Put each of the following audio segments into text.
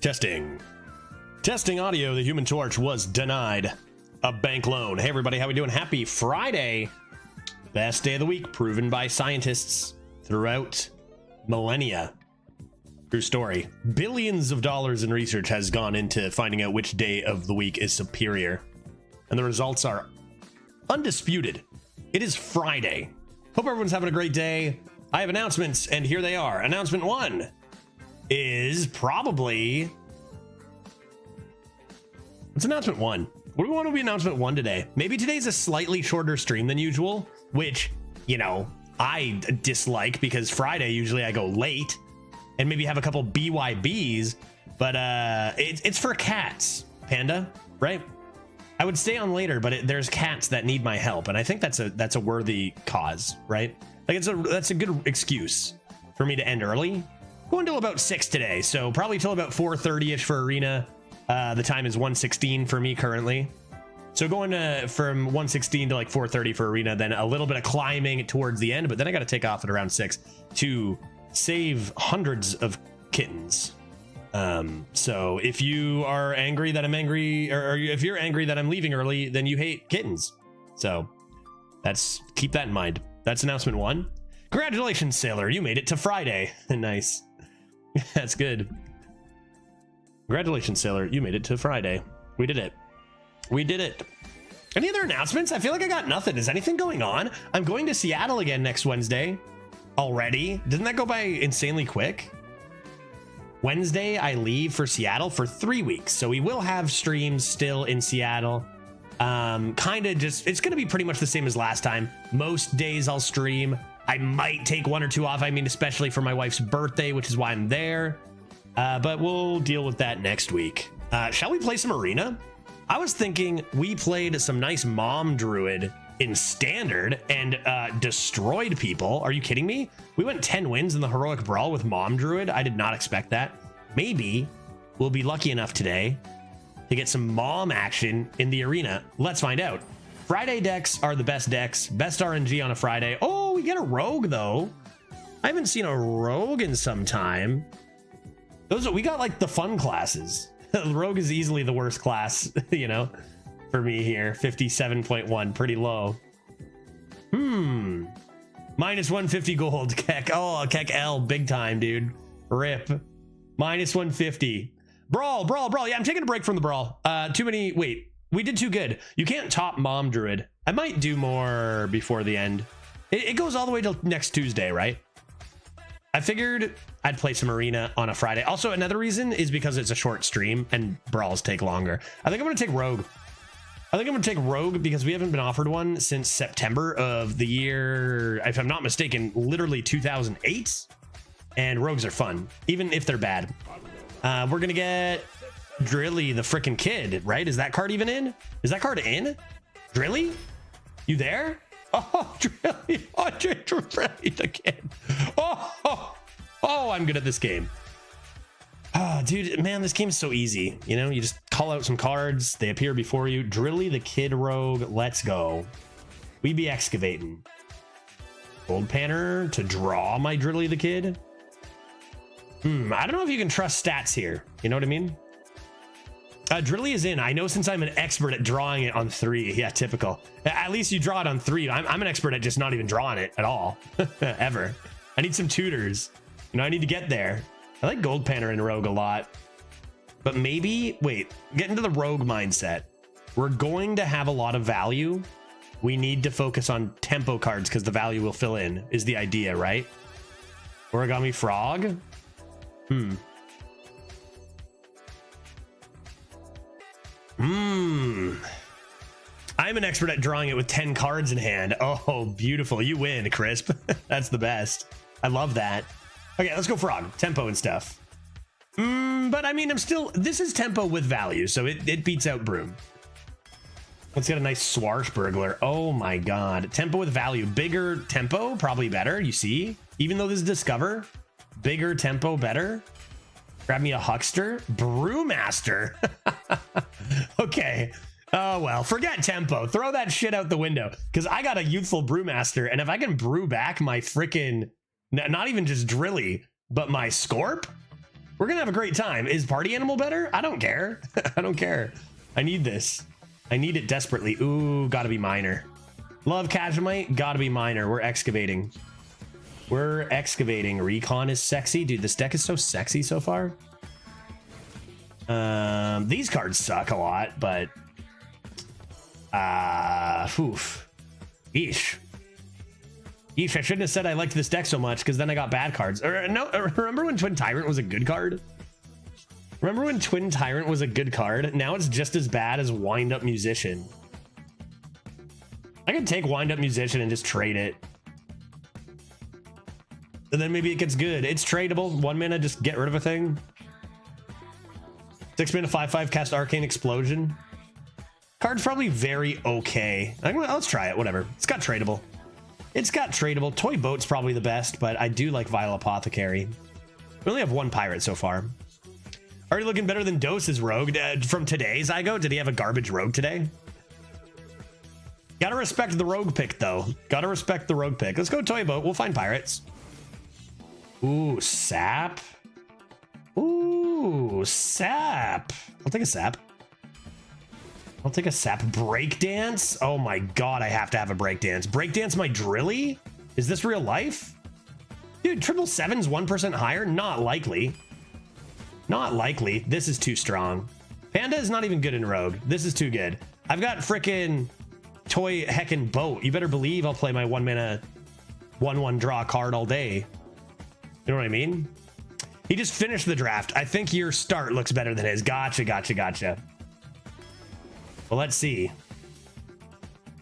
Testing. Testing audio. The Human Torch was denied a bank loan. Hey everybody, how we doing? Happy Friday. Best day of the week, proven by scientists throughout millennia. True story. Billions of dollars in research has gone into finding out which day of the week is superior. And the results are undisputed. It is Friday. Hope everyone's having a great day. I have announcements, and here they are. Announcement 1 is probably... What's announcement 1? What do we want to be announcement 1 today? Maybe today's a slightly shorter stream than usual, which, you know, I dislike because Friday usually I go late and maybe have a couple BYBs, but it's for cats, Panda, right? I would stay on later, but there's cats that need my help, and I think that's a worthy cause, right? Like that's a good excuse for me to end early. Going till about 6 today, so probably till about 4:30ish for arena. The time is 1:16 for me currently, so going from 1:16 to like 4:30 for arena, then a little bit of climbing towards the end, but then I got to take off at around 6 to save hundreds of kittens. So if you are angry that I'm angry, or if you're angry that I'm leaving early, then you hate kittens. So keep that in mind. That's announcement 1. Congratulations, Sailor, you made it to Friday. Nice. That's good. Congratulations, Sailor, you made it to Friday. We did it. We did it. Any other announcements? I feel like I got nothing. Is anything going on? I'm going to Seattle again next Wednesday. Already? Didn't that go by insanely quick? Wednesday, I leave for Seattle for 3 weeks. So we will have streams still in Seattle. Kind of just, it's going to be pretty much the same as last time. Most days I'll stream. I might take 1 or 2 off. I mean, especially for my wife's birthday, which is why I'm there. But we'll deal with that next week. Shall we play some arena? I was thinking we played some nice mom druid in standard and destroyed people. Are you kidding me? We went 10 wins in the heroic brawl with mom druid. I did not expect that. Maybe we'll be lucky enough today to get some mom action in the arena. Let's find out. Friday decks are the best decks. Best RNG on a Friday. Oh, we get a rogue though. I haven't seen a rogue in some time. We got like the fun classes. Rogue is easily the worst class, you know, for me here. 57.1, pretty low. Minus 150 gold. Keck. Oh, Keck L, big time, dude. Rip. Minus 150. Brawl. Yeah, I'm taking a break from the brawl. Too many. Wait, we did too good. You can't top mom druid. I might do more before the end. It goes all the way till next Tuesday, right? I figured I'd play some arena on a Friday. Also, another reason is because it's a short stream and brawls take longer. I think I'm going to take rogue. Because we haven't been offered one since September of the year, if I'm not mistaken, literally 2008. And rogues are fun, even if they're bad. We're going to get Drilly, the freaking kid, right? Is that card even in? Is that card in? Drilly? You there? Oh, Drilly. Oh, Drilly, the kid. Oh, I'm good at this game. Oh, dude, man, this game's so easy. You know, you just call out some cards. They appear before you. Drilly, the kid rogue. Let's go. We be excavating. Gold Panner to draw my Drilly, the kid. I don't know if you can trust stats here. You know what I mean? Drilly is in. I know since I'm an expert at drawing it on 3. Yeah, typical. At least you draw it on 3. I'm an expert at just not even drawing it at all. Ever. I need some tutors. You know, I need to get there. I like Gold Panner and Rogue a lot. But maybe, wait, get into the Rogue mindset. We're going to have a lot of value. We need to focus on tempo cards because the value will fill in, is the idea, right? Origami Frog? I'm an expert at drawing it with 10 cards in hand. Oh, beautiful. You win, Crisp. That's the best. I love that. Okay, let's go Frog. Tempo and stuff. But I mean, this is tempo with value, so it beats out Broom. Let's get a nice Swarshburglar. Oh my god. Tempo with value. Bigger tempo, probably better, you see? Even though this is Discover, bigger tempo, better. Grab me a Huckster. Brewmaster. Okay. Oh, well, forget tempo. Throw that shit out the window. Because I got a youthful Brewmaster, and if I can brew back my freaking, not even just Drilly, but my Scorp, we're going to have a great time. Is Party Animal better? I don't care. I don't care. I need this. I need it desperately. Ooh, gotta be Miner. Love Cajamite, gotta be Miner. We're excavating. We're excavating. Recon is sexy. Dude, this deck is so sexy so far. These cards suck a lot, but... Oof. Yeesh. Yeesh, I shouldn't have said I liked this deck so much, because then I got bad cards. Remember when Twin Tyrant was a good card? Remember when Twin Tyrant was a good card? Now it's just as bad as Wind Up Musician. I could take Wind Up Musician and just trade it. And then maybe it gets good. It's tradable. 1 mana, just get rid of a thing. 6 mana, 5/5, cast Arcane Explosion. Card's probably very okay. Let's try it, whatever. It's got tradable. It's got tradable. Toy Boat's probably the best, but I do like Vile Apothecary. We only have 1 pirate so far. Already looking better than Dose's rogue. From today, Zygo, did he have a garbage rogue today? Gotta respect the rogue pick, though. Gotta respect the rogue pick. Let's go Toy Boat. We'll find pirates. Ooh, sap. Ooh, sap. I'll take a sap. I'll take a sap. Breakdance. Oh my god, I have to have a breakdance. Breakdance my Drilly? Is this real life? Dude, 777's 1% higher? Not likely. Not likely. This is too strong. Panda is not even good in Rogue. This is too good. I've got frickin' Toy heckin' Boat. You better believe I'll play my 1 mana 1/1 draw card all day. You know what I mean? He just finished the draft. I think your start looks better than his. Gotcha, gotcha, gotcha. Well, let's see.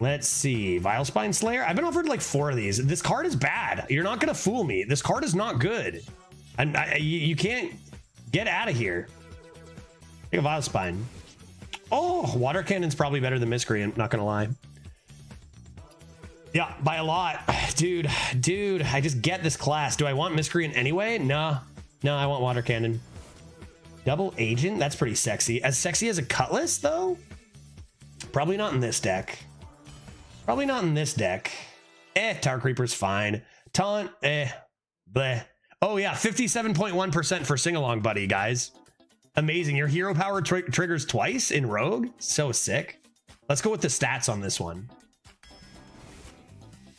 Let's see. Vile Spine Slayer. I've been offered like 4 of these. This card is bad. You're not going to fool me. This card is not good. And you can't get out of here. Take a Vile Spine. Oh, Water Cannon's probably better than Miscreant. Not going to lie. Yeah, by a lot. Dude, I just get this class. Do I want Miscreant anyway? No, I want Water Cannon. Double Agent? That's pretty sexy. As sexy as a Cutlass, though? Probably not in this deck. Probably not in this deck. Tar Creeper's fine. Taunt, bleh. Oh yeah, 57.1% for Sing-Along Buddy, guys. Amazing. Your hero power triggers twice in Rogue? So sick. Let's go with the stats on this one.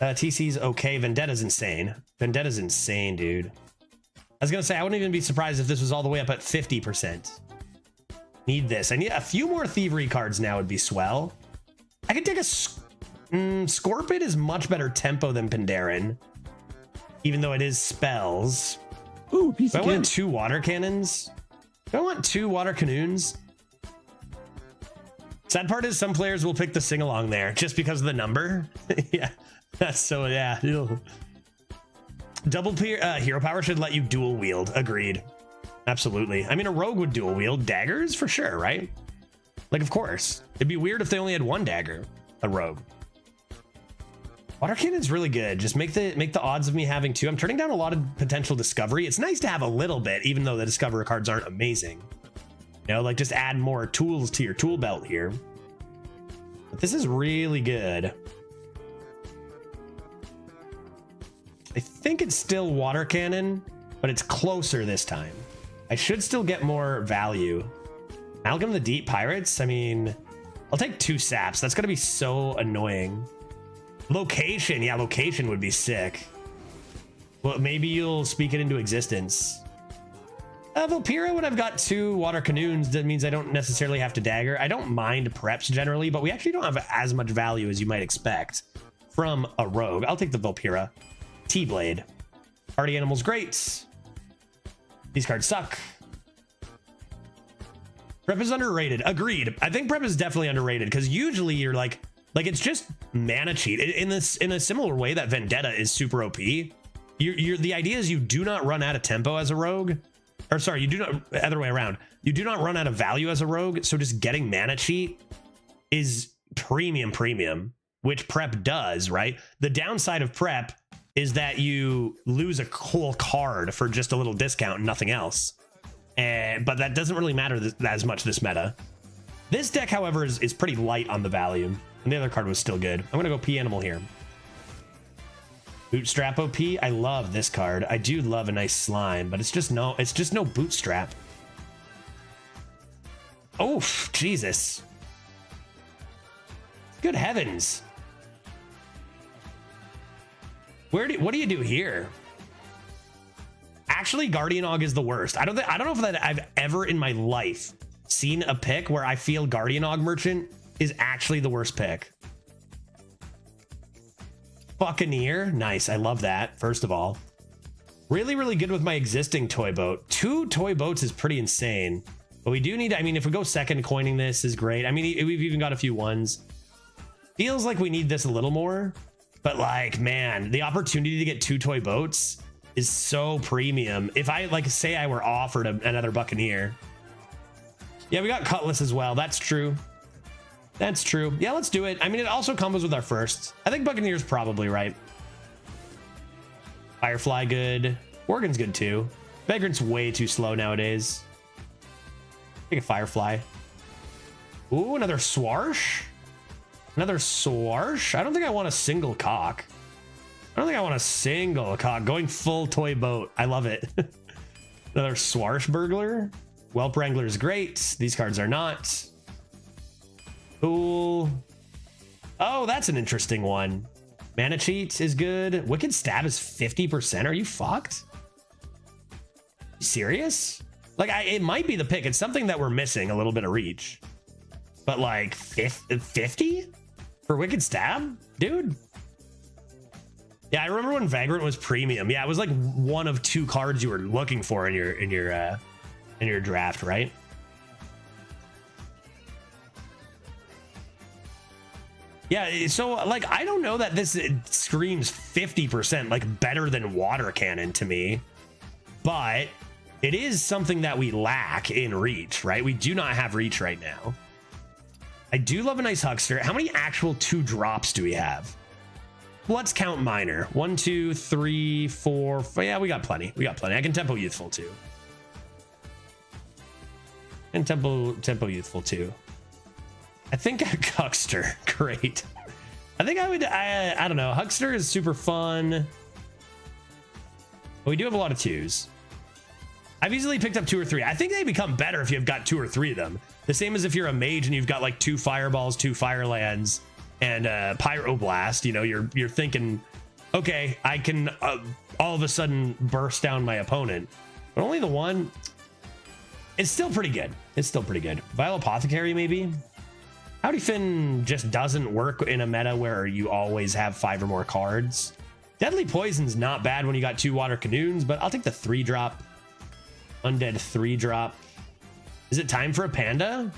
TC's okay. Vendetta's insane. Vendetta's insane, dude. I was gonna say, I wouldn't even be surprised if this was all the way up at 50%. Need this. I need a few more Thievery cards now would be swell. I could take a... Scorpid is much better tempo than Pandaren. Even though it is spells. Ooh, piece of I want 2 Water Cannons. Do I want 2 Water Canoons? Sad part is some players will pick the sing-along there just because of the number. Yeah, that's so, yeah. Ew. Double hero power should let you dual wield. Agreed. Absolutely. I mean, a rogue would dual wield daggers for sure, right? Like, of course. It'd be weird if they only had 1 dagger, a rogue. Water Cannon's really good. Just make the odds of me having 2. I'm turning down a lot of potential discovery. It's nice to have a little bit, even though the discover cards aren't amazing. You know, like just add more tools to your tool belt here. But this is really good. I think it's still Water Cannon, but it's closer this time. I should still get more value. Amalgam the Deep Pirates? I mean, I'll take 2 saps. That's going to be so annoying. Location. Yeah, location would be sick. Well, maybe you'll speak it into existence. Valpyra, when I've got 2 Water Canoons, that means I don't necessarily have to dagger. I don't mind preps generally, but we actually don't have as much value as you might expect from a rogue. I'll take the Valpyra. T-Blade. Party Animals, great. These cards suck. Prep is underrated. Agreed. I think prep is definitely underrated because usually you're like it's just mana cheat in a similar way that Vendetta is super OP. The idea is you do not run out of tempo as a rogue, or sorry, you do not, other way around. You do not run out of value as a rogue. So just getting mana cheat is premium, which prep does, right? The downside of prep is that you lose a whole card for just a little discount and nothing else. But that doesn't really matter as much this meta. This deck, however, is pretty light on the value. And the other card was still good. I'm going to go P-Animal here. Bootstrap OP. I love this card. I do love a nice slime, but it's just no Bootstrap. Oh, Jesus. Good heavens. What do you do here? actually, Guardian Og is the worst. I don't know if that I've ever in my life seen a pick where I feel Guardian Og Merchant is actually the worst pick. Buccaneer, nice. I love that. First of all, really, really good with my existing toy boat. 2 toy boats is pretty insane. But we do need, I mean, if we go second, coining this is great. I mean, we've even got a few ones. Feels like we need this a little more. But like, man, the opportunity to get 2 toy boats is so premium. If I, like, say I were offered another Buccaneer. Yeah, we got Cutlass as well. That's true. That's true. Yeah, let's do it. I mean, it also combos with our first. I think Buccaneer's probably right. Firefly good. Organ's good too. Vagrant's way too slow nowadays. Take a Firefly. Ooh, another Swarsh. Another Swarsh. I don't think I want a single cock. I don't think I want a single cock. Going full toy boat. I love it. Another Swarsh Burglar. Whelp Wrangler is great. These cards are not. Cool. Oh, that's an interesting one. Mana Cheat is good. Wicked Stab is 50%. Are you fucked? You serious? Like, it might be the pick. It's something that we're missing, a little bit of reach. But like 50 for Wicked Stab, dude. Yeah, I remember when Vagrant was premium. Yeah, it was like one of 2 cards you were looking for in your draft, right? Yeah, so like I don't know that this screams 50% like better than Water Cannon to me, but it is something that we lack in reach, right? We do not have reach right now. I do love a nice Huckster. How many actual 2 drops do we have? Let's count minor. 1, 2, 3, 4. Yeah, we got plenty. We got plenty. I can Tempo Youthful too. And Tempo Youthful too. I think Huckster. Great. I think I would. I don't know. Huckster is super fun. But we do have a lot of 2s. I've easily picked up 2 or 3. I think they become better if you've got 2 or 3 of them. The same as if you're a mage and you've got like 2 fireballs, 2 firelands, and Pyroblast. You know, you're thinking, okay, I can all of a sudden burst down my opponent. But only the 1. It's still pretty good. It's still pretty good. Vile Apothecary, maybe. Howdy Finn just doesn't work in a meta where you always have 5 or more cards. Deadly Poison's not bad when you got 2 Water Canoons, but I'll take the 3-drop. Undead 3-drop. Is it time for a Panda?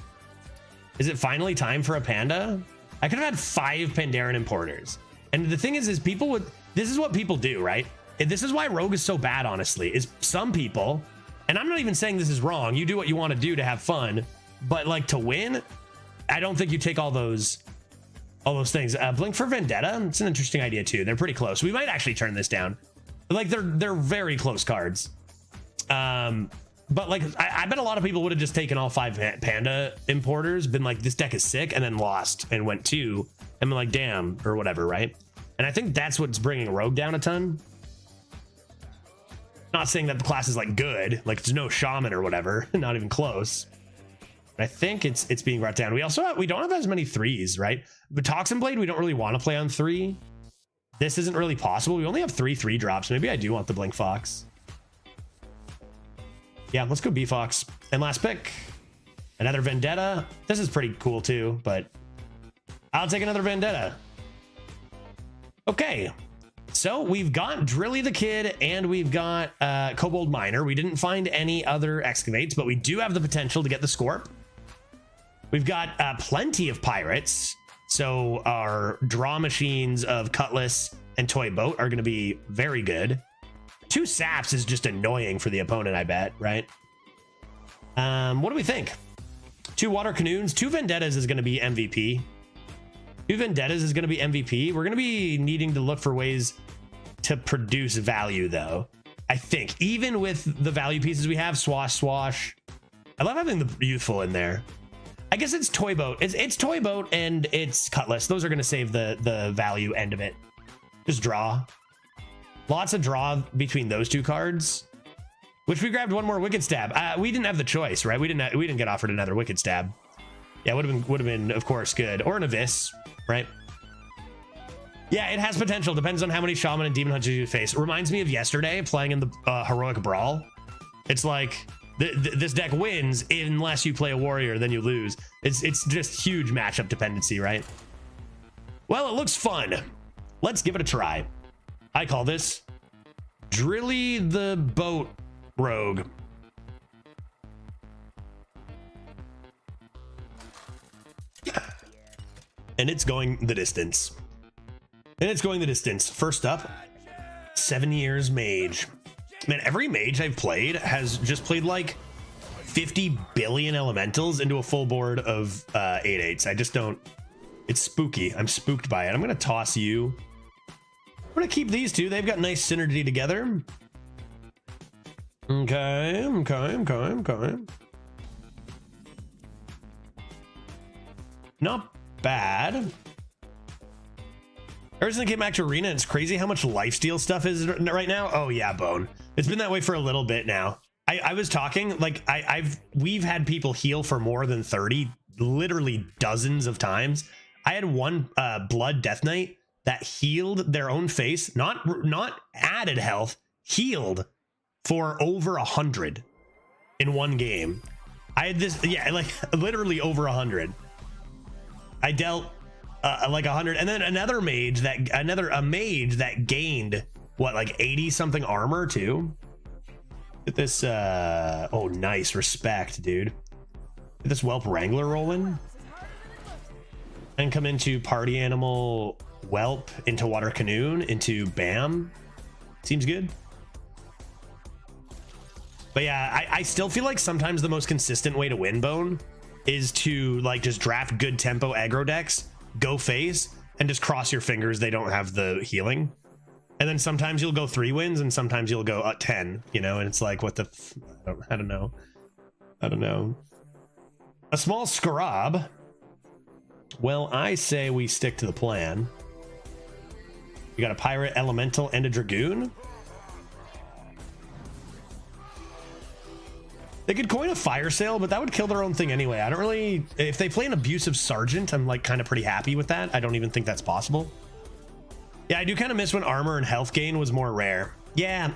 Is it finally time for a Panda? I could have had 5 Pandaren Importers. And the thing is people would... This is what people do, right? This is why Rogue is so bad, honestly, is some people... And I'm not even saying this is wrong. You do what you want to do to have fun. But, like, to win... I don't think you take all those things. Blink for Vendetta. It's an interesting idea too. They're pretty close. We might actually turn this down. Like they're very close cards. But like I bet a lot of people would have just taken all 5 Panda Importers, been like, this deck is sick, and then lost and went 2 and been like, damn, or whatever, right? And I think that's what's bringing Rogue down a ton. Not saying that the class is like good, like there's no Shaman or whatever, not even close. I think it's being brought down. We don't have as many 3s, right? But Toxin Blade, we don't really want to play on 3. This isn't really possible. We only have 3 3-drops. Maybe I do want the Blink Fox. Yeah, let's go B Fox. And last pick, another Vendetta. This is pretty cool too, but I'll take another Vendetta. Okay, so we've got Drilly the Kid and we've got Kobold Miner. We didn't find any other Excavates, but we do have the potential to get the Scorp. We've got plenty of Pirates, so our draw machines of Cutlass and Toy Boat are going to be very good. 2 Saps is just annoying for the opponent, I bet, right? What do we think? 2 Water Canoons, 2 Vendettas is going to be MVP. 2 Vendettas is going to be MVP. We're going to be needing to look for ways to produce value, though. I think, even with the value pieces we have, Swash. I love having the Youthful in there. I guess it's Toy Boat. It's Toy Boat and it's Cutlass. Those are going to save the value end of it. Just draw. Lots of draw between those 2 cards. Which we grabbed 1 more Wicked Stab. We didn't have the choice, right? We didn't get offered another Wicked Stab. Yeah, would have been of course good, or an Abyss, right? Yeah, it has potential. Depends on how many shaman and demon hunters you face. Reminds me of yesterday playing in the heroic brawl. It's like this deck wins unless you play a warrior, then you lose. It's just huge matchup dependency, right? Well, it looks fun. Let's give it a try. I call this Drilly the Boat Rogue. And it's going the distance. First up, 7 years mage. Man, every mage I've played has just played like 50 billion elementals into a full board of 8/8s. I just don't. It's spooky. I'm spooked by it. I'm gonna toss you. I'm gonna keep these two. They've got nice synergy together. Okay. Not bad. Ever since I came back to Arena, it's crazy how much lifesteal stuff is right now. Oh yeah, Bone. It's been that way for a little bit now. I was talking like we've had people heal for more than 30, literally dozens of times. I had one Blood Death Knight that healed their own face, not added health, healed for over 100 in one game. I had this, yeah, like literally over 100. I dealt like 100, and then another mage that gained what, like 80 something armor too. Get this oh nice, respect, dude. Get this Whelp Wrangler rolling and come into Party Animal Whelp, into Water Canoe, into Bam. Seems good. But yeah, I still feel like sometimes the most consistent way to win, Bone, is to like just draft good tempo aggro decks, go face, and just cross your fingers they don't have the healing. And then sometimes you'll go 3 wins and sometimes you'll go 10, you know, and it's like, what the I don't know. A small scrub. Well, I say we stick to the plan. You got a pirate, elemental, and a dragoon. They could coin a fire sale, but that would kill their own thing anyway. I don't really, if they play an abusive sergeant, I'm like kind of pretty happy with that. I don't even think that's possible. Yeah, I do kind of miss when armor and health gain was more rare. Yeah,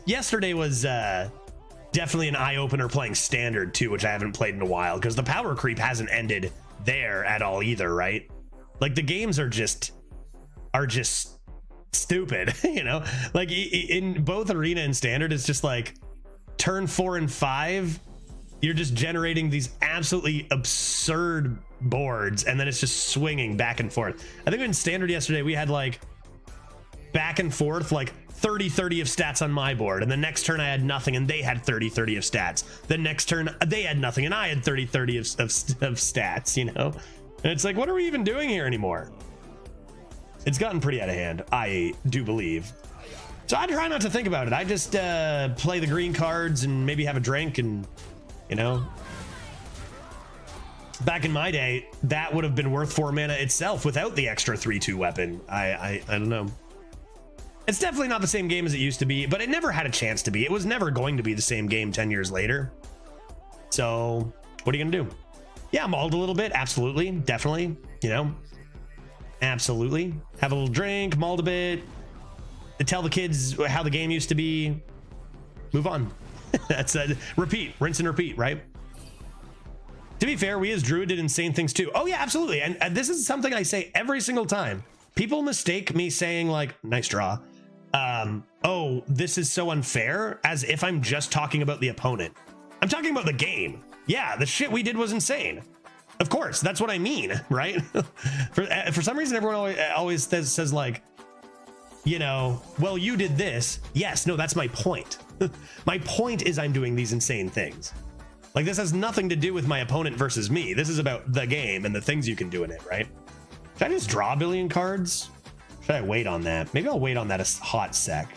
yesterday was definitely an eye-opener playing standard too, which I haven't played in a while, because the power creep hasn't ended there at all either, right? Like the games are just stupid, you know? Like in both arena and standard, it's just like turn 4 and 5, you're just generating these absolutely absurd boards, and then it's just swinging back and forth. I think in standard yesterday we had like back and forth like 30-30 of stats on my board, and the next turn I had nothing and they had 30-30 of stats. The next turn they had nothing and I had 30-30 of stats, you know? And it's like, what are we even doing here anymore? It's gotten pretty out of hand, I do believe. So I try not to think about it. I just play the green cards and maybe have a drink, and you know, back in my day, that would have been worth 4 mana itself without the extra 3/2 weapon. I don't know. It's definitely not the same game as it used to be, but it never had a chance to be. It was never going to be the same game 10 years later. So what are you gonna do? Yeah, mauled a little bit. Absolutely. Definitely. You know, absolutely. Have a little drink, mauled a bit. Tell the kids how the game used to be. Move on. That's repeat, rinse and repeat, right? To be fair, we as Druid did insane things too. Oh yeah, absolutely. And this is something I say every single time. People mistake me saying like, nice draw. Oh, this is so unfair, as if I'm just talking about the opponent. I'm talking about the game. Yeah, the shit we did was insane. Of course, that's what I mean, right? For some reason, everyone always says like, you know, well, you did this. Yes, no, that's my point. My point is I'm doing these insane things. Like, this has nothing to do with my opponent versus me. This is about the game and the things you can do in it, right? Should I just draw a billion cards? Should I wait on that? Maybe I'll wait on that a hot sec.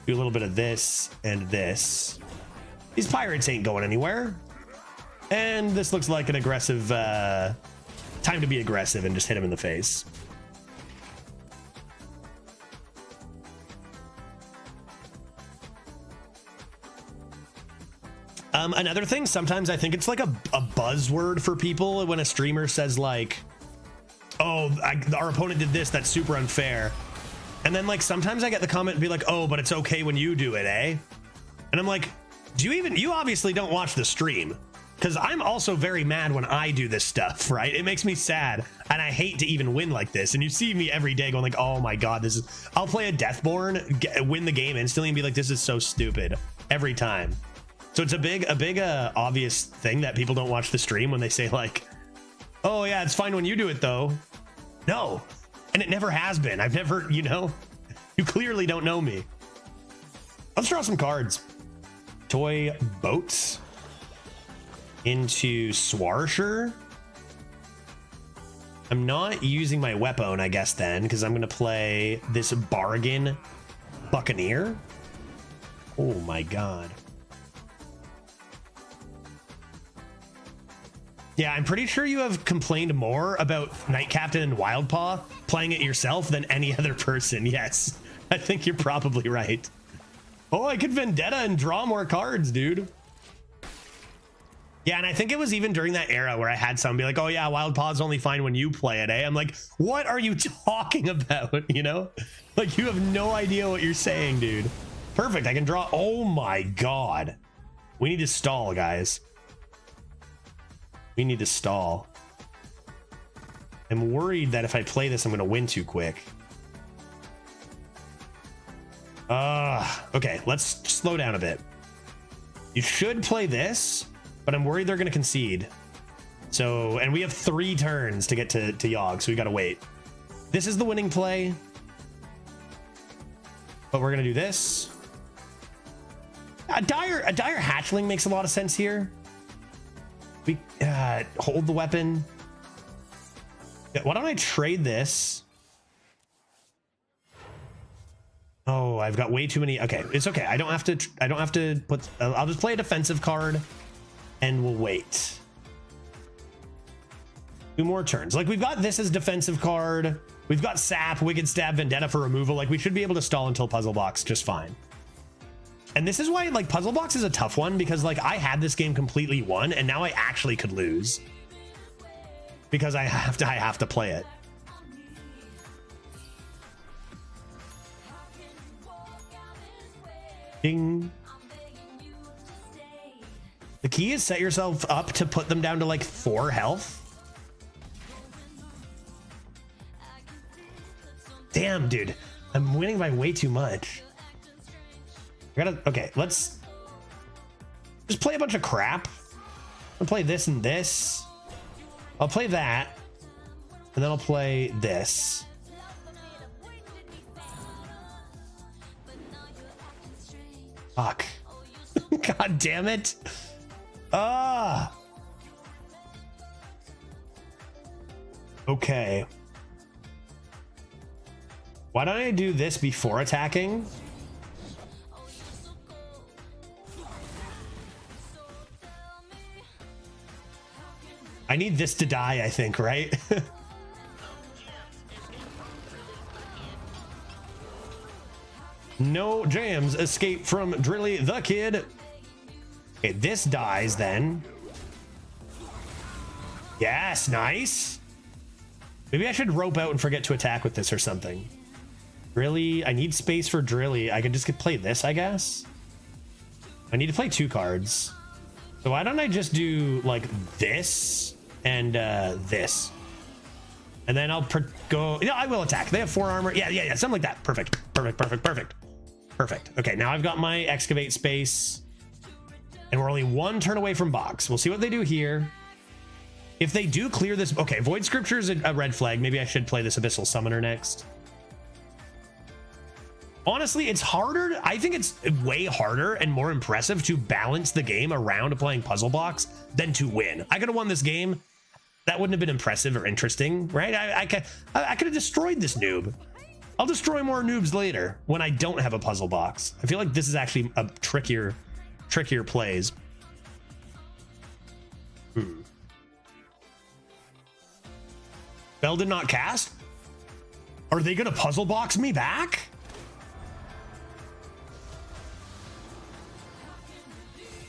Do a little bit of this and this. These pirates ain't going anywhere. And this looks like an aggressive, time to be aggressive and just hit him in the face. Another thing, sometimes I think it's like a buzzword for people when a streamer says like, oh, our opponent did this, that's super unfair. And then like sometimes I get the comment and be like, oh, but it's okay when you do it, eh? And I'm like, you obviously don't watch the stream, because I'm also very mad when I do this stuff, right? It makes me sad, and I hate to even win like this. And you see me every day going like, oh my god, this is, I'll play a Deathborn, win the game instantly and be like, this is so stupid every time. So it's a big obvious thing that people don't watch the stream when they say like, oh yeah, it's fine when you do it though. No, and it never has been. I've never, you clearly don't know me. Let's draw some cards. Toy boats into Swarsher. I'm not using my weapon, I guess, then, because I'm going to play this Bargain Buccaneer. Oh my god. Yeah, I'm pretty sure you have complained more about Night Captain and Wildpaw playing it yourself than any other person. Yes, I think you're probably right. Oh, I could Vendetta and draw more cards, dude. Yeah, and I think it was even during that era where I had someone be like, oh yeah, Wildpaw's only fine when you play it, eh? I'm like, what are you talking about, Like, you have no idea what you're saying, dude. Perfect, I can draw. Oh my god. We need to stall, guys. We need to stall. I'm worried that if I play this, I'm going to win too quick. Okay, let's slow down a bit. You should play this, but I'm worried they're going to concede. So, and we have 3 turns to get to Yogg, so we got to wait. This is the winning play. But we're going to do this. A dire hatchling makes a lot of sense here. We hold the weapon. Why don't I trade this? Oh, I've got way too many. Okay, it's okay. I don't have to put. I'll just play a defensive card, and we'll wait. 2 more turns. Like, we've got this as defensive card. We've got Sap, Wicked Stab, Vendetta for removal. Like, we should be able to stall until Puzzle Box just fine. And this is why, like, Puzzle Box is a tough one, because, like, I had this game completely won, and now I actually could lose. Because I have to play it. Ding. The key is set yourself up to put them down to, like, 4 health. Damn, dude. I'm winning by way too much. Okay, let's just play a bunch of crap. I'll play this and this. I'll play that. And then I'll play this. Fuck. God damn it. Okay. Why don't I do this before attacking? I need this to die, I think, right? No jams escape from Drilly the Kid. Okay, this dies then. Yes, nice. Maybe I should rope out and forget to attack with this or something. Drilly, I need space for Drilly. I could just play this, I guess. I need to play 2 cards. So why don't I just do like this and this? And then I'll go. Yeah, I will attack. They have 4 armor. Yeah, something like that. Perfect. Okay, now I've got my excavate space. And we're only 1 turn away from box. We'll see what they do here. If they do clear this. Okay, Void Scripture is a red flag. Maybe I should play this Abyssal Summoner next. Honestly, it's harder. I think it's way harder and more impressive to balance the game around playing Puzzle Box than to win. I could have won this game. That wouldn't have been impressive or interesting, right? I could have destroyed this noob. I'll destroy more noobs later when I don't have a Puzzle Box. I feel like this is actually a trickier plays. Bell did not cast? Are they gonna Puzzle Box me back?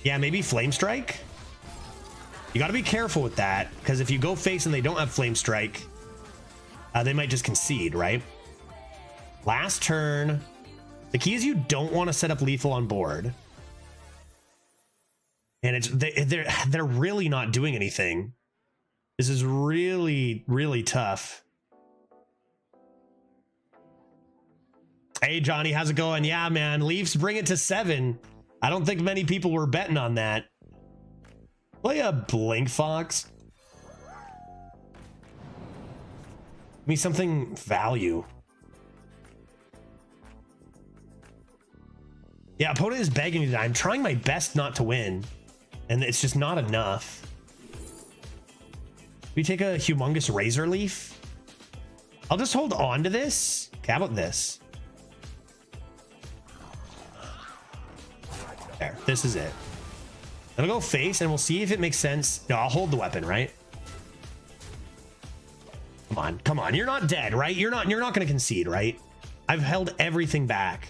Yeah, maybe Flame Strike. You got to be careful with that, because if you go face and they don't have Flame Strike, They might just concede, right? Last turn. The key is you don't want to set up lethal on board. And they're really not doing anything. This is really, really tough. Hey, Johnny, how's it going? Yeah, man, Leafs bring it to 7. I don't think many people were betting on that. Play a Blink Fox. Give me something value. Yeah, opponent is begging me to die. I'm trying my best not to win, and it's just not enough. We take a humongous Razor Leaf. I'll just hold on to this. Okay, how about this? There, this is it. I'm gonna go face, and we'll see if it makes sense. No, I'll hold the weapon, right? Come on. You're not dead, right? You're not gonna concede, right? I've held everything back.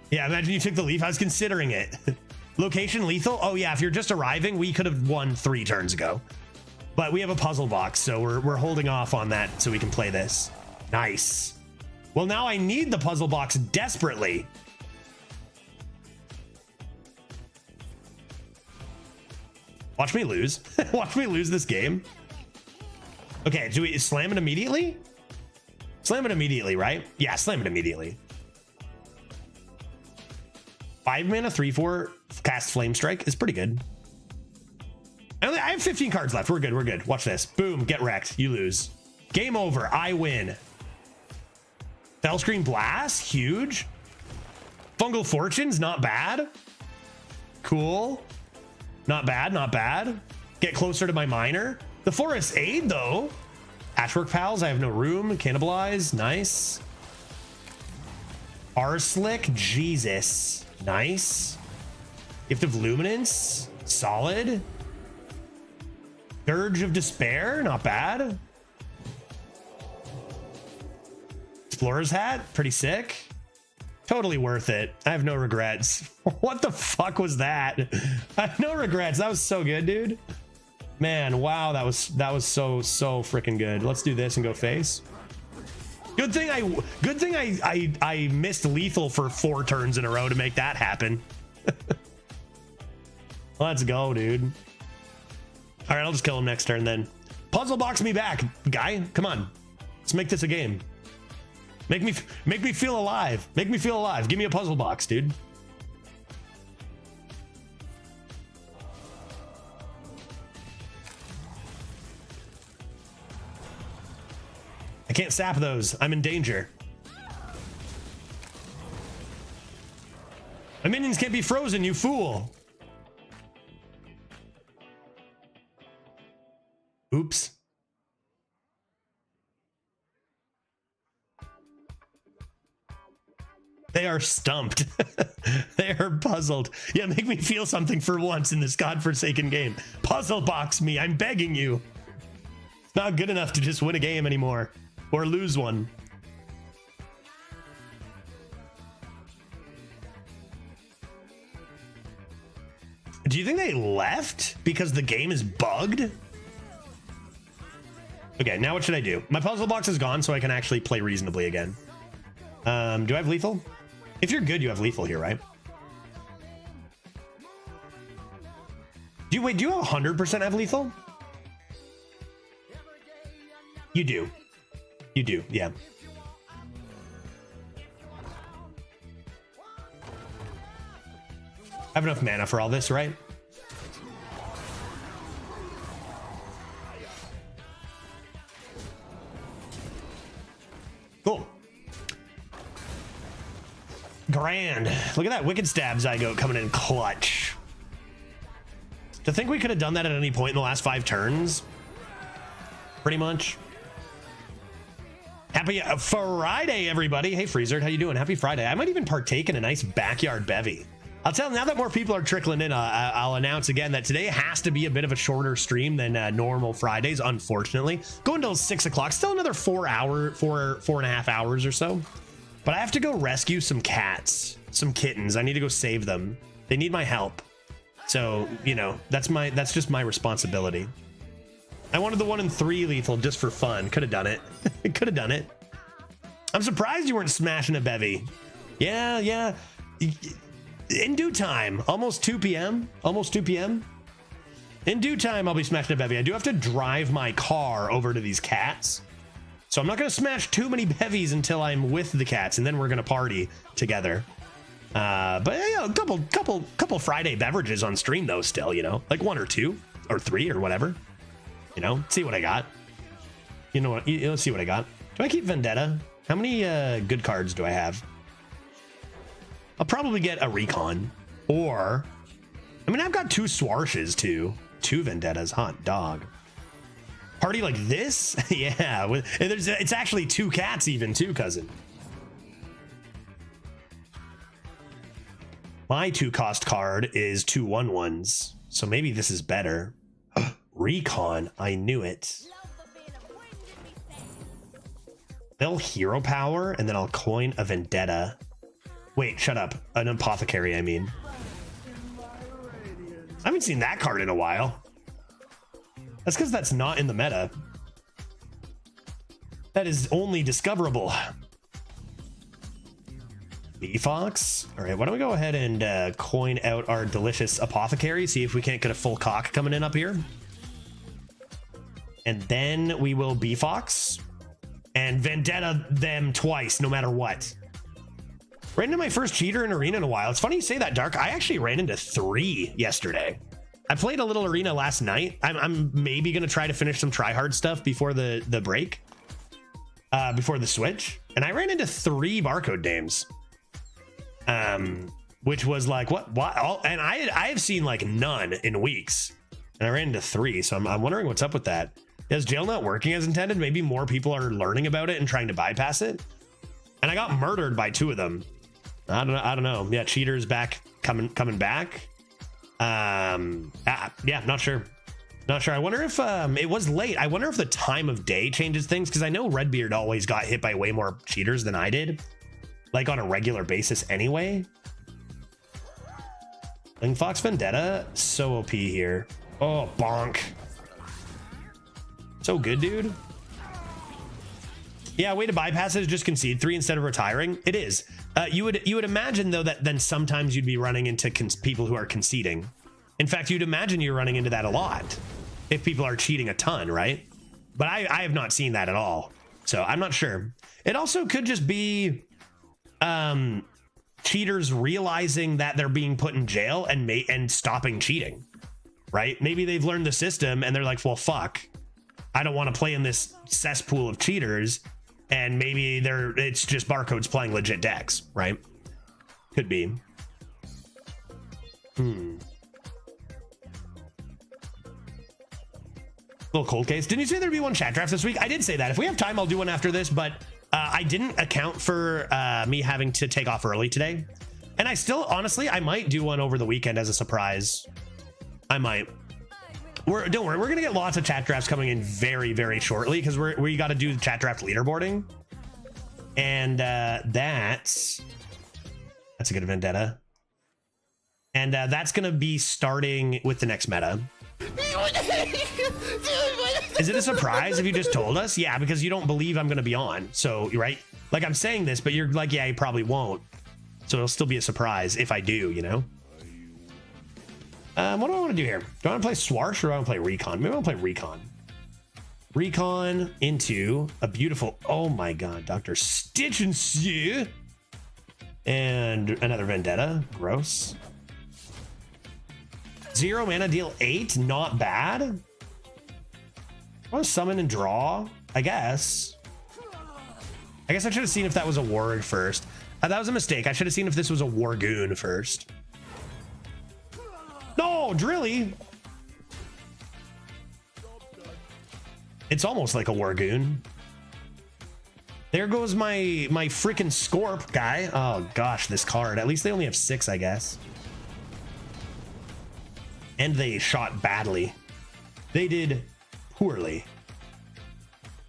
Yeah, imagine you took the leaf. I was considering it. Location lethal? Oh yeah, if you're just arriving, we could have won 3 turns ago. But we have a puzzle box, so we're holding off on that so we can play this. Nice. Well, now I need the puzzle box desperately. Watch me lose. Watch me lose this game. Okay, do we slam it immediately? Slam it immediately, right? Yeah, slam it immediately. 5 mana, 3/4, cast Flame Strike is pretty good. I have 15 cards left. We're good. We're good. Watch this. Boom. Get wrecked. You lose. Game over. I win. Fellscreen Blast. Huge. Fungal Fortunes. Not bad. Cool. Not bad. Not bad. Get closer to my miner. The Forest Aid, though. Ashwork Pals. I have no room. Cannibalize. Nice. Arslick. Jesus. Nice. Gift of Luminance. Solid. Dirge of Despair. Not bad. Explorer's Hat. Pretty sick. Totally worth it. I have no regrets. What the fuck was that? I have no regrets. That was so good, dude. Man, wow, that was so freaking good. Let's do this and go face. Good thing I missed lethal for 4 turns in a row to make that happen. Let's go, dude. All right, I'll just kill him next turn then. Puzzle box me back, guy. Come on. Let's make this a game. Make me feel alive. Make me feel alive. Give me a puzzle box, dude. I can't sap those. I'm in danger. My minions can't be frozen, you fool. Oops. They are stumped. They are puzzled. Yeah, make me feel something for once in this godforsaken game. Puzzle box me. I'm begging you. It's not good enough to just win a game anymore. Or lose one. Do you think they left because the game is bugged? Okay, now what should I do? My puzzle box is gone, so I can actually play reasonably again. Do I have lethal? If you're good, you have lethal here, right? Do you have 100% have lethal? You do. You do, yeah. I have enough mana for all this, right? Cool. Grand. Look at that Wicked Stab Zygote coming in clutch. To think we could have done that at any point in the last 5 turns. Pretty much. Happy Friday, everybody. Hey, Freezer, how you doing? Happy Friday. I might even partake in a nice backyard bevy. I'll tell you, now that more people are trickling in, I'll announce again that today has to be a bit of a shorter stream than normal Fridays, unfortunately. Go until 6 o'clock, still another 4 and a half hours or so. But I have to go rescue some cats, some kittens. I need to go save them. They need my help. So, you know, that's just my responsibility. I wanted the 1 and 3 lethal just for fun. Could have done it. Could have done it. I'm surprised you weren't smashing a bevy. Yeah. In due time. Almost 2 p.m. Almost 2 p.m. In due time, I'll be smashing a bevy. I do have to drive my car over to these cats. So I'm not going to smash too many bevies until I'm with the cats, and then we're going to party together. But yeah, a couple Friday beverages on stream though, still, you know, like 1 or 2 or 3 or whatever, you know, see what I got. You know what? Let's see what I got. Do I keep Vendetta? How many good cards do I have? I'll probably get a Recon, or I mean, I've got 2 Swarshes too. 2 Vendettas, hot dog. Party like this? Yeah, it's actually 2 cats even too, cousin. My 2-cost card is 2 1/1s, so maybe this is better. Recon, I knew it. They'll hero power, and then I'll coin a Vendetta. Wait, shut up. An Apothecary, I mean. I haven't seen that card in a while. That's because that's not in the meta. That is only discoverable. B-Fox? All right, why don't we go ahead and coin out our delicious Apothecary, see if we can't get a full cock coming in up here. And then we will B-Fox and Vendetta them twice, no matter what. Ran into my first cheater in arena in a while. It's funny you say that, Dark. I actually ran into 3 yesterday. I played a little arena last night. I'm maybe gonna try to finish some tryhard stuff before the break, before the switch. And I ran into 3 barcode dames, which was like what? And I have seen like none in weeks, and I ran into 3. So I'm wondering what's up with that. Is jail not working as intended? Maybe more people are learning about it and trying to bypass it. And I got murdered by 2 of them. I don't know. Yeah, cheaters back coming back. Yeah, not sure. I wonder if it was late. I wonder if the time of day changes things, because I know Redbeard always got hit by way more cheaters than I did, like on a regular basis anyway. Ling Fox Vendetta, so OP here. Oh, bonk. So good, dude. Yeah, way to bypass it is just concede 3 instead of retiring. It is. You would imagine though that then sometimes you'd be running into people who are conceding. In fact, you'd imagine you're running into that a lot if people are cheating a ton, right? But I have not seen that at all, so I'm not sure. It also could just be cheaters realizing that they're being put in jail and stopping cheating, right? Maybe they've learned the system and they're like, well, fuck, I don't want to play in this cesspool of cheaters. And maybe it's just barcodes playing legit decks, right? Could be. Little cold case. Didn't you say there'd be 1 chat draft this week? I did say that. If we have time, I'll do one after this, but I didn't account for me having to take off early today. And I still, honestly, I might do one over the weekend as a surprise. I might. Don't worry, we're gonna get lots of chat drafts coming in very, very shortly, because we got to do the chat draft leaderboarding, and that's a good Vendetta, and that's gonna be starting with the next meta. Is it a surprise if you just told us? Yeah, because you don't believe I'm gonna be on, so right? Like, I'm saying this, but you're like, yeah, you probably won't, so it'll still be a surprise if I do, you know. What do I want to do here? Do I want to play Swarsh or do I want to play Recon? Maybe I want to play Recon. Recon into a beautiful, oh my god, Dr. Stitch and Sue. And another Vendetta. Gross. 0 mana, deal 8. Not bad. I want to summon and draw, I guess. I guess I should have seen if that was a Warg first. That was a mistake. I should have seen if this was a Wargoon first. No, Drilly. It's almost like a Wargoon. There goes my freaking Scorp guy. Oh gosh, this card. At least they only have 6, I guess. And they shot badly. They did poorly.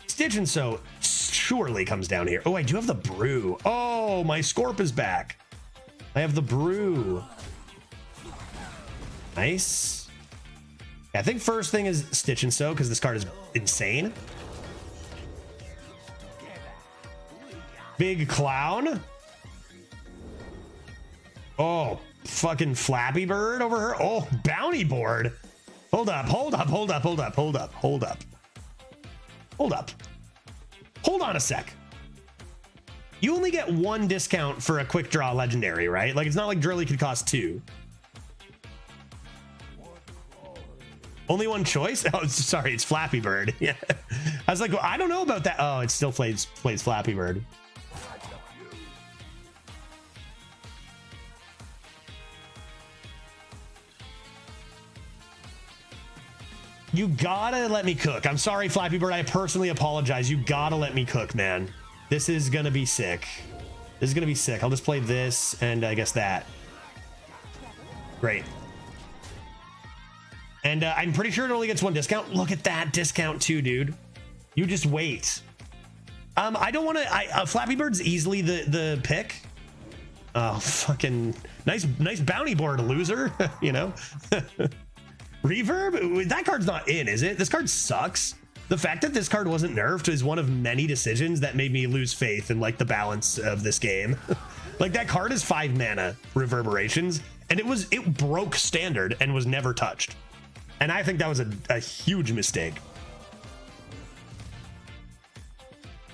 Stitch and So surely comes down here. Oh, I do have the Brew. Oh, my Scorp is back. I have the Brew. Nice. Yeah, I think first thing is Stitch and Sew because this card is insane. Big Clown. Oh, fucking Flappy Bird over her. Oh, Bounty Board. Hold up, hold up, hold up, hold up, hold up, hold up. Hold up. Hold on a sec. You only get 1 discount for a quick draw legendary, right? Like, it's not like Drilly could cost 2. Only 1 choice? Oh, sorry, it's Flappy Bird. Yeah. I was like, well, I don't know about that. Oh, it still plays Flappy Bird. You gotta let me cook. I'm sorry, Flappy Bird. I personally apologize. You gotta let me cook, man. This is gonna be sick. This is gonna be sick. I'll just play this and I guess that. Great. And I'm pretty sure it only gets 1 discount. Look at that discount too, dude. You just wait. I don't want to. Flappy Bird's easily the pick. Oh, fucking nice bounty board, loser. You know. Reverb? That card's not in, is it? This card sucks. The fact that this card wasn't nerfed is one of many decisions that made me lose faith in like the balance of this game. Like that card is 5 mana Reverberations, and it broke standard and was never touched. And I think that was a huge mistake.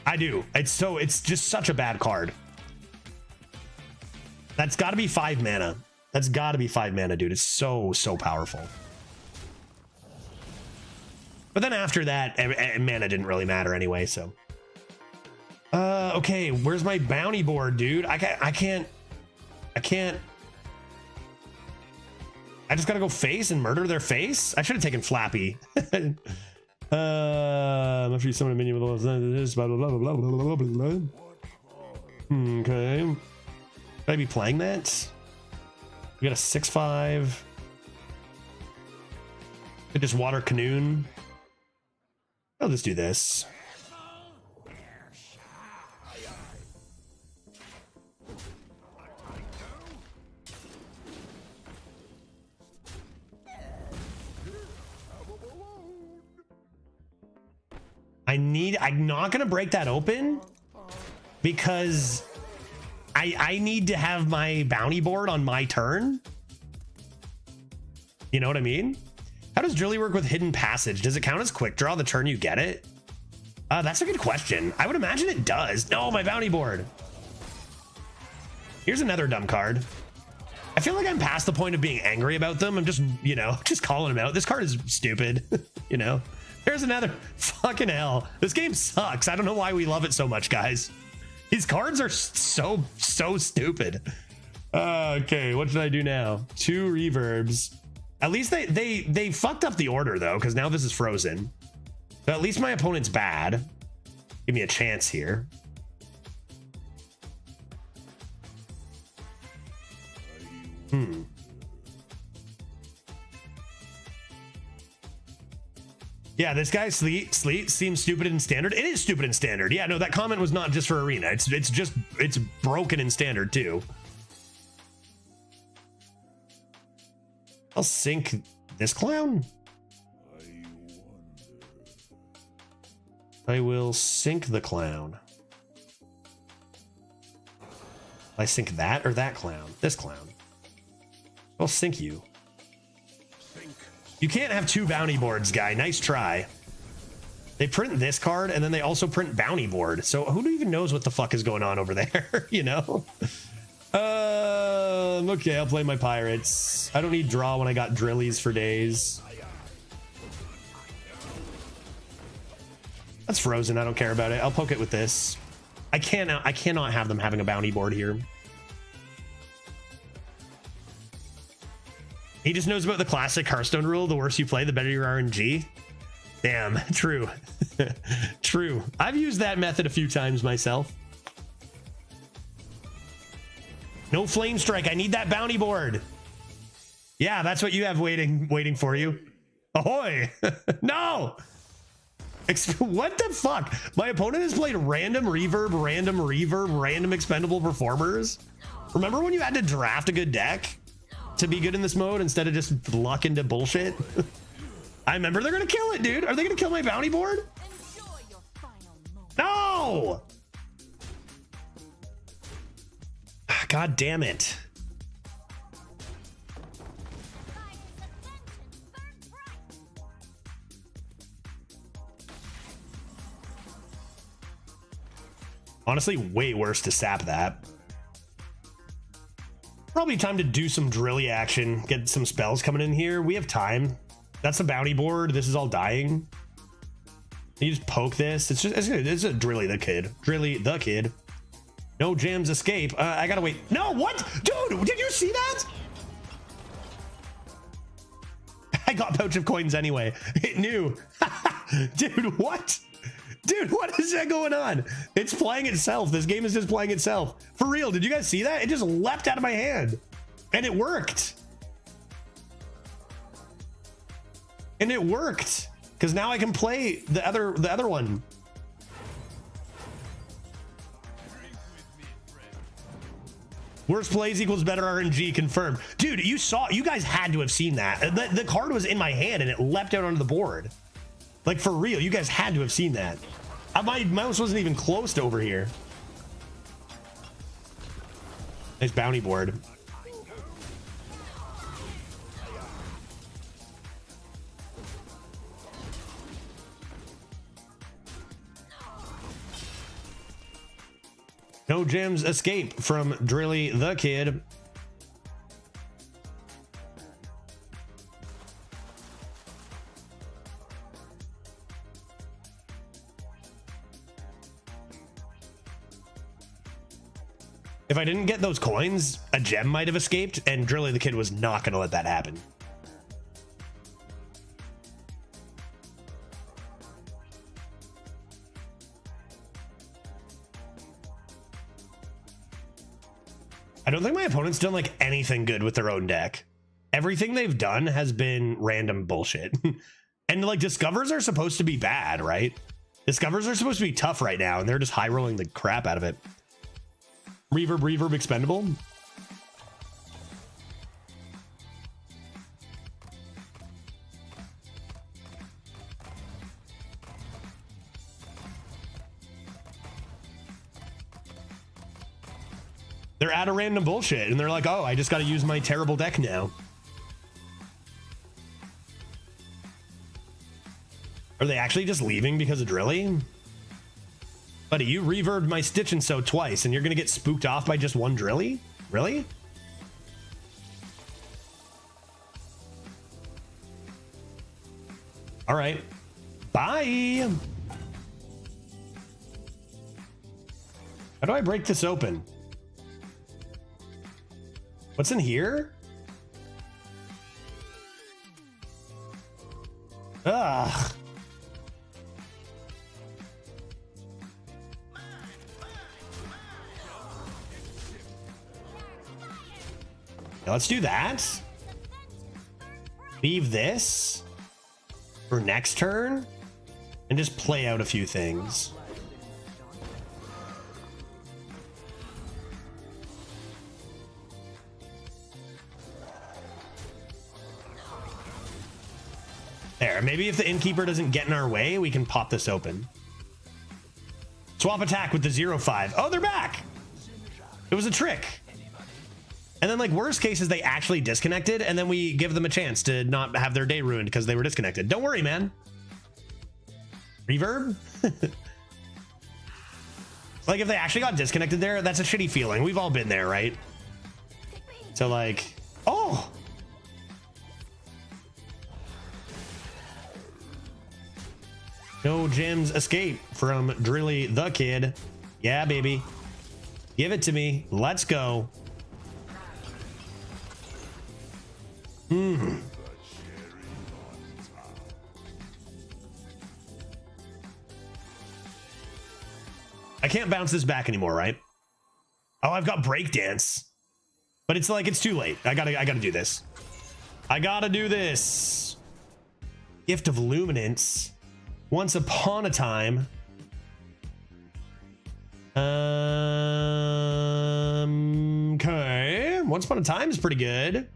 I do. It's just such a bad card. That's got to be 5 mana. That's got to be 5 mana, dude. It's so powerful. But then after that, mana didn't really matter anyway, so. Okay, where's my bounty board, dude? I can't. I just gotta go face and murder their face? I should have taken Flappy. After you summon a minion with all this, blah, blah, blah, blah, blah, blah, blah, blah. Okay. Should I be playing that? We got a 6/5. Could just water Canoon. I'll just do this. I'm not gonna break that open because I need to have my bounty board on my turn. You know what I mean? How does Drilly work with Hidden Passage? Does it count as quick draw the turn you get it? That's a good question. I would imagine it does. No, my bounty board. Here's another dumb card. I feel like I'm past the point of being angry about them. I'm just, you know, just calling them out. This card is stupid, you know? Here's another. Fucking hell. This game sucks. I don't know why we love it so much, guys. These cards are so stupid. Okay, what should I do now? 2 reverbs. At least they fucked up the order, though, because now this is frozen. But at least my opponent's bad. Give me a chance here. Yeah, this guy Sleet seems stupid in standard. It is stupid in standard. Yeah, no, that comment was not just for arena. It's broken in standard too. I'll sink this clown. I will sink the clown. I sink that or that clown? This clown. I'll sink you. You can't have 2 bounty boards, guy. Nice try. They print this card, and then they also print bounty board. So who even knows what the fuck is going on over there, you know? Okay, I'll play my pirates. I don't need draw when I got drillies for days. That's frozen. I don't care about it. I'll poke it with this. I cannot have them having a bounty board here. He just knows about the classic Hearthstone rule. The worse you play, the better your RNG. Damn, true. True. I've used that method a few times myself. No flame strike. I need that bounty board. Yeah, that's what you have waiting for you. Ahoy. No. What the fuck? My opponent has played random reverb, random expendable performers. Remember when you had to draft a good deck? to be good in this mode instead of just luck into bullshit. I remember they're gonna kill it, dude. Are they gonna kill my bounty board? No! God damn it. Honestly, way worse to sap that. Probably time to do some drilly action, get some spells coming in here. We have time. That's the bounty board. This is all dying. You just poke this. It's a Drilly the Kid. Drilly the Kid. No gems escape. I gotta wait. No, what? Dude, did you see that? I got pouch of coins anyway. It knew. Dude, what? Dude, what is that going on? It's playing itself. This game is just playing itself. For real, did you guys see that? It just leapt out of my hand. And it worked. And it worked. Because now I can play the other one. Worse plays equals better RNG, confirmed. Dude, you guys had to have seen that. The card was in my hand and it leapt out onto the board. Like, for real, you guys had to have seen that. My mouse wasn't even close to over here. Nice bounty board. No gems escape from Drilly the Kid. If I didn't get those coins, a gem might have escaped, and Drilly the Kid was not going to let that happen. I don't think my opponent's done like anything good with their own deck. Everything they've done has been random bullshit. And like discovers are supposed to be bad, right? Discovers are supposed to be tough right now, and they're just high rolling the crap out of it. Reverb expendable. They're out of random bullshit and they're like, oh, I just got to use my terrible deck now. Are they actually just leaving because of Drilly? Buddy, you reverbed my Stitch and Sew twice and you're going to get spooked off by just one Drilly? Really? All right. Bye. How do I break this open? What's in here? Ugh. Now let's do that. Leave this for next turn and just play out a few things. There, maybe if the innkeeper doesn't get in our way, we can pop this open. Swap attack with the 0-5. Oh, they're back. It was a trick. And then like worst case is they actually disconnected and then we give them a chance to not have their day ruined because they were disconnected. Don't worry, man. Reverb? Like if they actually got disconnected there, that's a shitty feeling. We've all been there, right? So like, oh. No gems escape from Drilly the Kid. Yeah, baby. Give it to me. Let's go. I can't bounce this back anymore, right? Oh, I've got breakdance. But it's like it's too late. I gotta do this. I gotta do this. Gift of Luminance. Once upon a time. Okay. Once upon a time is pretty good.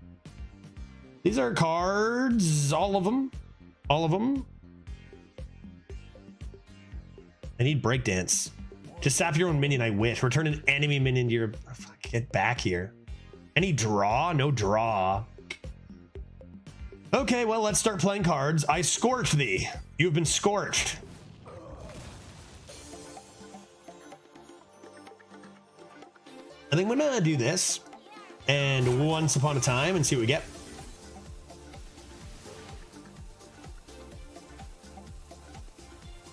These are cards, all of them. All of them. I need breakdance. Just sap your own minion, I wish. Return an enemy minion to your... Get back here. Any draw? No draw. Okay, well, let's start playing cards. I scorch thee. You have been scorched. I think I'm gonna do this. And once upon a time and see what we get.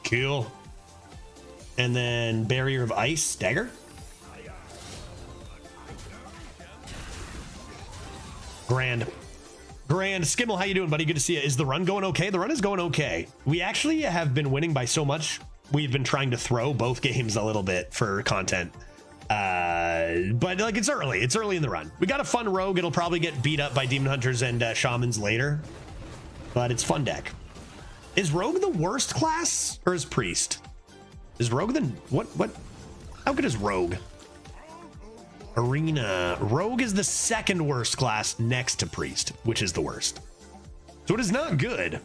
Cool. And then barrier of ice, dagger. Grand. Skimmel, how you doing, buddy? Good to see you. Is the run going okay? The run is going okay. We actually have been winning by so much. We've been trying to throw both games a little bit for content. But like it's early in the run. We got a fun rogue. It'll probably get beat up by demon hunters and shamans later, but it's fun deck. Is rogue the worst class or is priest? Is rogue the what? How good is rogue? Arena. Rogue is the second worst class next to priest, which is the worst. So it is not good,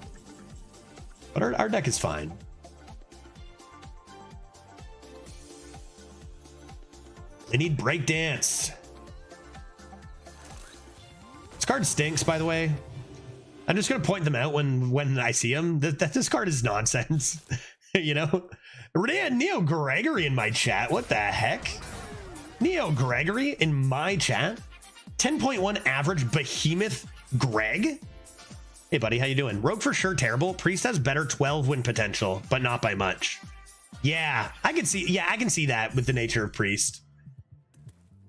but our deck is fine. I need breakdance. This card stinks, by the way. I'm just gonna point them out when I see them. That this card is nonsense. You know, Neo Gregory in my chat. What the heck? Neo Gregory in my chat. 10.1 average behemoth Greg. Hey buddy, how you doing? Rogue for sure terrible. Priest has better 12 win potential, but not by much. Yeah, I can see. Yeah, I can see that with the nature of priest.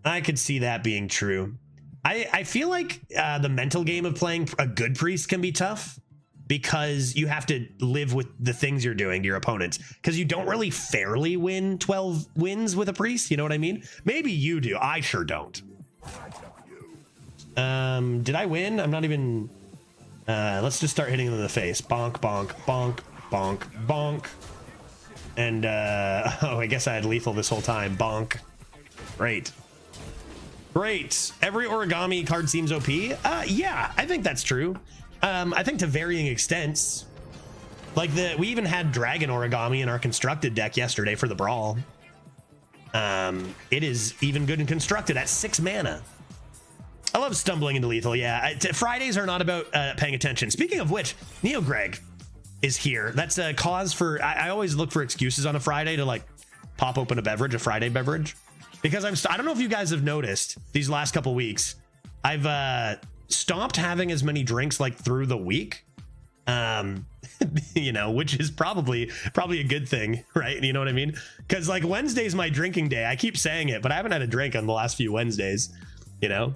I could see that being true. I feel like the mental game of playing a good priest can be tough because you have to live with the things you're doing to your opponents, because you don't really fairly win 12 wins with a priest. You know what I mean? Maybe you do. I sure don't. Did I win? I'm not even... let's just start hitting them in the face. Bonk, bonk, bonk, bonk, bonk. And, oh, I guess I had lethal this whole time. Bonk. Great. Great. Every origami card seems OP. Yeah, I think that's true. I think to varying extents. Like we even had dragon origami in our constructed deck yesterday for the brawl. It is even good and constructed at 6 mana. I love stumbling into lethal. Yeah, Fridays are not about paying attention. Speaking of which, Neo Greg is here. That's a cause for... I always look for excuses on a Friday to like pop open a beverage, a Friday beverage. Because I don't know if you guys have noticed these last couple weeks, I've stopped having as many drinks like through the week, you know, which is probably a good thing, right? You know what I mean? Because like Wednesday's my drinking day. I keep saying it, but I haven't had a drink on the last few Wednesdays. You know,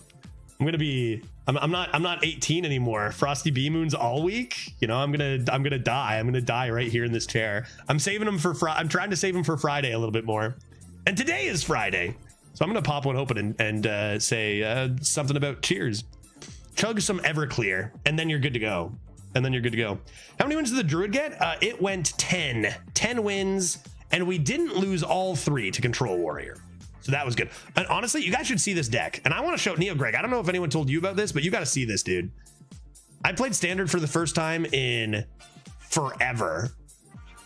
I'm not 18 anymore. Frosty B Moons all week. You know, I'm gonna die. I'm gonna die right here in this chair. I'm saving them for I'm trying to save them for Friday a little bit more. And today is Friday, so I'm gonna pop one open and say something about cheers. Chug some Everclear, and then you're good to go. How many wins did the Druid get? It went 10 wins, and we didn't lose all 3 to Control Warrior, so that was good. And honestly, you guys should see this deck, and I want to show Neo Greg. I don't know if anyone told you about this, but you got to see this, dude. I played Standard for the first time in forever.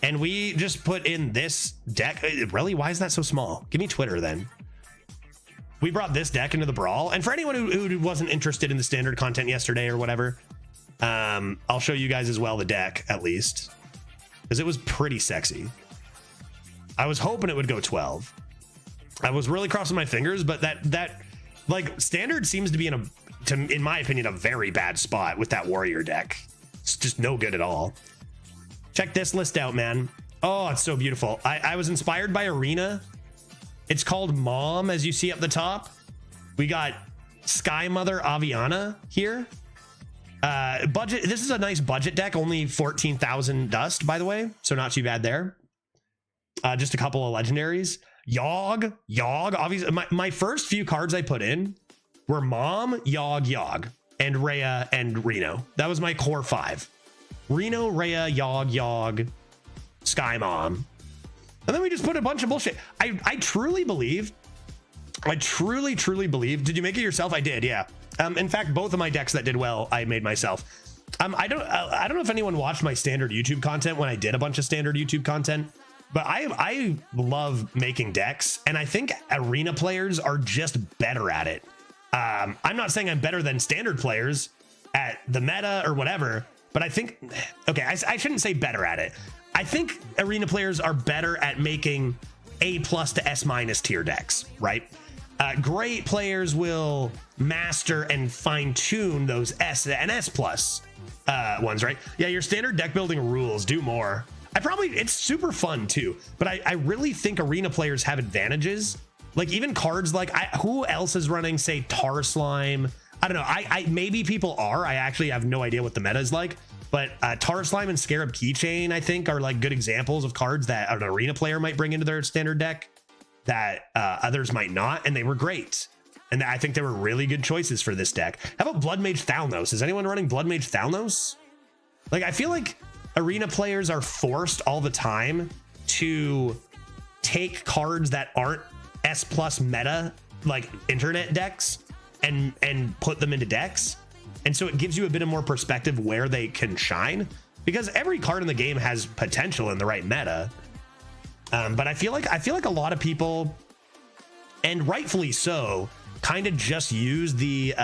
And we just put in this deck. Really? Why is that so small? Give me Twitter then. We brought this deck into the brawl. And for anyone who wasn't interested in the Standard content yesterday or whatever, I'll show you guys as well the deck, at least. Because it was pretty sexy. I was hoping it would go 12. I was really crossing my fingers, but that like Standard seems to be in my opinion, a very bad spot with that Warrior deck. It's just no good at all. Check this list out, man. Oh, it's so beautiful. I was inspired by Arena. It's called Mom, as you see up the top. We got Sky Mother Aviana here. Budget. This is a nice budget deck. Only 14,000 dust, by the way. So not too bad there. Just a couple of legendaries. Yogg. Obviously, my first few cards I put in were Mom, Yogg, and Rhea and Reno. That was my core 5. Reno, Rhea, Yogg, Sky Mom. And then we just put a bunch of bullshit. I truly believe I truly, truly believe. Did you make it yourself? I did, yeah. In fact, both of my decks that did well, I made myself. I don't know if anyone watched my standard YouTube content when I did a bunch of standard YouTube content, but I love making decks, and I think arena players are just better at it. I'm not saying I'm better than standard players at the meta or whatever, but I think, okay, I shouldn't say better at it. I think arena players are better at making A+ to S- tier decks, right? Great players will master and fine tune those S and S+ ones, right? Yeah, your standard deck building rules, do more. It's super fun too, but I really think arena players have advantages. Like even cards like, who else is running, say, Tar Slime? I don't know. Maybe people are. I actually have no idea what the meta is like, but Tar Slime and Scarab Keychain, I think, are like good examples of cards that an arena player might bring into their standard deck that others might not, and they were great. And I think they were really good choices for this deck. How about Blood Mage Thalnos? Is anyone running Blood Mage Thalnos? Like, I feel like arena players are forced all the time to take cards that aren't S+ meta, like internet decks, and put them into decks. And so it gives you a bit of more perspective where they can shine, because every card in the game has potential in the right meta. But I feel like a lot of people, and rightfully so, kind of just use the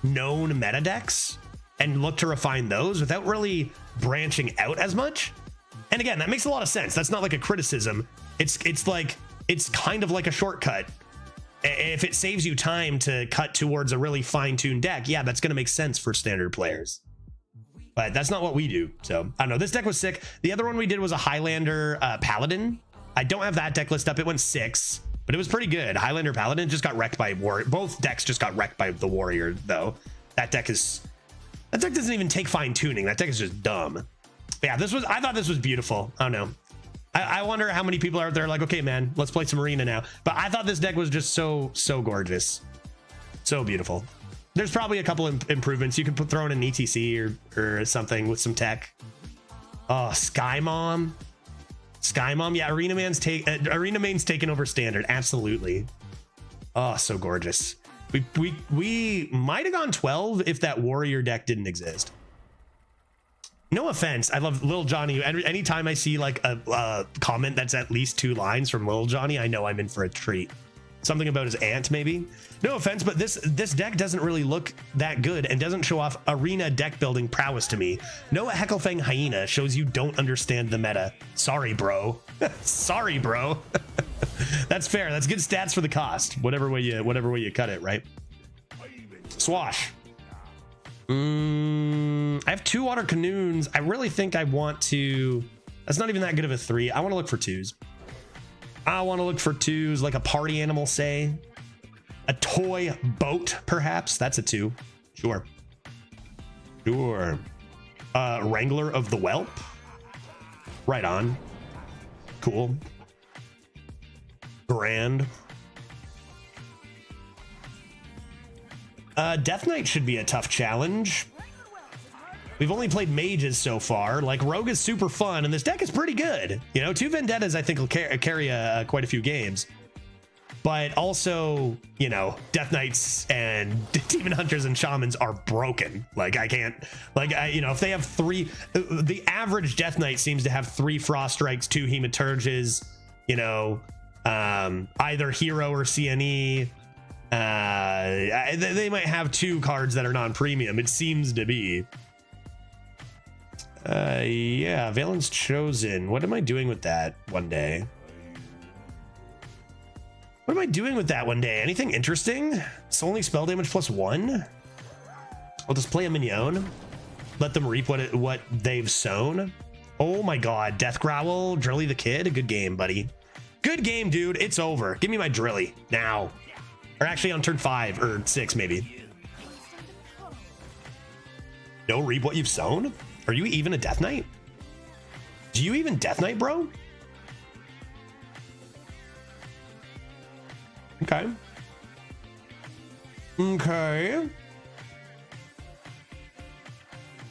known meta decks and look to refine those without really branching out as much. And again, that makes a lot of sense. That's not like a criticism. It's kind of like a shortcut. If it saves you time to cut towards a really fine-tuned deck, yeah, that's going to make sense for standard players. But that's not what we do. So I don't know. This deck was sick. The other one we did was a Highlander Paladin. I don't have that deck list up. It went 6, but it was pretty good. Highlander Paladin just got wrecked by Warrior. Both decks just got wrecked by the Warrior, though. That deck doesn't even take fine tuning. That deck is just dumb. But yeah, I thought this was beautiful. I don't know. I wonder how many people are out there like, okay, man, let's play some arena now. But I thought this deck was just so gorgeous. So beautiful. There's probably a couple improvements. You could throw in an ETC or something with some tech. Oh, Sky Mom. Yeah, Arena Main's taken over standard. Absolutely. Oh, so gorgeous. We might have gone 12 if that Warrior deck didn't exist. No offense, I love Lil Johnny. Anytime I see like a comment that's at least 2 lines from Lil Johnny, I know I'm in for a treat. Something about his aunt, maybe. No offense, but this deck doesn't really look that good and doesn't show off arena deck building prowess to me. No Hecklefang Hyena shows you don't understand the meta. Sorry, bro. Sorry, bro. That's fair. That's good stats for the cost. Whatever way you cut it, right? Swash. I have 2 water canoons. I really think I want to. That's not even that good of a 3. I want to look for 2s. I want to look for 2s, like a party animal, say. A toy boat, perhaps. That's a 2. Sure. Wrangler of the Whelp. Right on. Cool. Grand. Death Knight should be a tough challenge. We've only played mages so far. Like, Rogue is super fun, and this deck is pretty good. You know, 2 Vendettas, I think, will carry quite a few games. But also, you know, Death Knights and Demon Hunters and Shamans are broken. Like, I can't, like, you know, if they have 3, the average Death Knight seems to have 3 Frost Strikes, 2 Hematurges, you know, either Hero or CNE. They might have 2 cards that are non-premium. It seems to be. Yeah, Valen's Chosen. What am I doing with that one day? What am I doing with that one day? Anything interesting? It's only spell damage +1. I'll just play a minion. Let them reap what they've sown. Oh my god, Death Growl, Drilly the Kid. Good game, buddy. Good game, dude. It's over. Give me my Drilly now. Or actually on turn 5 or 6, maybe. No, reap what you've sown? Are you even a Death Knight? Do you even Death Knight, bro? Okay. Okay.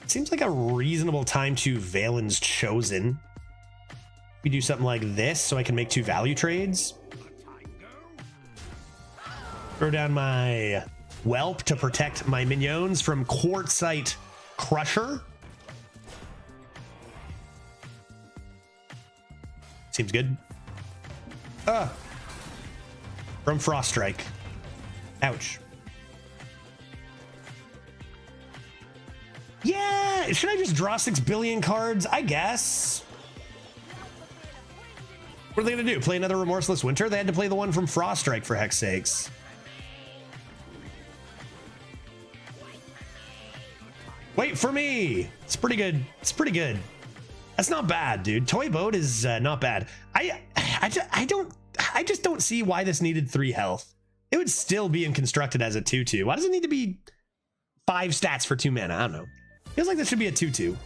Seems like a reasonable time to Valen's Chosen. We do something like this so I can make 2 value trades. Throw down my whelp to protect my minions from Quartzite Crusher. Seems good. From Frost Strike. Ouch. Yeah, should I just draw 6 billion cards? I guess. What are they gonna do? Play another Remorseless Winter? They had to play the one from Frost Strike, for heck's sakes. Wait for me. It's pretty good. It's pretty good. That's not bad, dude. Toy Boat is not bad. I just don't see why this needed 3 health. It would still be constructed as a 2/2. Why does it need to be 5 stats for 2 mana? I don't know. Feels like this should be a 2/2.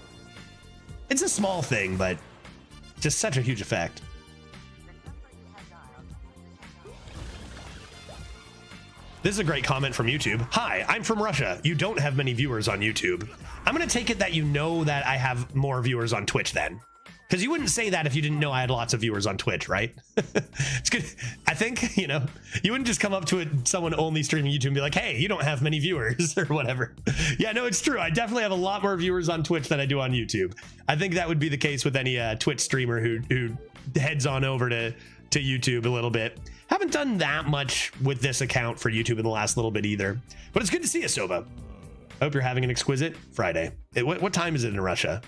It's a small thing, but just such a huge effect. This is a great comment from YouTube. Hi, I'm from Russia. You don't have many viewers on YouTube. I'm going to take it that you know that I have more viewers on Twitch then. Because you wouldn't say that if you didn't know I had lots of viewers on Twitch, right? It's good. I think, you know, you wouldn't just come up to someone only streaming YouTube and be like, hey, you don't have many viewers or whatever. Yeah, no, it's true. I definitely have a lot more viewers on Twitch than I do on YouTube. I think that would be the case with any Twitch streamer who heads on over to YouTube a little bit. Haven't done that much with this account for YouTube in the last little bit either. But it's good to see you, Sova. I hope you're having an exquisite Friday. What time is it in Russia?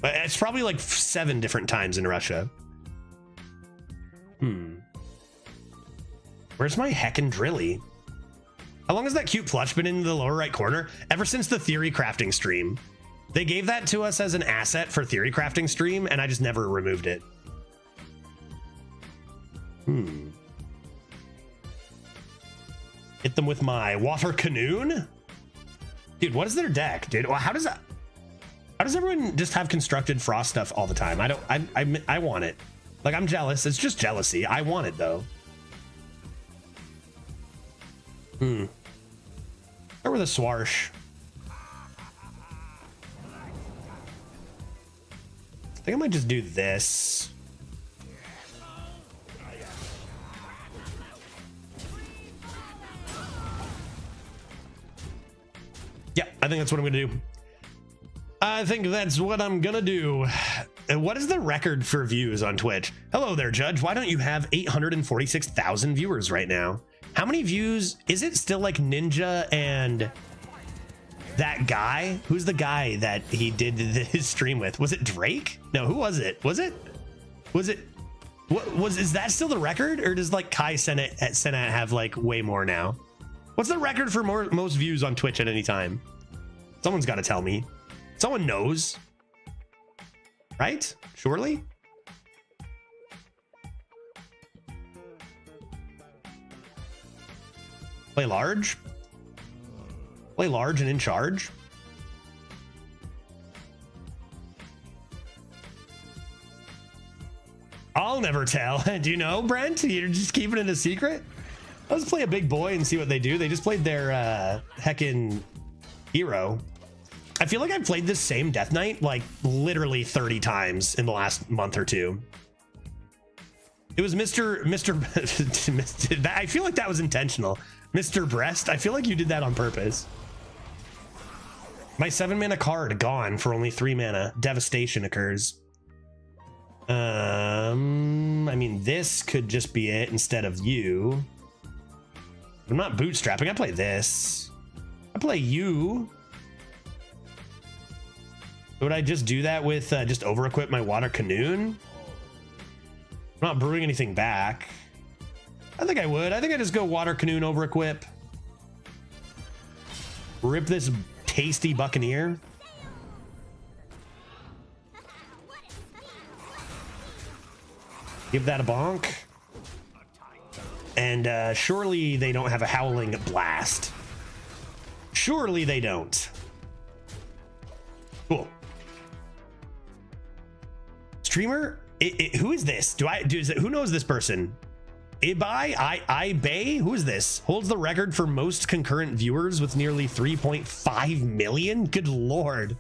It's probably like 7 different times in Russia. Where's my heckin' drilly? How long has that cute plush been in the lower right corner? Ever since the theory crafting stream. They gave that to us as an asset for theory crafting stream, and I just never removed it. Hit them with my water canoe. Dude, what is their deck, dude? How does everyone just have constructed frost stuff all the time? I want it. Like, I'm jealous. It's just jealousy. I want it though. Start with a Swarsh. I think I might just do this. Yeah, I think that's what I'm gonna do. I think that's what I'm gonna do. What is the record for views on Twitch? Hello there, Judge. Why don't you have 846,000 viewers right now? How many views? Is it still like Ninja and that guy? Who's the guy that he did his stream with? Was it Drake? No, who was it? Is that still the record? Or does like Kai Cenat have like way more now? What's the record for most views on Twitch at any time? Someone's got to tell me. Someone knows. Right? Surely? Play large? Play large and in charge? I'll never tell. Do you know, Brent? You're just keeping it a secret? Let's play a big boy and see what they do. They just played their heckin' hero. I feel like I've played this same Death Knight like literally 30 times in the last month or two. It was Mr. I feel like that was intentional. Mr. Breast, I feel like you did that on purpose. My 7 mana card gone for only 3 mana. Devastation occurs. I mean, this could just be it instead of you. I'm not bootstrapping. I play this. I play you. Would I just do that with just over equip my water canoe? I'm not brewing anything back. I think I would. I think I just go water canoe over equip. Rip this tasty buccaneer. Give that a bonk. And surely they don't have a howling blast. Surely they don't. Cool. Streamer? Who is this? Who knows this person? Ibai? Who is this? Holds the record for most concurrent viewers with nearly 3.5 million? Good lord.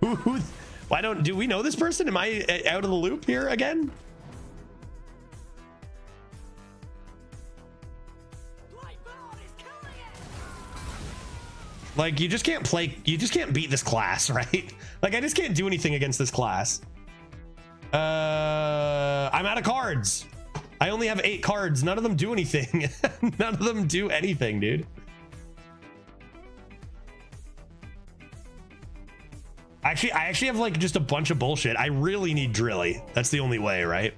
Do we know this person? Am I out of the loop here again? Like, you just can't play, you just can't beat this class, right? Like, I just can't do anything against this class. I'm out of cards. I only have 8 cards. None of them do anything. None of them do anything, dude. Actually, I actually have like just a bunch of bullshit. I really need Drilly. That's the only way, right?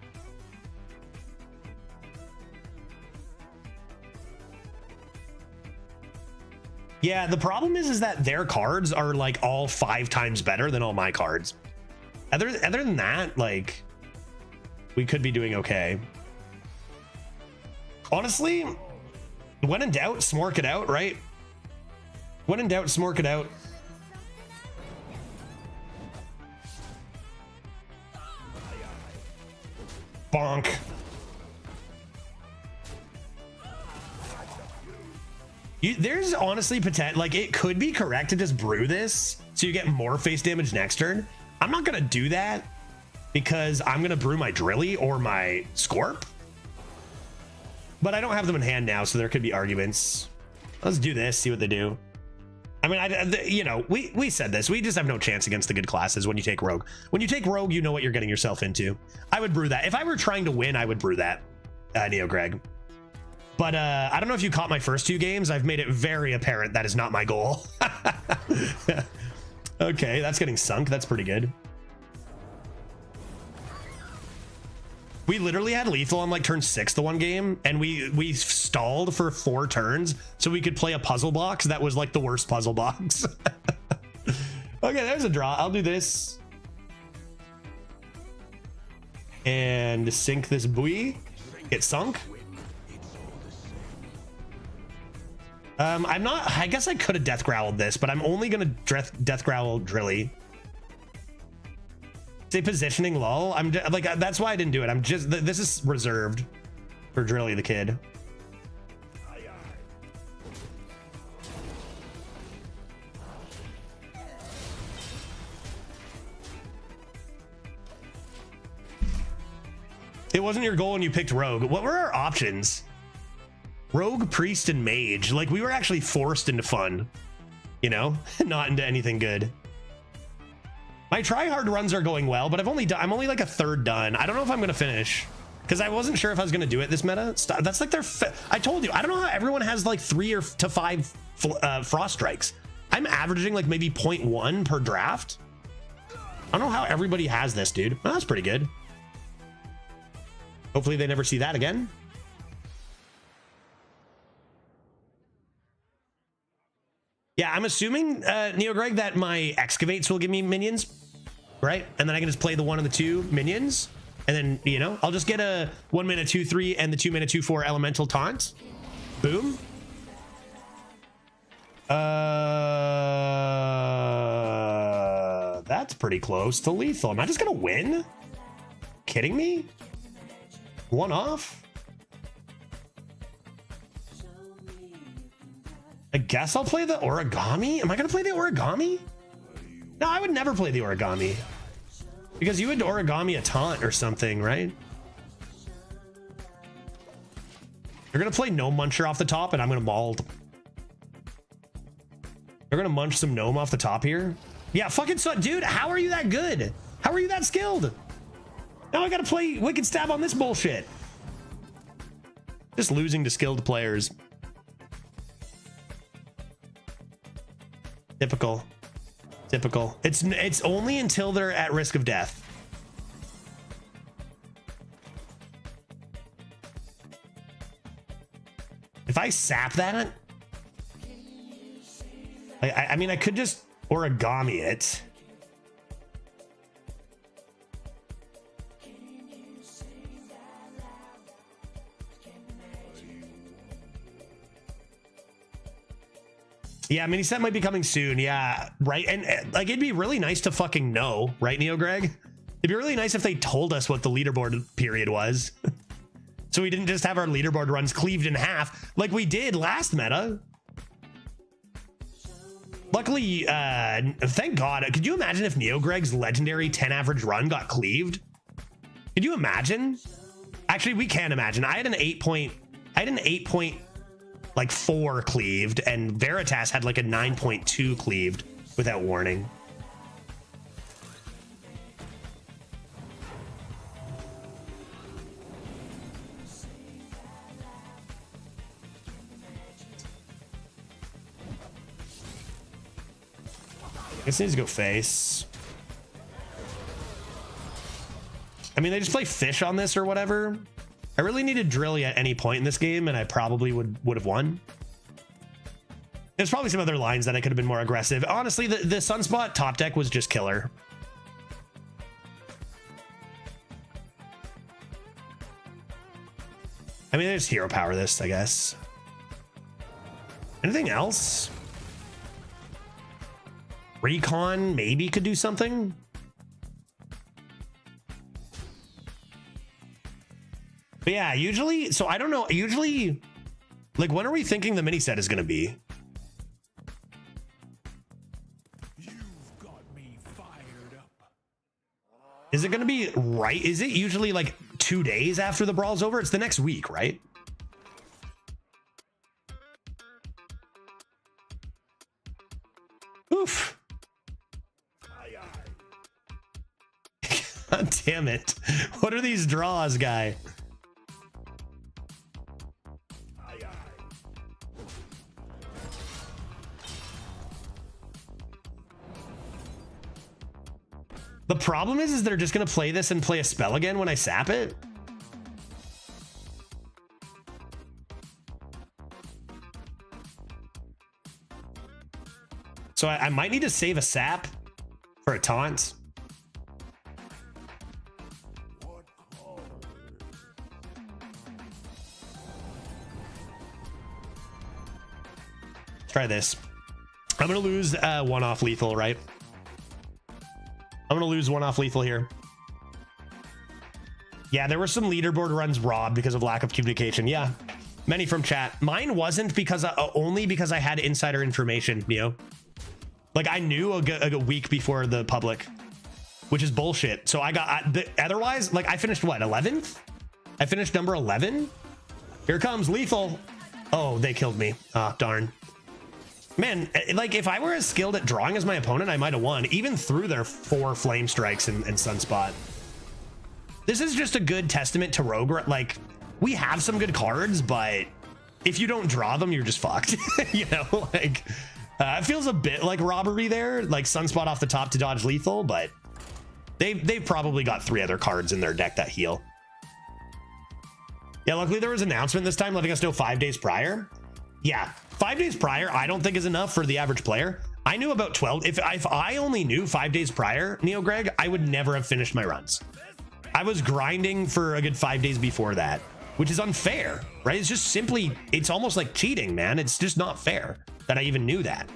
Yeah, the problem is that their cards are like all 5 times better than all my cards. Other than that, like, we could be doing okay. Honestly, when in doubt, smork it out, right? When in doubt, smork it out. Bonk. There's honestly potential, like, it could be correct to just brew this so you get more face damage next turn. I'm not gonna do that because I'm gonna brew my Drilly or my Scorp, but I don't have them in hand now, so there could be arguments. Let's do this, see what they do. I mean, you know, we said this. We just have no chance against the good classes when you take Rogue. When you take Rogue, you know what you're getting yourself into. I would brew that. If I were trying to win, I would brew that, Neo Greg. But I don't know if you caught my first 2 games. I've made it very apparent that is not my goal. Okay, that's getting sunk. That's pretty good. We literally had lethal on like turn 6 the one game, and we stalled for 4 turns so we could play a puzzle box that was like the worst puzzle box. Okay, there's a draw. I'll do this. And sink this buoy. Get sunk. I'm not, I guess I could have death growled this, but I'm only gonna death growl Drilly. Say positioning lol. I'm just, like, that's why I didn't do it. I'm just, this is reserved for Drilly the kid. It wasn't your goal and you picked Rogue. What were our options? Rogue, Priest, and Mage. Like, we were actually forced into fun, you know, not into anything good. My try-hard runs are going well, but I'm only like a third done. I don't know if I'm gonna finish because I wasn't sure if I was gonna do it this meta. That's like their. I told you, I don't know how everyone has like 3 to 5 frost strikes. I'm averaging like maybe 0.1 per draft. I don't know how everybody has this, dude. Well, that's pretty good. Hopefully they never see that again. Yeah, I'm assuming, Neo Greg, that my excavates will give me minions, right? And then I can just play the 1 and the 2 minions. And then, you know, I'll just get a 1 mana 2/3 and the 2 mana 2/4 elemental taunt. Boom. That's pretty close to lethal. Am I just gonna win? Kidding me? 1 off? I guess I'll play the origami. Am I gonna play the origami? No, I would never play the origami because you would origami a taunt or something, right? You're gonna play Gnome Muncher off the top, and I'm gonna maul. They're gonna munch some gnome off the top here. Yeah, fucking so, dude. How are you that good? How are you that skilled? Now I gotta play Wicked Stab on this bullshit. Just losing to skilled players. Typical. Typical. It's only until they're at risk of death. If I sap that, I mean, I could just origami it. Yeah, mini set might be coming soon. Yeah, right. And like, it'd be really nice to fucking know, right, Neo Greg? It'd be really nice if they told us what the leaderboard period was. So we didn't just have our leaderboard runs cleaved in half like we did last meta. Luckily, thank God. Could you imagine if Neo Greg's legendary 10 average run got cleaved? Could you imagine? Actually, we can imagine. I had an 8 point like 4 cleaved, and Veritas had like a 9.2 cleaved without warning. I guess I need to go face. I mean, they just play fish on this or whatever. I really needed Drilly at any point in this game, and I probably would have won. There's probably some other lines that I could have been more aggressive. Honestly, the Sunspot top deck was just killer. I mean, they just hero power this, I guess. Anything else? Recon maybe could do something. But yeah, usually, so I don't know, usually, like, when are we thinking the mini set is going to be? You've got me fired up. Is it going to be right? Is it usually like 2 days after the brawl's over? It's the next week, right? Oof. God damn it. What are these draws, guy? The problem is they're just going to play this and play a spell again when I sap it. So I might need to save a sap for a taunt. Try this. I'm going to lose one off lethal, right? I'm going to lose one off lethal here. Yeah, there were some leaderboard runs robbed because of lack of communication. Yeah, many from chat. Mine wasn't because only because I had insider information, you know? Like, I knew a week before the public, which is bullshit. So I got, otherwise, like, I finished what, 11th? I finished number 11. Here comes lethal. Oh, they killed me. Oh, darn. Man, like, if I were as skilled at drawing as my opponent, I might have won, even through their 4 flame strikes and Sunspot. This is just a good testament to Rogue. Like, we have some good cards, but if you don't draw them, you're just fucked. You know, like, it feels a bit like robbery there, like Sunspot off the top to dodge lethal, but they've probably got 3 other cards in their deck that heal. Yeah, luckily there was an announcement this time letting us know 5 days prior. Yeah, 5 days prior, I don't think is enough for the average player. I knew about 12. If I only knew 5 days prior, Neo Greg, I would never have finished my runs. I was grinding for a good 5 days before that, which is unfair, right? It's just simply, it's almost like cheating, man. It's just not fair that I even knew that.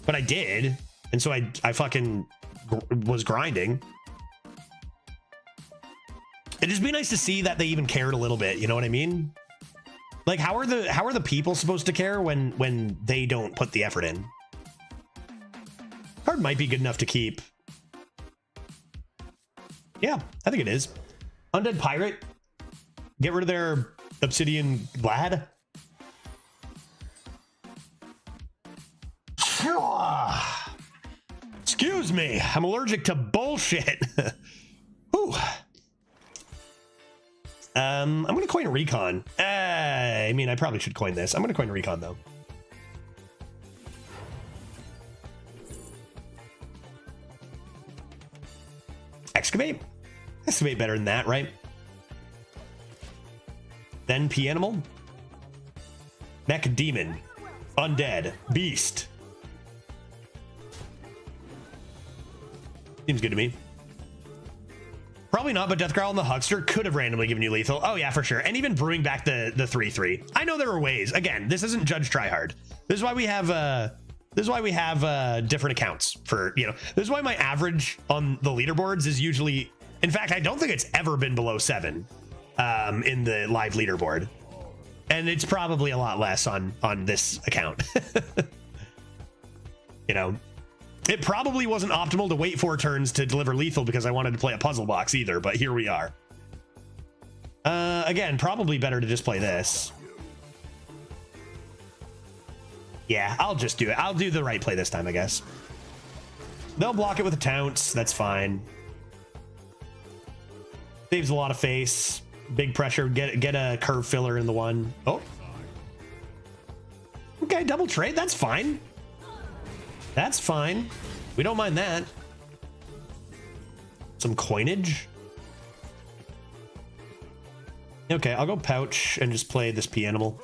But I did, and so I fucking was grinding. It'd just be nice to see that they even cared a little bit, you know what I mean? Like, how are the people supposed to care when they don't put the effort in? Card might be good enough to keep. Yeah, I think it is. Undead Pirate. Get rid of their Obsidian Lad. Excuse me, I'm allergic to bullshit. Whew. I'm gonna coin Recon. I mean, I probably should coin this. I'm gonna coin Recon though. Excavate? Excavate better than that, right? Then P-Animal. Mech Demon. Undead. Beast. Seems good to me. Probably not, but Deathgrowl and the Huckster could have randomly given you lethal. Oh yeah, for sure. And even brewing back the 3/3. I know there are ways. Again, this isn't Judge Tryhard. This is why we have different accounts for, you know, this is why my average on the leaderboards is usually, in fact, I don't think it's ever been below 7 in the live leaderboard. And it's probably a lot less on this account. You know, it probably wasn't optimal to wait 4 turns to deliver lethal because I wanted to play a puzzle box either, but here we are. Again, probably better to just play this. Yeah, I'll just do it. I'll do the right play this time, I guess. They'll block it with a taunt. That's fine. Saves a lot of face. Big pressure. Get a curve filler in the one. Oh. Okay, double trade. That's fine. That's fine. We don't mind that. Some coinage. Okay, I'll go pouch and just play this P animal.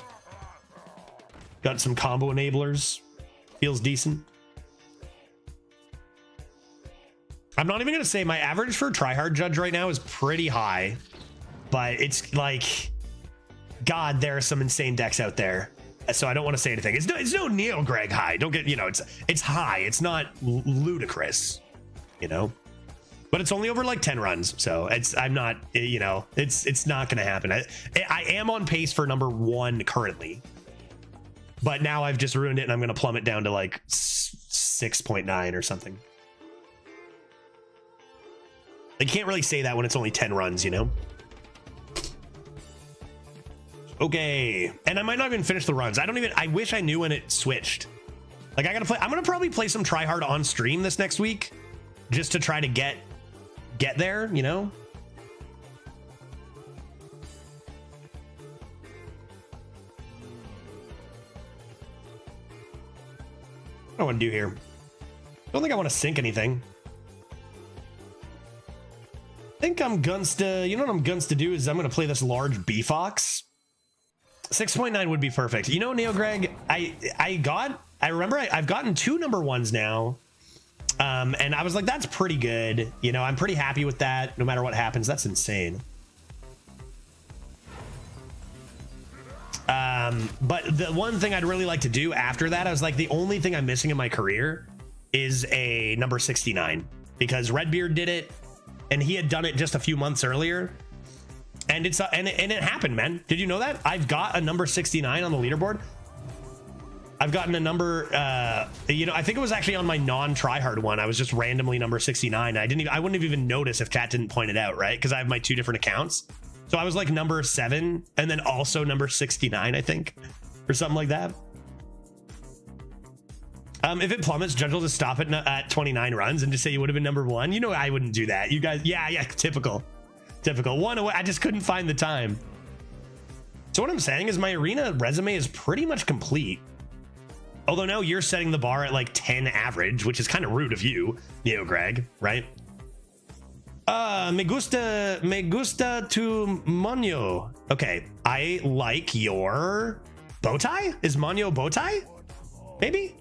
Got some combo enablers. Feels decent. I'm not even gonna say my average for tryhard judge right now is pretty high, but it's like, God, there are some insane decks out there. So I don't want to say anything. It's no Neo Greg high. Don't get, you know, it's high. It's not ludicrous, you know, but it's only over like 10 runs. So I'm not, you know, it's not gonna happen. I am on pace for #1 currently. But now I've just ruined it and I'm going to plummet down to like 6.9 or something. You can't really say that when it's only 10 runs, you know? Okay. And I might not even finish the runs. I wish I knew when it switched. Like I'm going to probably play some tryhard on stream this next week just to try to get there, you know? What do I want to do here? Don't think I want to sink anything. I think I'm guns to, you know what I'm guns to do is I'm going to play this large B Fox. 6.9 would be perfect. You know, Neo Greg, I remember I've gotten 2 #1s now. And I was like, that's pretty good. You know, I'm pretty happy with that. No matter what happens, that's insane. But the one thing I'd really like to do after that, I was like, the only thing I'm missing in my career is a #69 because Redbeard did it and he had done it just a few months earlier. And it happened, man. Did you know that? I've got a #69 on the leaderboard. I've gotten a number, you know, I think it was actually on my non-tryhard one. I was just randomly #69. I wouldn't have even noticed if chat didn't point it out, right? Because I have my 2 different accounts. So I was like #7 and then also #69, I think, or something like that. If it plummets, Judge will just stop it at 29 runs and just say you would have been #1. You know, I wouldn't do that. You guys, yeah, typical. One away. I just couldn't find the time. So what I'm saying is my arena resume is pretty much complete. Although now you're setting the bar at like 10 average, which is kind of rude of you, Neo Greg, right? Me gusta tu moño. Okay, I like your bow tie. Is moño bow tie? Maybe.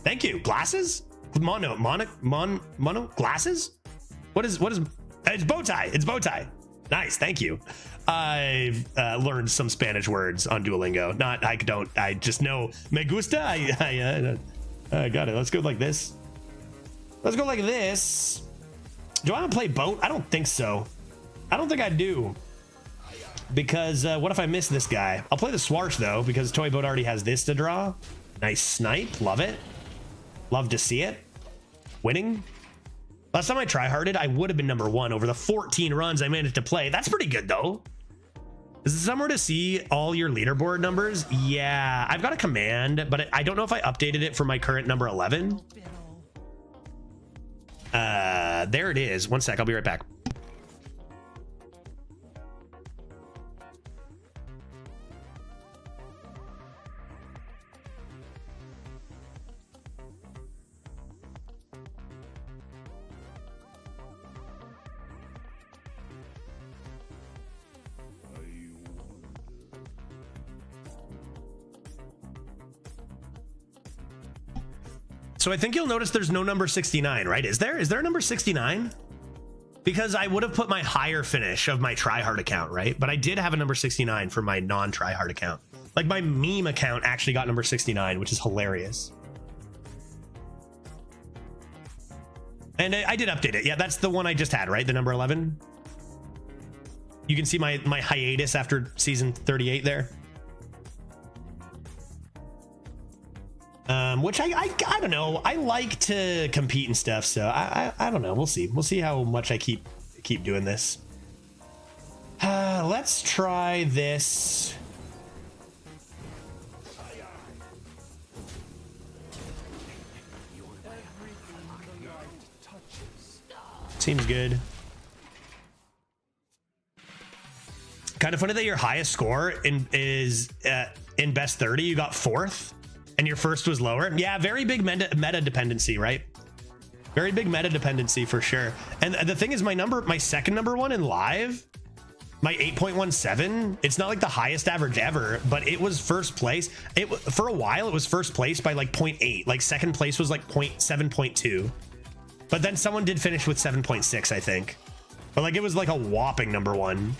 Thank you. Glasses? Mono glasses? What is? It's bow tie. It's bow tie. Nice. Thank you. I've learned some Spanish words on Duolingo. I just know me gusta. I got it. Let's go like this. Let's go like this. Do I want to play boat? I don't think so. I don't think I do. Because what if I miss this guy? I'll play the Swarsh though, because Toy Boat already has this to draw. Nice snipe. Love it. Love to see it. Winning. Last time I tryharded, I would have been #1 over the 14 runs I managed to play. That's pretty good though. Is it somewhere to see all your leaderboard numbers? Yeah, I've got a command, but I don't know if I updated it for my current #11. There it is. One sec, I'll be right back. So I think you'll notice there's no #69, right? Is there a #69? Because I would have put my higher finish of my tryhard account, right? But I did have a #69 for my non-tryhard account. Like my meme account actually got #69, which is hilarious. And I did update it. Yeah, that's the one I just had, right? The #11. You can see my hiatus after season 38 there. Which I don't know. I like to compete and stuff, so I don't know. We'll see how much I keep doing this. Let's try this. Seems good. Kind of funny that your highest score is in best 30. You got 4th, and your first was lower. Yeah, very big meta dependency, right? Very big meta dependency for sure. And the thing is, my second number one in live, my 8.17, it's not like the highest average ever, but it was first place. For a while, it was first place by like 0.8. Like second place was like 7.2. But then someone did finish with 7.6, I think. But like it was like a whopping number one.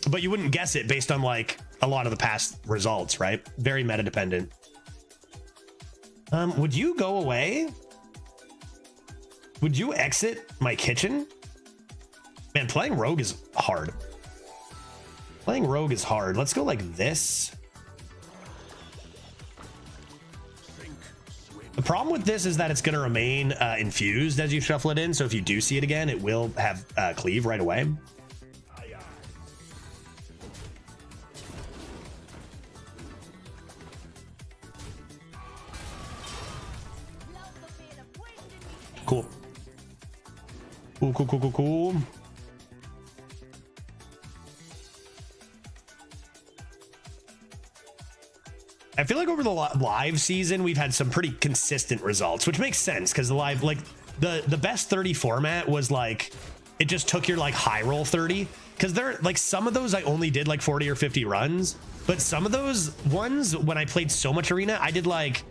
But you wouldn't guess it based on like a lot of the past results, right? Very meta dependent. Would you go away? Would you exit my kitchen? Man, playing rogue is hard. Playing rogue is hard. Let's go like this. The problem with this is that it's going to remain infused as you shuffle it in. So if you do see it again, it will have cleave right away. Cool. Cool. I feel like over the live season, we've had some pretty consistent results, which makes sense because the live, like the best 30 format was like, it just took your like high roll 30. Cause they're like, some of those I only did like 40 or 50 runs, but some of those ones when I played so much arena, I did like,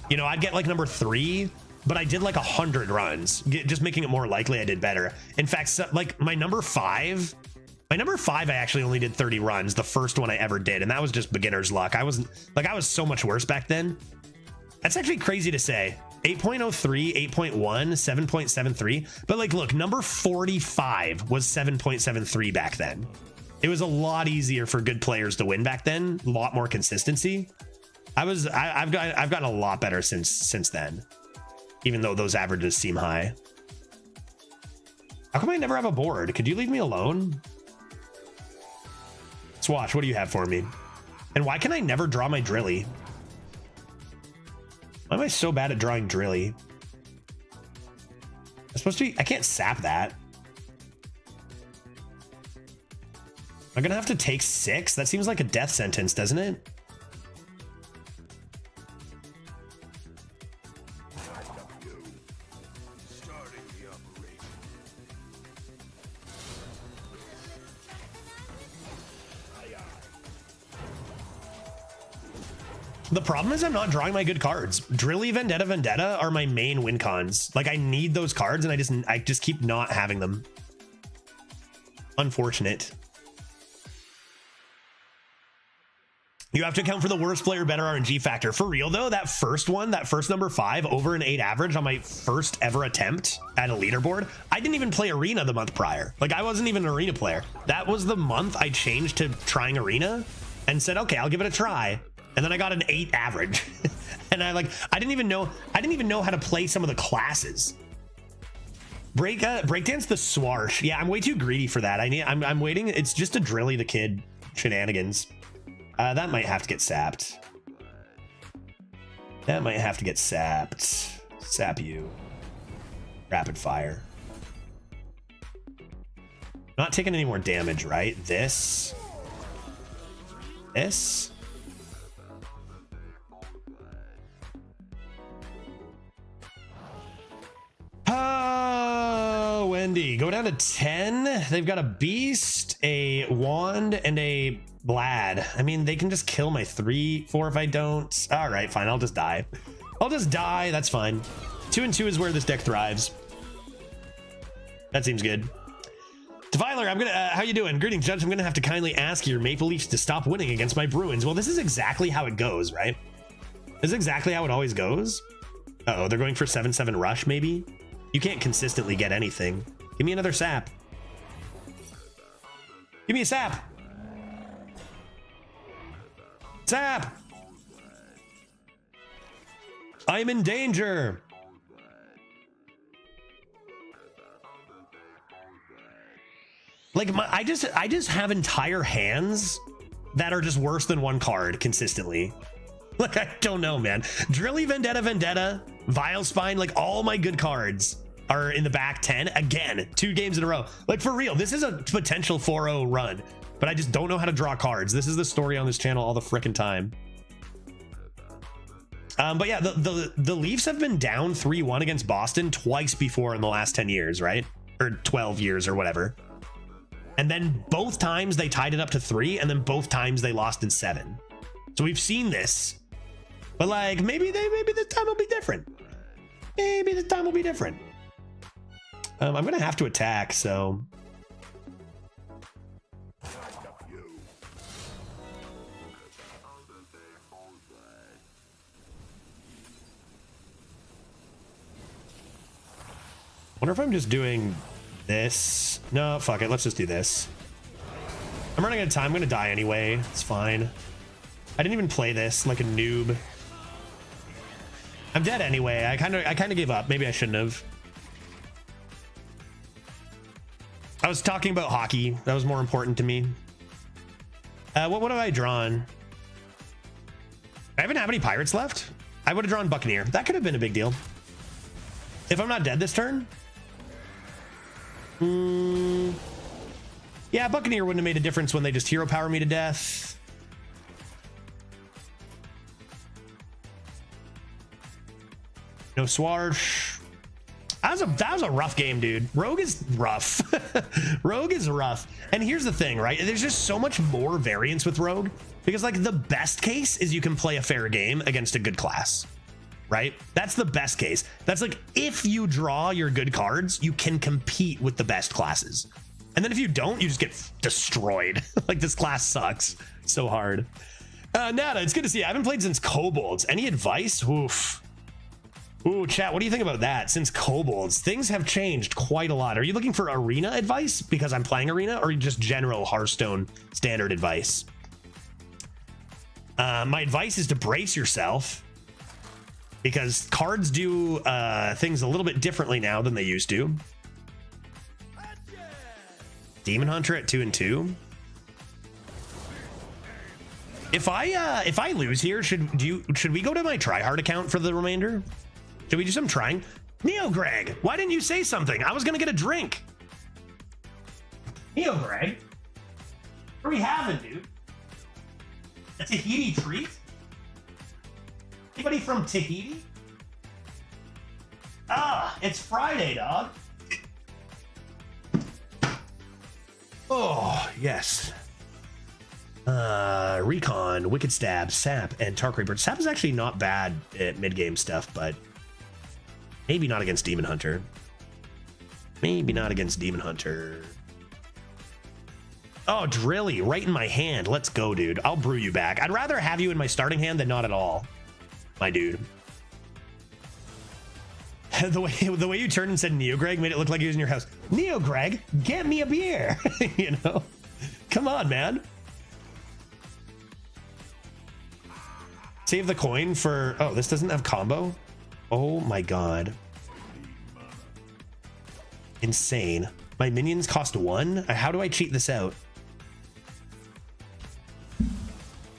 you know, I'd get like number 3, but I did like 100 runs, just making it more likely I did better. In fact, so, like my number 5, I actually only did 30 runs, the first one I ever did, and that was just beginner's luck. I was so much worse back then. That's actually crazy to say. 8.03, 8.1, 7.73. But like, look, number 45 was 7.73 back then. It was a lot easier for good players to win back then. A lot more consistency. I've gotten a lot better since then, even though those averages seem high. How come I never have a board? Could you leave me alone? Swatch, what do you have for me? And why can I never draw my drilly? Why am I so bad at drawing drilly? It's supposed to be, I can't sap that. I'm gonna have to take 6? That seems like a death sentence, doesn't it? The problem is I'm not drawing my good cards. Drilly, Vendetta are my main win cons. Like I need those cards and I just keep not having them. Unfortunate. You have to account for the worst player, better RNG factor. For real though, that first number 5 over an 8 average on my first ever attempt at a leaderboard, I didn't even play arena the month prior. Like I wasn't even an arena player. That was the month I changed to trying arena and said, okay, I'll give it a try. And then I got an 8 average. And I didn't even know how to play some of the classes. Breakdance the Swarsh. Yeah, I'm way too greedy for that. I'm waiting. It's just a Drilly the Kid shenanigans. That might have to get sapped. That might have to get sapped. Sap you. Rapid fire. Not taking any more damage, right? This. Oh, Wendy, go down to 10. They've got a beast, a wand, and a Blad. I mean, they can just kill my 3/4 if I don't. All right, fine. I'll just die. That's fine. 2 and 2 is where this deck thrives. That seems good. Defiler, I'm gonna. How you doing? Greetings, Judge. I'm gonna have to kindly ask your Maple Leafs to stop winning against my Bruins. Well, this is exactly how it goes, right? This is exactly how it always goes. Uh-oh, they're going for 7/7 rush, maybe. You can't consistently get anything. Give me another sap. Give me a sap. Sap. I'm in danger. Like I just have entire hands that are just worse than one card consistently. Like I don't know, man. Drilly, Vendetta, Vile Spine, like all my good cards are in the back 10 again, 2 games in a row. Like, for real, this is a potential 4-0 run, but I just don't know how to draw cards. This is the story on this channel all the frickin' time. But yeah, the Leafs have been down 3-1 against Boston twice before in the last 10 years, right? Or 12 years or whatever. And then both times they tied it up to 3, and then both times they lost in 7. So we've seen this. But like, maybe this time will be different. Maybe this time will be different. I'm gonna have to attack, so. Wonder if I'm just doing this. No, fuck it. Let's just do this. I'm running out of time. I'm gonna die anyway. It's fine. I didn't even play this like a noob. I'm dead anyway. I kind of gave up. Maybe I shouldn't have. I was talking about hockey. That was more important to me. What have I drawn? I haven't have any pirates left. I would have drawn Buccaneer. That could have been a big deal. If I'm not dead this turn. Yeah, Buccaneer wouldn't have made a difference when they just hero power me to death. No Swarsh. That was a rough game, dude. Rogue is rough. Rogue is rough. And here's the thing, right? There's just so much more variance with Rogue because like the best case is you can play a fair game against a good class, right? That's the best case. That's like, if you draw your good cards, you can compete with the best classes. And then if you don't, you just get destroyed. Like, this class sucks so hard. Nada, it's good to see you. I haven't played since Kobolds. Any advice? Oof. Ooh, chat, what do you think about that? Since Kobolds, things have changed quite a lot. Are you looking for arena advice because I'm playing arena, or just general Hearthstone standard advice? My advice is to brace yourself because cards do things a little bit differently now than they used to. Demon Hunter at 2 and 2. If I lose here, should we go to my tryhard account for the remainder? Should we do some trying? Neo Greg, why didn't you say something? I was gonna get a drink. Neo Greg, what are we having, dude? A Tahiti treat? Anybody from Tahiti? Ah, it's Friday, dog. Oh, yes. Recon, Wicked Stab, Sap, and Tark Reaper. Sap is actually not bad at mid-game stuff, but maybe not against Demon Hunter. Maybe not against Demon Hunter. Oh, Drilly, right in my hand. Let's go, dude. I'll brew you back. I'd rather have you in my starting hand than not at all, my dude. The way you turned and said Neo Greg made it look like he was in your house. Neo Greg, get me a beer. You know, come on, man. Save the coin for. Oh, this doesn't have combo. Oh my god. Insane. My minions cost 1. How do I cheat this out?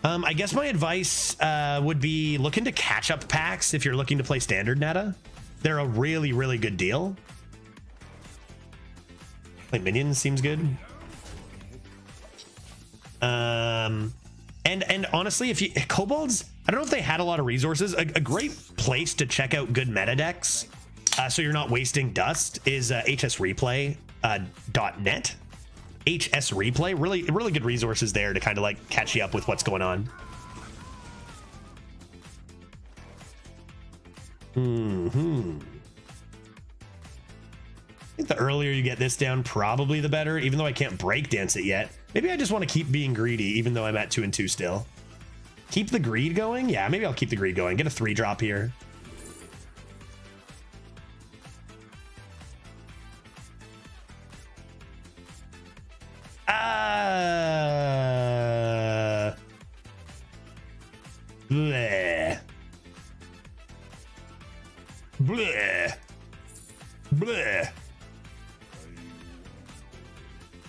I guess my advice would be look into catch-up packs if you're looking to play standard Nata. They're a really, really good deal. Like minions seems good. And honestly, if you Kobolds, I don't know if they had a lot of resources. A great place to check out good meta decks, so you're not wasting dust, is hsreplay.net. HS Replay, really good resources there to kind of like catch you up with what's going on. I think the earlier you get this down, probably the better, even though I can't break dance it yet. Maybe I just want to keep being greedy, even though I'm at 2 and 2 still. Keep the greed going? Yeah, maybe I'll keep the greed going. Get a 3-drop here. Bleh. Bleh. Bleh.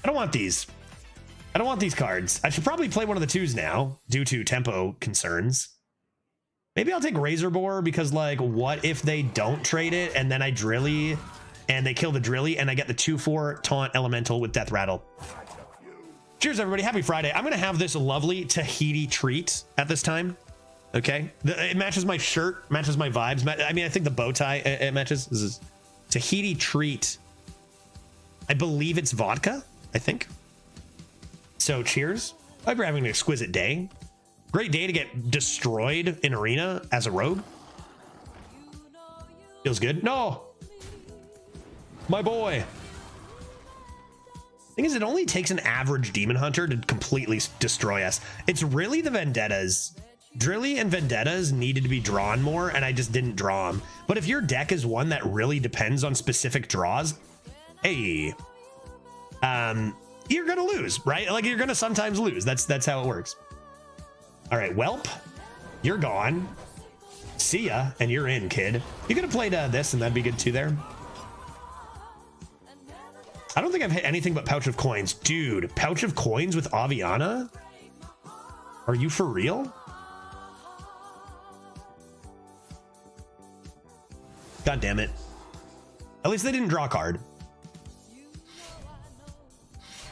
I don't want these. I don't want these cards. I should probably play one of the 2s now due to tempo concerns. Maybe I'll take Razor Boar because, like, what if they don't trade it and then I Drilly and they kill the Drilly, and I get the 2/4 taunt elemental with Death Rattle. Cheers, everybody. Happy Friday. I'm going to have this lovely Tahiti treat at this time. Okay. It matches my shirt, matches my vibes. I mean, I think the bow tie, it matches. This is Tahiti treat. I believe it's vodka, I think. So cheers. I hope you're having an exquisite day. Great day to get destroyed in arena as a rogue. Feels good. No. My boy. Thing is, it only takes an average demon hunter to completely destroy us. It's really the vendettas. Drilly and vendettas needed to be drawn more, and I just didn't draw them. But if your deck is one that really depends on specific draws, hey, you're gonna lose, right? Like, you're gonna sometimes lose. That's how it works. All right, Welp, you're gone. See ya, and you're in, kid. You could have played this, and that'd be good too there. I don't think I've hit anything but Pouch of Coins. Dude, Pouch of Coins with Aviana? Are you for real? God damn it. At least they didn't draw a card.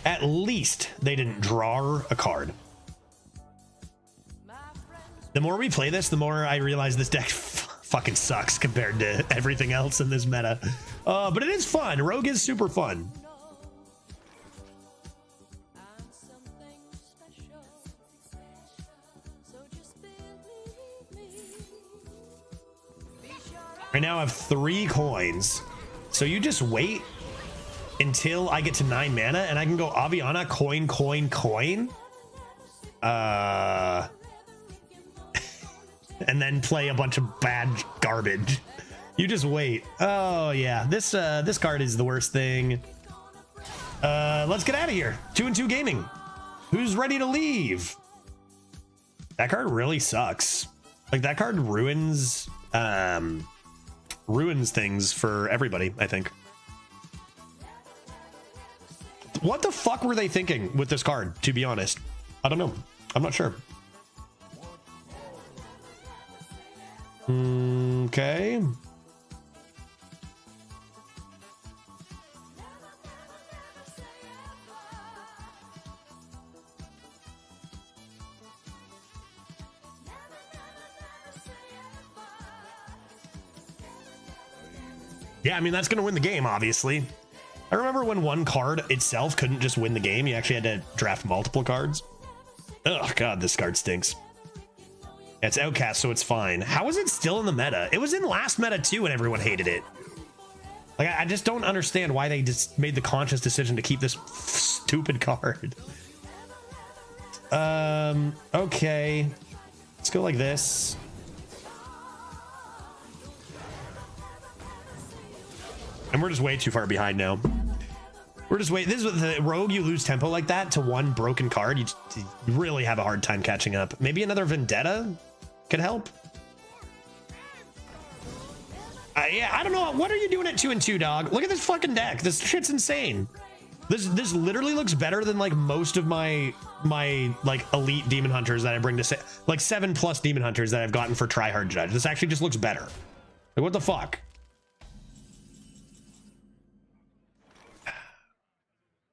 At least they didn't draw a card. The more we play this, the more I realize this deck fucking sucks compared to everything else in this meta. But it is fun. Rogue is super fun. Right now I have 3 coins. So you just wait until I get to 9 mana and I can go Aviana, coin, coin, coin. And then play a bunch of bad garbage. You just wait. Oh yeah, this card is the worst thing. Let's get out of here. 2-2 gaming. Who's ready to leave? That card really sucks. Like, that card ruins things for everybody, I think. What the fuck were they thinking with this card, to be honest? I don't know. I'm not sure. Okay. Yeah, I mean, that's going to win the game, obviously. I remember when one card itself couldn't just win the game. You actually had to draft multiple cards. Oh, God, this card stinks. It's outcast, so it's fine. How is it still in the meta? It was in last meta, too, and everyone hated it. Like, I just don't understand why they just made the conscious decision to keep this stupid card. Okay. Let's go like this. And we're just way too far behind now. We're just wait. This is with the rogue. You lose tempo like that to one broken card. You really have a hard time catching up. Maybe another vendetta could help. Yeah, I don't know. What are you doing at 2-2, dog? Look at this fucking deck. This shit's insane. This literally looks better than like most of my like elite demon hunters that I bring to like 7+ demon hunters that I've gotten for tryhard judge. This actually just looks better. Like, what the fuck?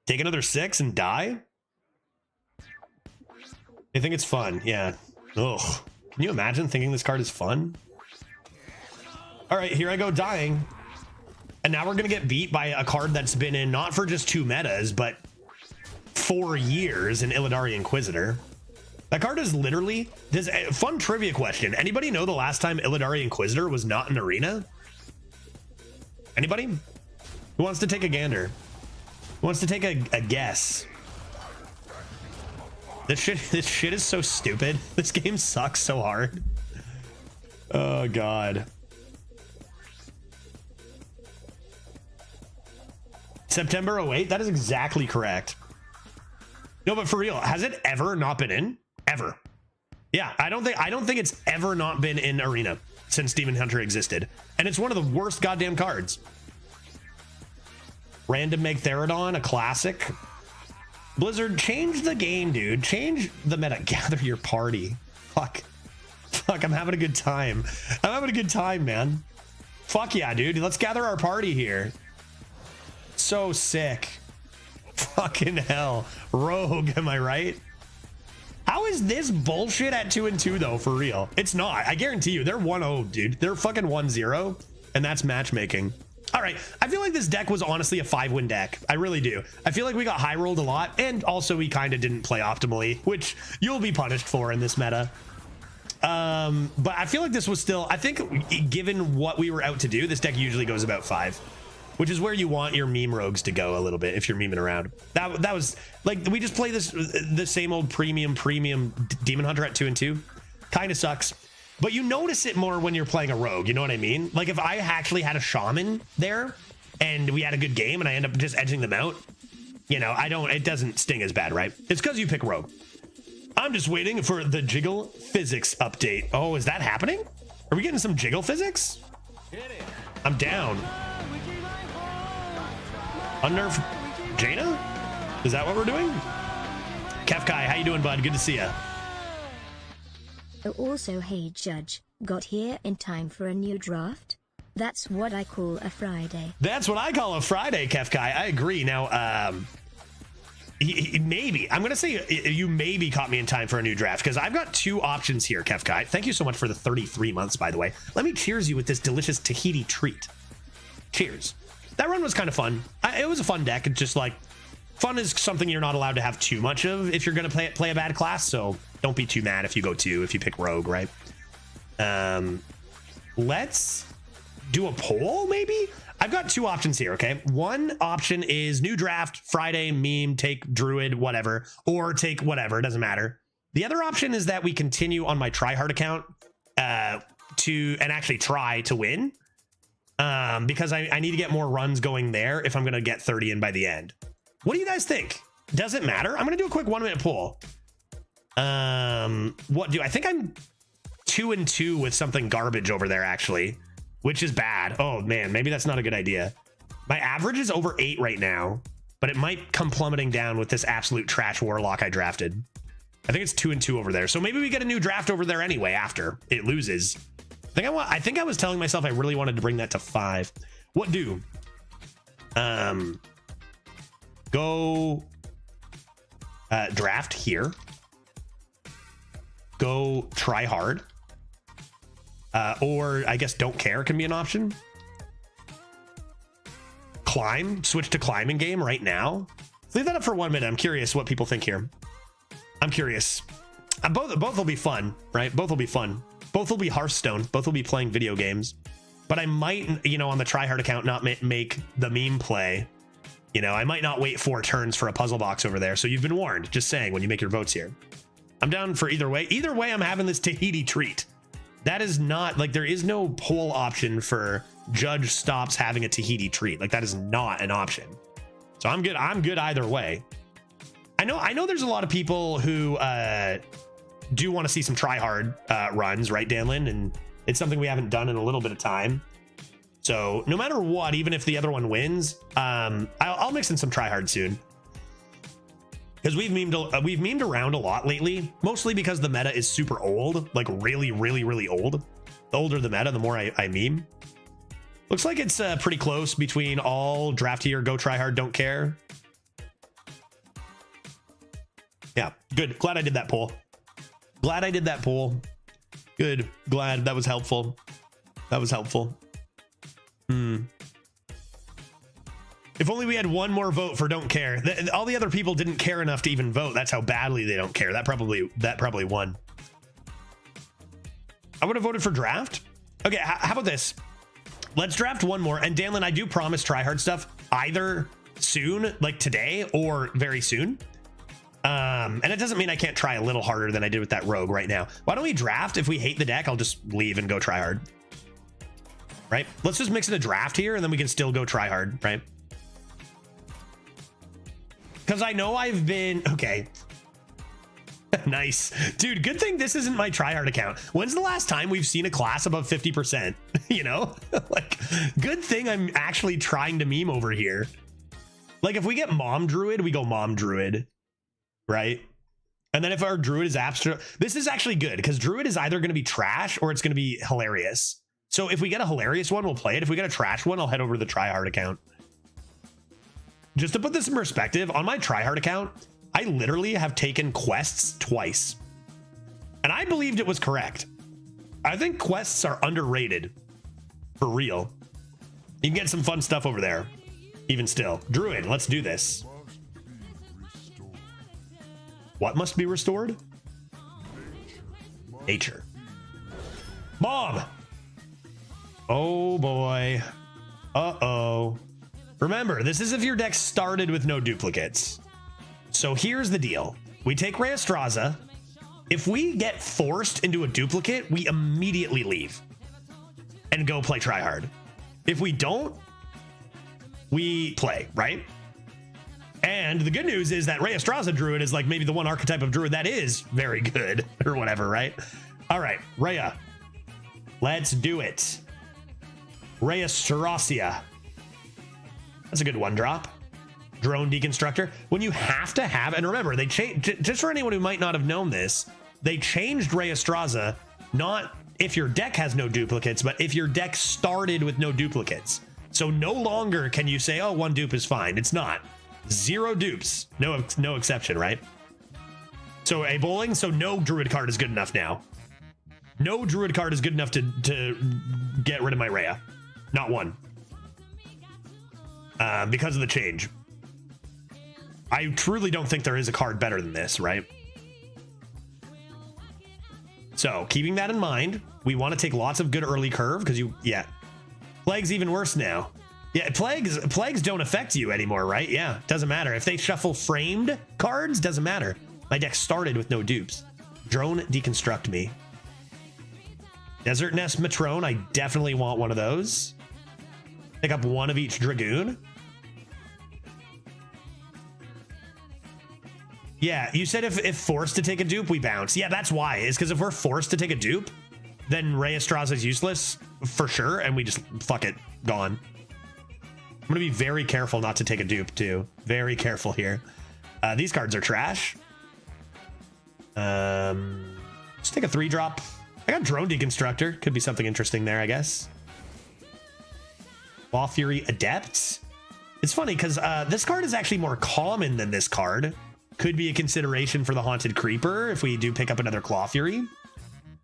Take another 6 and die? I think it's fun. Yeah. Ugh. Can you imagine thinking this card is fun? All right, here I go dying. And now we're going to get beat by a card that's been in not for just 2 metas, but 4 years in Illidari Inquisitor. That card is literally... This fun trivia question. Anybody know the last time Illidari Inquisitor was not in arena? Anybody? Who wants to take a gander? Who wants to take a guess? This shit is so stupid. This game sucks so hard. Oh, God. September 08? That is exactly correct. No, but for real, has it ever not been in? Ever. Yeah, I don't think it's ever not been in arena since Demon Hunter existed. And it's one of the worst goddamn cards. Random Megatherodon, a classic. Blizzard, change the game, dude. Change the meta. Gather your party. Fuck, I'm having a good time. I'm having a good time, man. Fuck yeah, dude. Let's gather our party here. so sick. Fucking hell. Rogue, am I right? How is this bullshit at 2-2 though, for real? It's not. I guarantee you, they're 1-0, dude. They're fucking 1-0, and that's matchmaking. All right, I feel like this deck was honestly a 5-win deck. I really do. I feel like we got high rolled a lot, and also we kind of didn't play optimally, which you'll be punished for in this meta. But I feel like this was still, I think given what we were out to do, this deck usually goes about 5, which is where you want your meme rogues to go a little bit if you're memeing around. That was like, we just play the same old premium Demon Hunter at 2-2. Kind of sucks. But you notice it more when you're playing a rogue, you know what I mean? Like if I actually had a shaman there and we had a good game and I end up just edging them out, you know, it doesn't sting as bad, right? It's because you pick rogue. I'm just waiting for the jiggle physics update. Oh, is that happening? Are we getting some jiggle physics? I'm down. Unnerf Jaina? Is that what we're doing? Kefkai, how you doing, bud? Good to see ya. Also, hey Judge, got here in time for a new draft? That's what I call a Friday. That's what I call a Friday, Kefkai. I agree. Now, maybe. I'm going to say you maybe caught me in time for a new draft because I've got 2 options here, Kefkai. Thank you so much for the 33 months, by the way. Let me cheers you with this delicious Tahiti treat. Cheers. That run was kind of fun. It was a fun deck. It's just like, fun is something you're not allowed to have too much of if you're going to play a bad class, so don't be too mad if you go 2, if you pick rogue, right? Let's do a poll, maybe? I've got 2 options here, okay? One option is new draft, Friday, meme, take druid, whatever, or take whatever, it doesn't matter. The other option is that we continue on my tryhard account and actually try to win, because I need to get more runs going there if I'm going to get 30 in by the end. What do you guys think? Does it matter? I'm going to do a quick 1-minute poll. I think I'm 2-2 with something garbage over there, actually, which is bad. Oh man, maybe that's not a good idea. My average is over 8 right now, but it might come plummeting down with this absolute trash warlock I drafted. I think it's 2-2 over there. So maybe we get a new draft over there anyway after it loses. I think I was telling myself I really wanted to bring that to 5. What do? Go draft here. Go try hard. Or I guess don't care can be an option. Climb, switch to climbing game right now. Leave that up for 1 minute. I'm curious what people think here. I'm curious. Both will be fun, right? Both will be fun. Both will be Hearthstone. Both will be playing video games. But I might, you know, on the tryhard account, not make the meme play. You know, I might not wait 4 turns for a puzzle box over there. So you've been warned, just saying, when you make your votes here. I'm down for either way. Either way, I'm having this Tahiti treat. That is not, like, there is no poll option for Judge stops having a Tahiti treat. Like, that is not an option. So I'm good. I'm good either way. I know there's a lot of people who do want to see some tryhard runs, right, Danlin? And it's something we haven't done in a little bit of time. So no matter what, even if the other one wins, I'll mix in some tryhard soon. Because we've memed around a lot lately, mostly because the meta is super old, like really, really, really old. The older the meta, the more I meme. Looks like it's pretty close between all draft here, go try hard, don't care. Yeah, good. Glad I did that poll. Glad I did that poll. Good. Glad that was helpful. That was helpful. If only we had one more vote for don't care. All the other people didn't care enough to even vote. That's how badly they don't care. That probably won. I would have voted for draft. Okay, how about this? Let's draft one more. And Danlin, I do promise tryhard stuff either soon, like today, or very soon. And it doesn't mean I can't try a little harder than I did with that rogue right now. Why don't we draft? If we hate the deck, I'll just leave and go try hard. Right? Let's just mix in a draft here, and then we can still go try hard, right? Because I know I've been... Okay. Nice. Dude, good thing this isn't my tryhard account. When's the last time we've seen a class above 50%? You know? Like, good thing I'm actually trying to meme over here. Like, if we get Mom Druid, we go Mom Druid. Right? And then if our Druid is abstract... This is actually good, because Druid is either going to be trash or it's going to be hilarious. So if we get a hilarious one, we'll play it. If we get a trash one, I'll head over to the tryhard account. just to put this in perspective, on my tryhard account, I literally have taken quests twice. And I believed it was correct. I think quests are underrated. For real. You can get some fun stuff over there. Even still. Druid, let's do this. What must be restored? Nature. Bomb! Oh boy. Uh-oh. Remember, this is if your deck started with no duplicates. So here's the deal. We take Reyestraza. If we get forced into a duplicate, we immediately leave and go play tryhard. If we don't, we play, right? And the good news is that Reyestraza Druid is like maybe the one archetype of Druid that is very good or whatever, right? All right, Rhea. Let's do it. Reyestraza. That's a good one drop. Drone Deconstructor. When you have to have, and remember, they changed, just for anyone who might not have known this, they changed Reyestraza, not if your deck has no duplicates, but if your deck started with no duplicates. So no longer can you say, oh, one dupe is fine. It's not. 0 dupes. No exception, right? So a bowling, so no Druid card is good enough now. No Druid card is good enough to get rid of my Rhea. Not one. Because of the change. I truly don't think there is a card better than this, right? So keeping that in mind, we want to take lots of good early curve because Plague's even worse now. Yeah, plagues don't affect you anymore, right? Yeah, doesn't matter. If they shuffle framed cards, doesn't matter. My deck started with no dupes. Drone Deconstruct me. Desert Nest Matrone, I definitely want one of those. Pick up one of each Dragoon. Yeah, you said if forced to take a dupe, we bounce. Yeah, that's why. It's because if we're forced to take a dupe, then Reyestraza is useless for sure, and we just fuck it, gone. I'm gonna be very careful not to take a dupe too. Very careful here. These cards are trash. Just take a 3-drop. I got Drone Deconstructor. Could be something interesting there, I guess. Law Fury Adept. It's funny because this card is actually more common than this card. Could be a consideration for the Haunted Creeper if we do pick up another Claw Fury.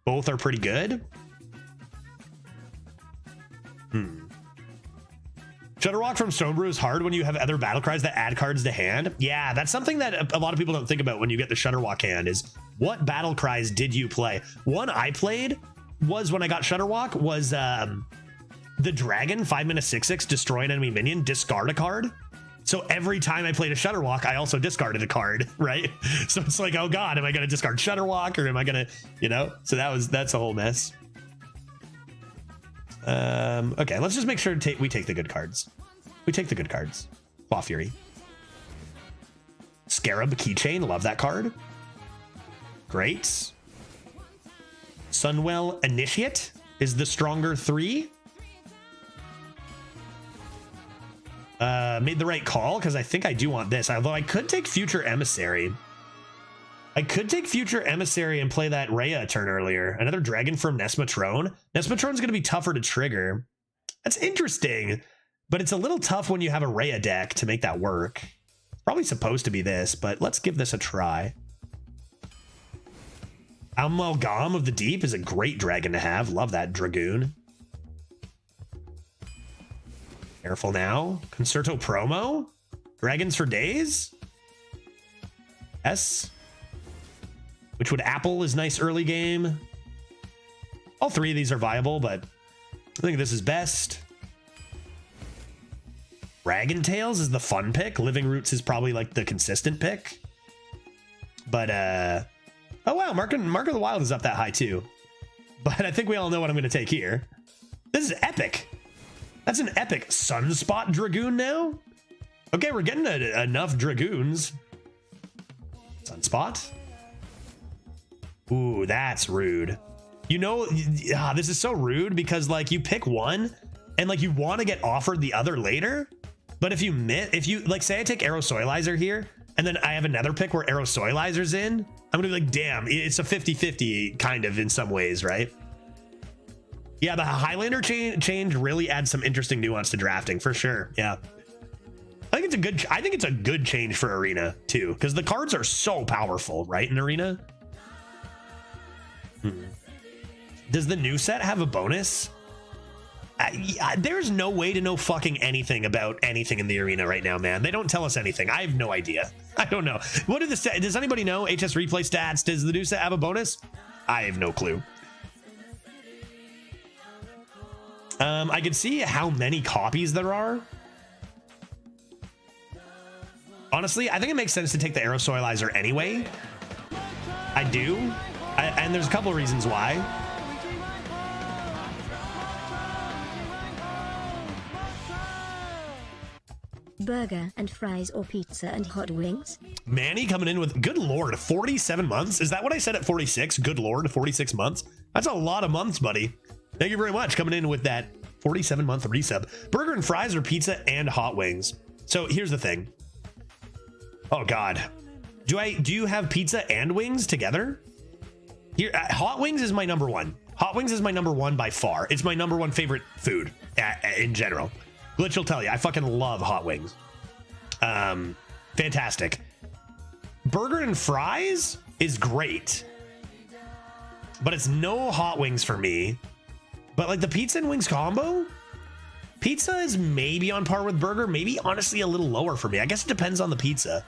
Both are pretty good. Shutterwalk from Stonebrew is hard when you have other battle cries that add cards to hand. Yeah, that's something that a lot of people don't think about when you get the Shutterwalk hand is what battle cries did you play? One I played was when I got Shutterwalk was the Dragon 5-mana 6/6 destroy an enemy minion, discard a card. So every time I played a Shutterwalk, I also discarded a card, right? So it's like, oh God, am I going to discard Shutterwalk or am I going to, you know? So that's a whole mess. Okay, let's just make sure we take the good cards. We take the good cards. Claw Fury. Scarab Keychain, love that card. Great. Sunwell Initiate is the stronger 3. Made the right call because I think I do want this, although I could take Future Emissary. I could take Future Emissary and play that Rhea a turn earlier. Another Dragon from Nesmatrone. Nesmatrone's going to be tougher to trigger. That's interesting, but it's a little tough when you have a Rhea deck to make that work. Probably supposed to be this, but let's give this a try. Amalgam of the Deep is a great dragon to have. Love that Dragoon. Careful now. Concerto promo? Dragons for Days? Yes. Witchwood Apple is nice early game. All 3 of these are viable, but I think this is best. Dragon Tales is the fun pick. Living Roots is probably like the consistent pick. But, oh wow, Mark of the Wild is up that high too. But I think we all know what I'm going to take here. This is epic. That's an epic Sunspot Dragoon now. Okay, we're getting enough Dragoons. Sunspot. Ooh, that's rude. You know, this is so rude because like you pick one and like you want to get offered the other later. But if you like, say I take Aerosoilizer here and then I have another pick where Aerosoilizer's in, I'm gonna be like, damn, it's a 50-50 kind of in some ways, right? Yeah, the Highlander change really adds some interesting nuance to drafting for sure. Yeah. I think think it's a good. I think it's a good change for Arena too, because the cards are so powerful, right? In Arena. Does the new set have a bonus? There's no way to know fucking anything about anything in the Arena right now, man. They don't tell us anything. I have no idea. I don't know. What do the set? Does anybody know HS replay stats? Does the new set have a bonus? I have no clue. I can see how many copies there are. Honestly, I think it makes sense to take the Aerosoilizer anyway. I do. And there's a couple of reasons why. Burger and fries or pizza and hot wings? Manny coming in with, good lord, 47 months? Is that what I said at 46? Good lord, 46 months? That's a lot of months, buddy. Thank you very much coming in with that 47-month resub. Burger and fries or pizza and hot wings. So here's the thing. Oh God. Do you have pizza and wings together? Here, hot wings is my number one. Hot wings is my number one by far. It's my number one favorite food in general. Glitch will tell you, I fucking love hot wings. Fantastic. Burger and fries is great, but it's no hot wings for me. But like the pizza and wings combo, pizza is maybe on par with burger, maybe honestly a little lower for me. I guess it depends on the pizza,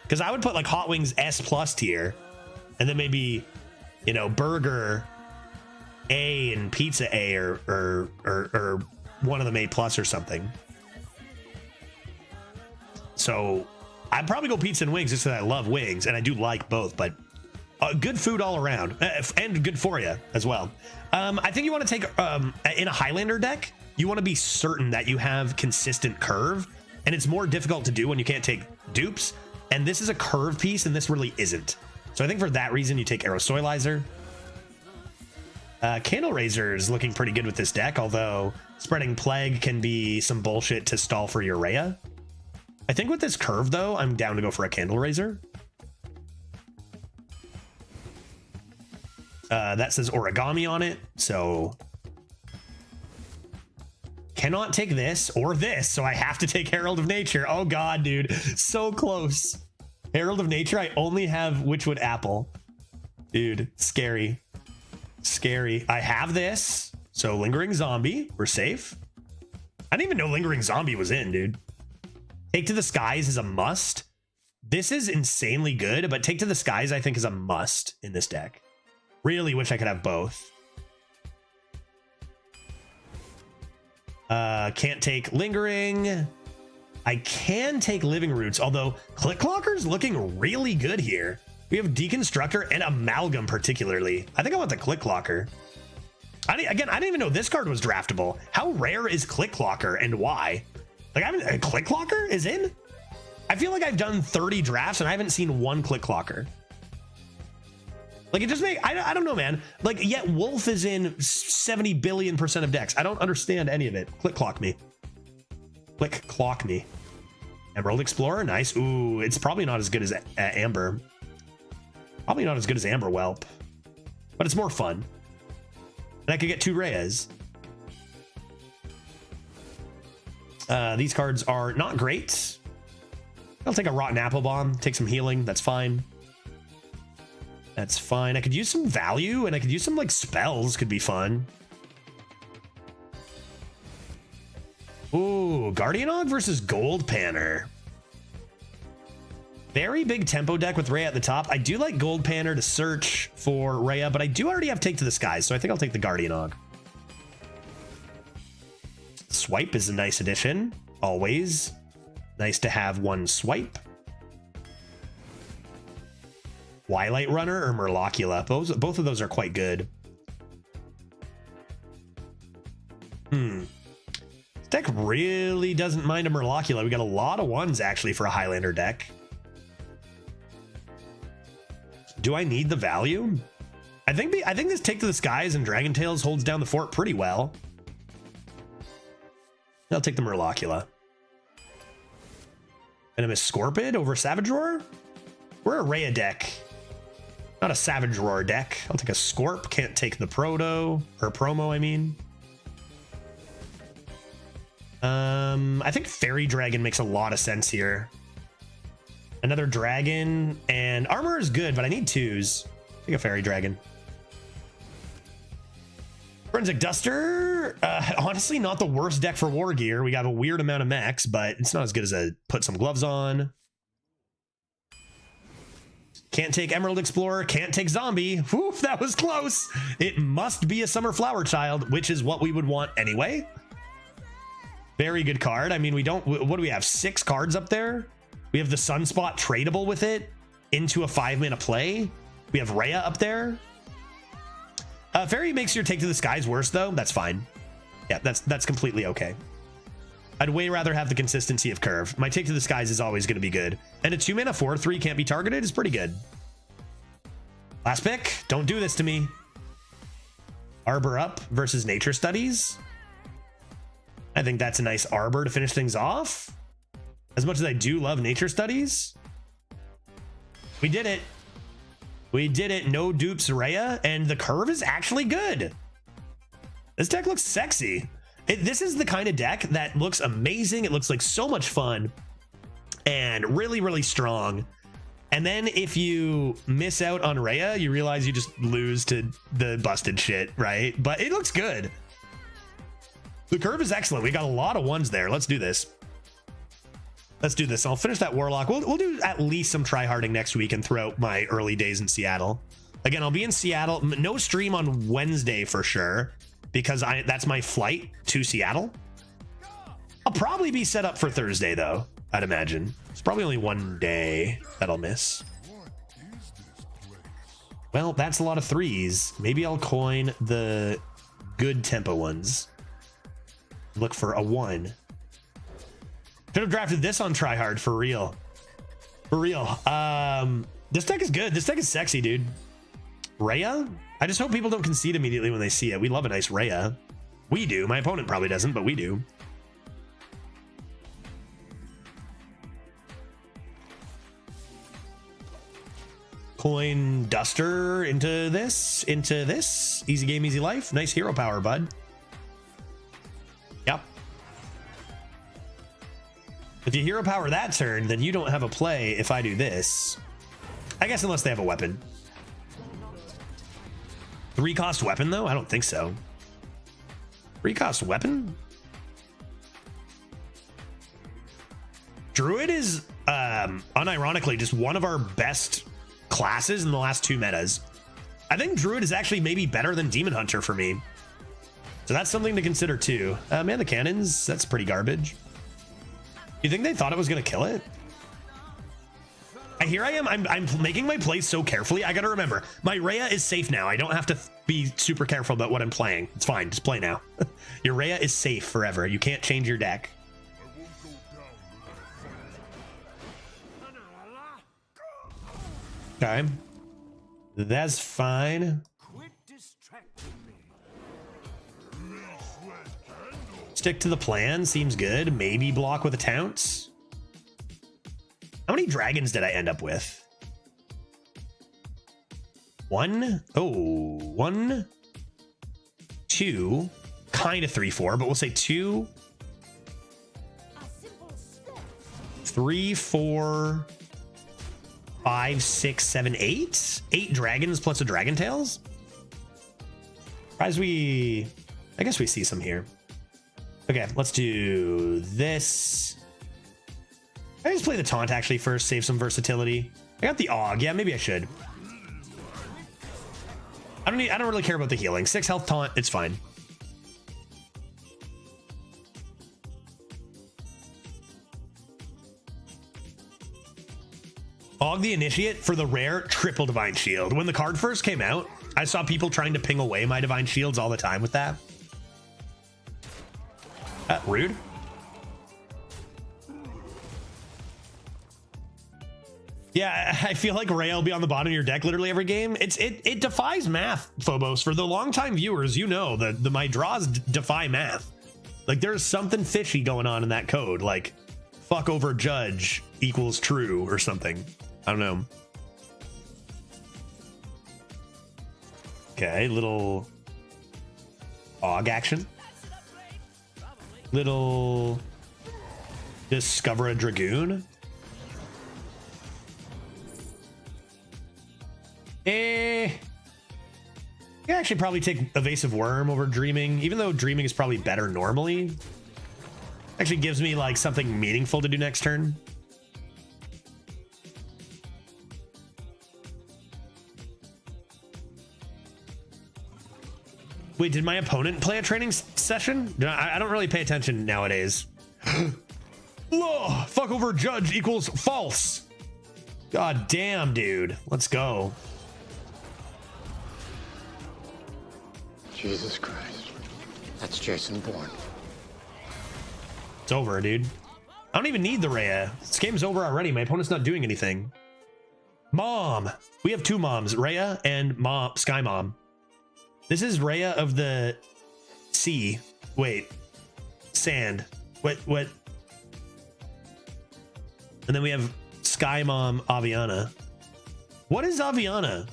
because I would put like hot wings S+ tier, and then maybe, you know, burger A and pizza A, or one of them A+ or something. So I'd probably go pizza and wings just because I love wings, and I do like both, but good food all around, and good for you as well. I think you want to take, in a Highlander deck, you want to be certain that you have consistent curve, and it's more difficult to do when you can't take dupes, and this is a curve piece, and this really isn't. So I think for that reason, you take Aerosoilizer. Candle Raiser is looking pretty good with this deck, although Spreading Plague can be some bullshit to stall for your Rhea. I think with this curve, though, I'm down to go for a Candle Raiser. That says Origami on it, so cannot take this or this, so I have to take Herald of Nature. Oh God, dude, so close. Herald of Nature, I only have Witchwood Apple. Dude, scary. Scary. I have this, so Lingering Zombie, we're safe. I didn't even know Lingering Zombie was in, dude. Take to the Skies is a must. This is insanely good, but Take to the Skies I think is a must in this deck. Really wish I could have both. Can't take Lingering. I can take Living Roots, although Click Clocker's looking really good here. We have Deconstructor and Amalgam particularly. I think I want the Click Clocker. I didn't even know this card was draftable. How rare is Click Clocker and why? Like, Click Clocker is in? I feel like I've done 30 drafts and I haven't seen one Click Clocker. Like, it just I don't know, man. Like, yet Wolf is in 70 billion% of decks. I don't understand any of it. Click Clock me. Click Clock me. Emerald Explorer, nice. Ooh, it's probably not as good as Amber. Probably not as good as Amber Whelp, but it's more fun. And I could get 2 Reyes. These cards are not great. I'll take a Rotten Apple Bomb, take some healing. That's fine. That's fine. I could use some value, and I could use some like spells. Could be fun. Ooh, Guardianog versus Gold Panner. Very big tempo deck with Rhea at the top. I do like Gold Panner to search for Rhea, but I do already have Take to the Skies, so I think I'll take the Guardianog. Swipe is a nice addition. Always nice to have one swipe. Twilight Runner or Murlocula. Both of those are quite good. This deck really doesn't mind a Murlocula. We got a lot of ones actually for a Highlander deck. Do I need the value? I think this Take to the Skies and Dragon Tails holds down the fort pretty well. I'll take the Murlocula. Venomous Scorpid over Savage Roar? We're a Rhea deck, not a Savage Roar deck. I'll take a Scorp. Can't take the Promo, I mean. I think Fairy Dragon makes a lot of sense here. Another dragon, and armor is good, but I need 2s. I think a Fairy Dragon. Forensic Duster, honestly not the worst deck for war gear. We got a weird amount of mechs, but it's not as good as a put some gloves on. Can't take Emerald Explorer, can't take Zombie. Whew, that was close. It must be a Summer Flower Child, which is what we would want anyway. Very good card. I mean, we don't, what do we have? 6 cards up there. We have the Sunspot tradable with it into a 5-mana play. We have Rhea up there. Fairy makes your Take to the Skies worse though. That's fine. Yeah, that's completely okay. I'd way rather have the consistency of Curve. My Take to the Skies is always going to be good. And a 2-mana 4/3 can't be targeted is pretty good. Last pick. Don't do this to me. Arbor up versus Nature Studies. I think that's a nice Arbor to finish things off. As much as I do love Nature Studies. We did it. We did it. No dupes Rhea, and the curve is actually good. This deck looks sexy. This is the kind of deck that looks amazing. It looks like so much fun and really, really strong. And then if you miss out on Rhea, you realize you just lose to the busted shit, right? But it looks good. The curve is excellent. We got a lot of ones there. Let's do this. Let's do this. I'll finish that Warlock. We'll do at least some tryharding next week and throughout my early days in Seattle. Again, I'll be in Seattle. No stream on Wednesday for sure, because that's my flight to Seattle. I'll probably be set up for Thursday though, I'd imagine. It's probably only one day that I'll miss. Well, that's a lot of 3s. Maybe I'll coin the good tempo ones. Look for a 1. Should have drafted this on tryhard for real. For real. This deck is good. This deck is sexy, dude. Rhea? I just hope people don't concede immediately when they see it. We love a nice Rhea. We do. My opponent probably doesn't, but we do. Coin Duster into this. Into this. Easy game, easy life. Nice hero power, bud. Yep. If you hero power that turn, then you don't have a play if I do this. I guess unless they have a weapon. 3-cost weapon though? I don't think so. 3-cost weapon? Druid is unironically just one of our best classes in the last 2 metas. I think Druid is actually maybe better than Demon Hunter for me. So that's something to consider too. Man, the cannons, that's pretty garbage. You think they thought it was gonna kill it? Here I am. I'm making my plays so carefully. I gotta remember, my Rhea is safe now. I don't have to be super careful about what I'm playing. It's fine. Just play now. Your Rhea is safe forever. You can't change your deck. Okay. That's fine. Stick to the plan. Seems good. Maybe block with a Tounce. How many dragons did I end up with? 1. Oh, 1, 2, kind of 3, 4, but we'll say 2, 3, 4, 5, 6, 7, 8. 8 dragons plus a Dragon Tails. Surprised I guess we see some here. Okay, let's do this. I just play the Taunt actually first, save some versatility. I got the Og. Yeah, maybe I should. I don't really care about the healing. 6 health Taunt, it's fine. Og the Initiate for the rare triple Divine Shield. When the card first came out, I saw people trying to ping away my Divine Shields all the time with that. Rude. Yeah, I feel like Rhea will be on the bottom of your deck literally every game. It defies math, Phobos. For the longtime viewers, you know the my draws defy math. Like there's something fishy going on in that code. Like fuck over judge equals true or something. I don't know. Okay, little Og action. Little discover a dragoon. You actually probably take evasive worm over dreaming, even though dreaming is probably better normally. Actually gives me like something meaningful to do next turn. Wait, did my opponent play a training session? I don't really pay attention nowadays. Law, fuck over judge equals false. God damn, dude. Let's go. Jesus Christ. That's Jason Bourne. It's over, dude. I don't even need the Rhea. This game's over already. My opponent's not doing anything. Mom. We have two moms, Rhea and Mom, Sky Mom. This is Rhea of the sea. Wait. Sand. What? And then we have Sky Mom Aviana. What is Aviana?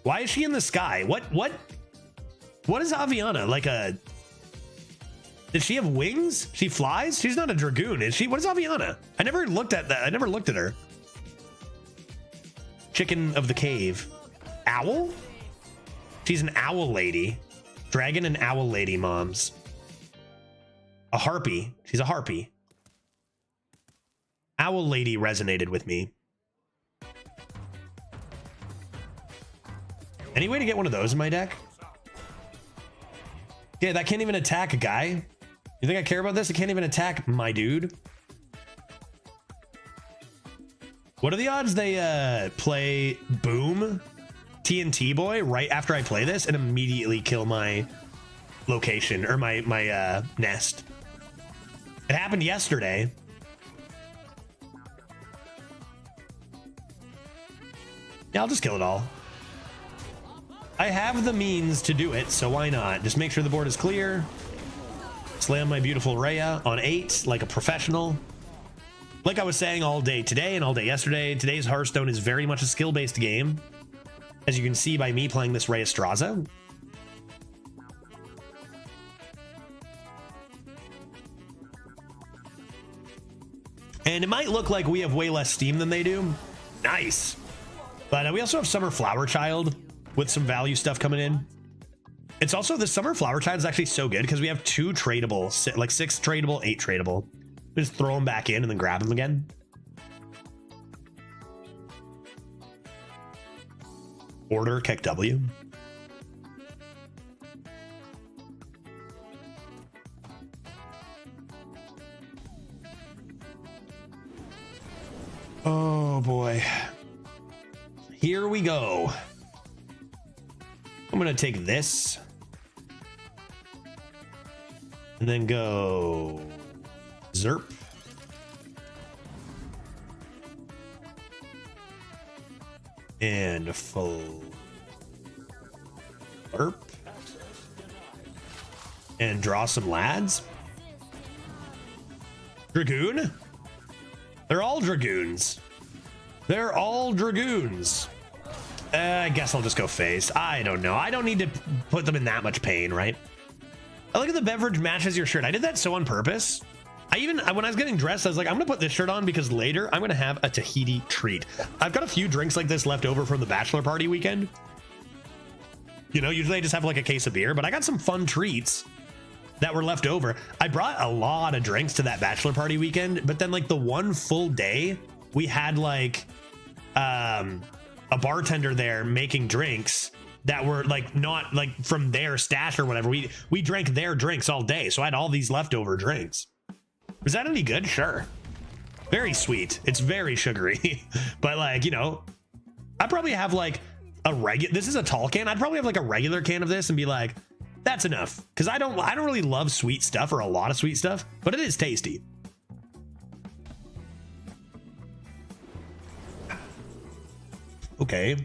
Why is she in the sky? What is Aviana? Like a... Does she have wings? She flies? She's not a dragoon, is she? What is Aviana? I never looked at that. I never looked at her. Chicken of the cave. Owl? She's an owl lady. Dragon and owl lady moms. A harpy. She's a harpy. Owl lady resonated with me. Any way to get one of those in my deck? Yeah, that can't even attack a guy. You think I care about this? It can't even attack my dude. What are the odds they play Boom TNT Boy right after I play this and immediately kill my location or my nest? It happened yesterday. Yeah, I'll just kill it all. I have the means to do it, so why not? Just make sure the board is clear. Slam my beautiful Rhea on 8 like a professional. Like I was saying all day today and all day yesterday, today's Hearthstone is very much a skill-based game. As you can see by me playing this Rhea Straza. And it might look like we have way less steam than they do. Nice. But we also have Summer Flower Child with some value stuff coming in. It's also, the Summer Flower Child is actually so good because we have 2 tradable, like 6 tradable, 8 tradable. We just throw them back in and then grab them again. Order Keck W. Oh boy. Here we go. I'm gonna take this and then go Zerp. And full Zerp. And draw some lads. Dragoon? They're all dragoons. They're all dragoons. I guess I'll just go face. I don't know. I don't need to put them in that much pain, right? I look at the beverage matches your shirt. I did that so on purpose. When I was getting dressed, I was like, I'm gonna put this shirt on because later I'm gonna have a Tahiti treat. I've got a few drinks like this left over from the bachelor party weekend. You know, usually I just have like a case of beer, but I got some fun treats that were left over. I brought a lot of drinks to that bachelor party weekend, but then like the one full day we had like a bartender there making drinks that were like not like from their stash or whatever. We drank their drinks all day, so I had all these leftover drinks. Was that any good? Sure. Very sweet. It's very sugary, but like, you know, I probably have like a regular. This is a tall can. I'd probably have like a regular can of this and be like, that's enough, because I don't really love sweet stuff or a lot of sweet stuff, but it is tasty. Okay.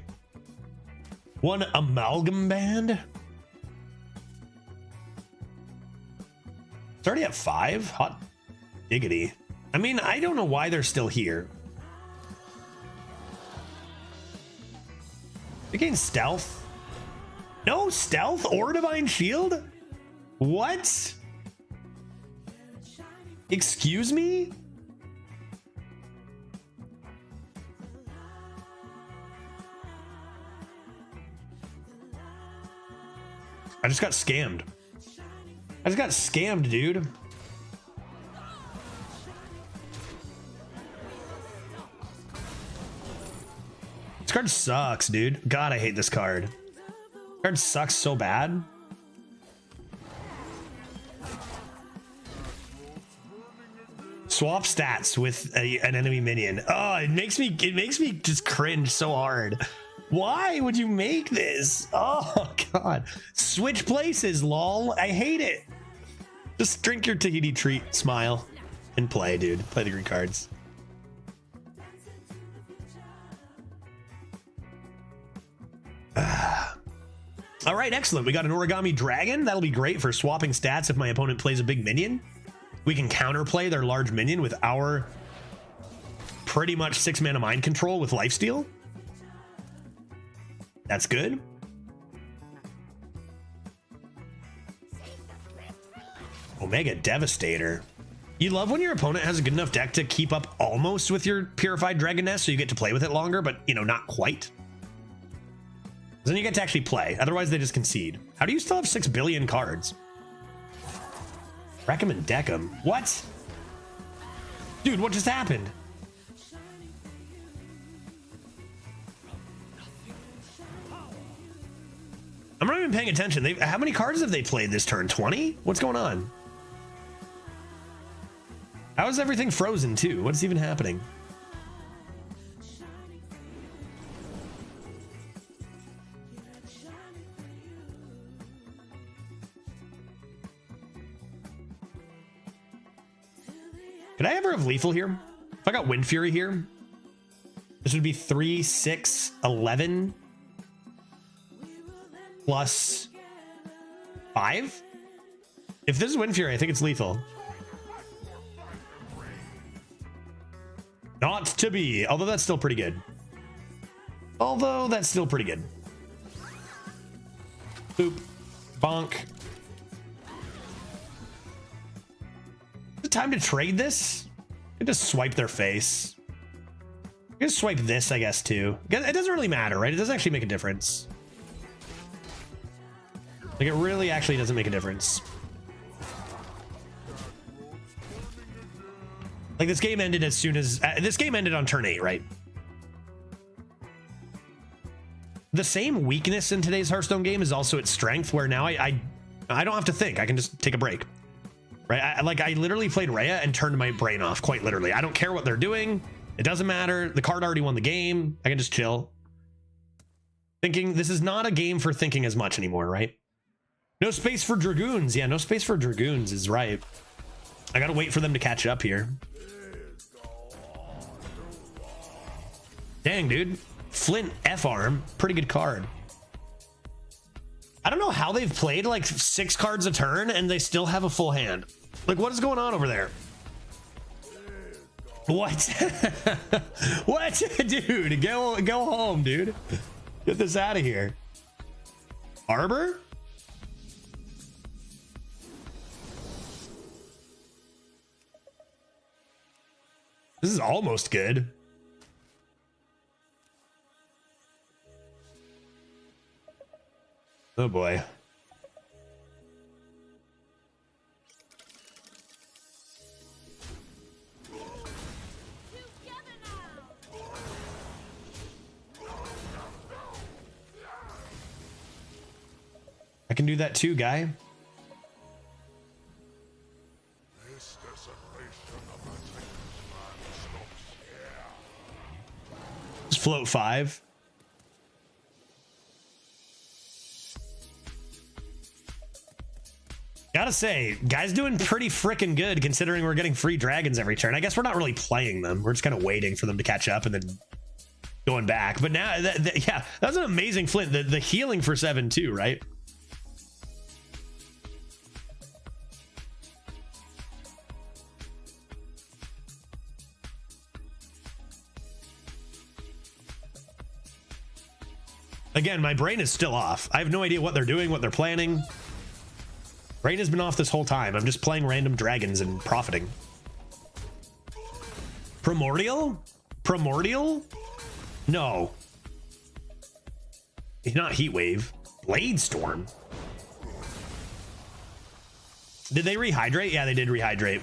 One amalgam band. It's already at 5. Hot diggity. I mean, I don't know why they're still here. They gain stealth. No stealth or divine shield? What? Excuse me? I just got scammed. I just got scammed, dude. This card sucks, dude. God, I hate this card. This card sucks so bad. Swap stats with an enemy minion. Oh, it makes me just cringe so hard. Why would you make this? Oh god. Switch places, lol. I hate it. Just drink your Tahiti treat, smile, and play, dude. Play the green cards. All right, excellent. We got an origami dragon. That'll be great for swapping stats if my opponent plays a big minion. We can counterplay their large minion with our pretty much 6-mana mind control with lifesteal. That's good. Omega Devastator. You love when your opponent has a good enough deck to keep up almost with your Purified Dragon Nest, so you get to play with it longer, but, you know, not quite. Then you get to actually play. Otherwise, they just concede. How do you still have 6 billion cards? Wreck 'em and deck 'em. What? Dude, what just happened? I'm not even paying attention. How many cards have they played this turn? 20? What's going on? How is everything frozen too? What's even happening? Could I ever have lethal here? If I got Wind Fury here, this would be 3, 6, 11 plus 5. If this is Wind Fury, I think it's lethal. Not to be, although that's still pretty good. Boop. Bonk. Is it time to trade this? I just swipe their face. I can swipe this, I guess, too. It doesn't really matter, right? It doesn't actually make a difference. Like, it really actually doesn't make a difference. Like, this game ended as soon as... this game ended on turn 8, right? The same weakness in today's Hearthstone game is also its strength, where now I don't have to think. I can just take a break. Right? I literally played Rhea and turned my brain off, quite literally. I don't care what they're doing. It doesn't matter. The card already won the game. I can just chill. Thinking, this is not a game for thinking as much anymore, right? No space for Dragoons. Yeah, no space for Dragoons is right. I gotta wait for them to catch up here. Dang, dude. Flint F-Arm. Pretty good card. I don't know how they've played like 6 cards a turn and they still have a full hand. Like, what is going on over there? What? What? Dude, go home, dude. Get this out of here. Arbor? This is almost good. Oh boy. I can do that too, guy. Just float 5. Gotta say, guys doing pretty freaking good considering we're getting free dragons every turn. I guess we're not really playing them. We're just kind of waiting for them to catch up and then going back. But now, yeah, that was an amazing Flint. The healing for 7 too, right? Again, my brain is still off. I have no idea what they're doing, what they're planning. Brain has been off this whole time. I'm just playing random dragons and profiting. Primordial? Primordial? No. He's not Heat Wave. Blade Storm. Did they rehydrate? Yeah, they did rehydrate.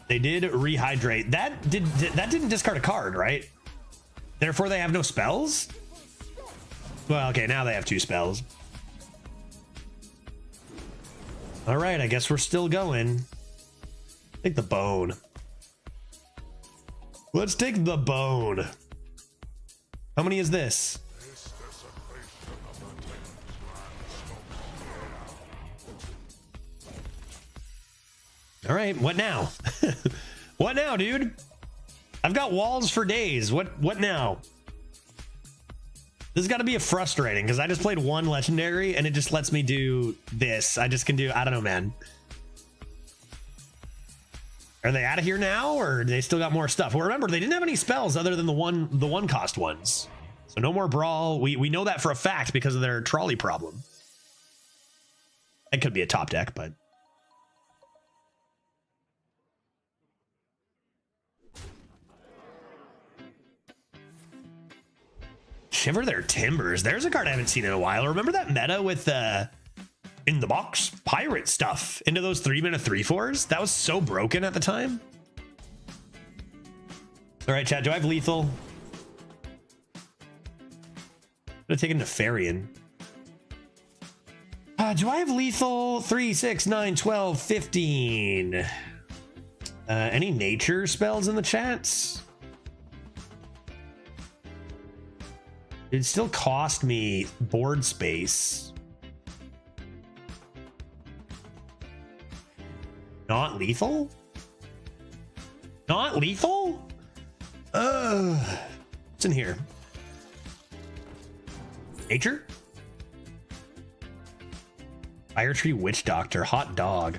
They did rehydrate. That didn't discard a card, right? Therefore, they have no spells? Well, okay, now they have 2 spells. All right, I guess we're still going. Take the bone. Let's take the bone. How many is this? All right, what now? What now, dude? I've got walls for days. What now? This has got to be frustrating because I just played 1 legendary and it just lets me do this. I just can do, I don't know, man. Are they out of here now, or they still got more stuff? Well, remember, they didn't have any spells other than the one cost ones. So no more brawl. We know that for a fact because of their trolley problem. It could be a top deck, but Shiver Their Timbers. There's a card I haven't seen in a while. Remember that meta with in the box pirate stuff into those 3-mana 3/4s? That was so broken at the time. All right, chat. Do I have lethal? I'm gonna take a Nefarian. Do I have lethal? 3, 6, 9, 12, 15. Any nature spells in the chats? It still cost me board space. Not lethal? Not lethal? What's in here? Nature? Fire Tree Witch Doctor, hot dog.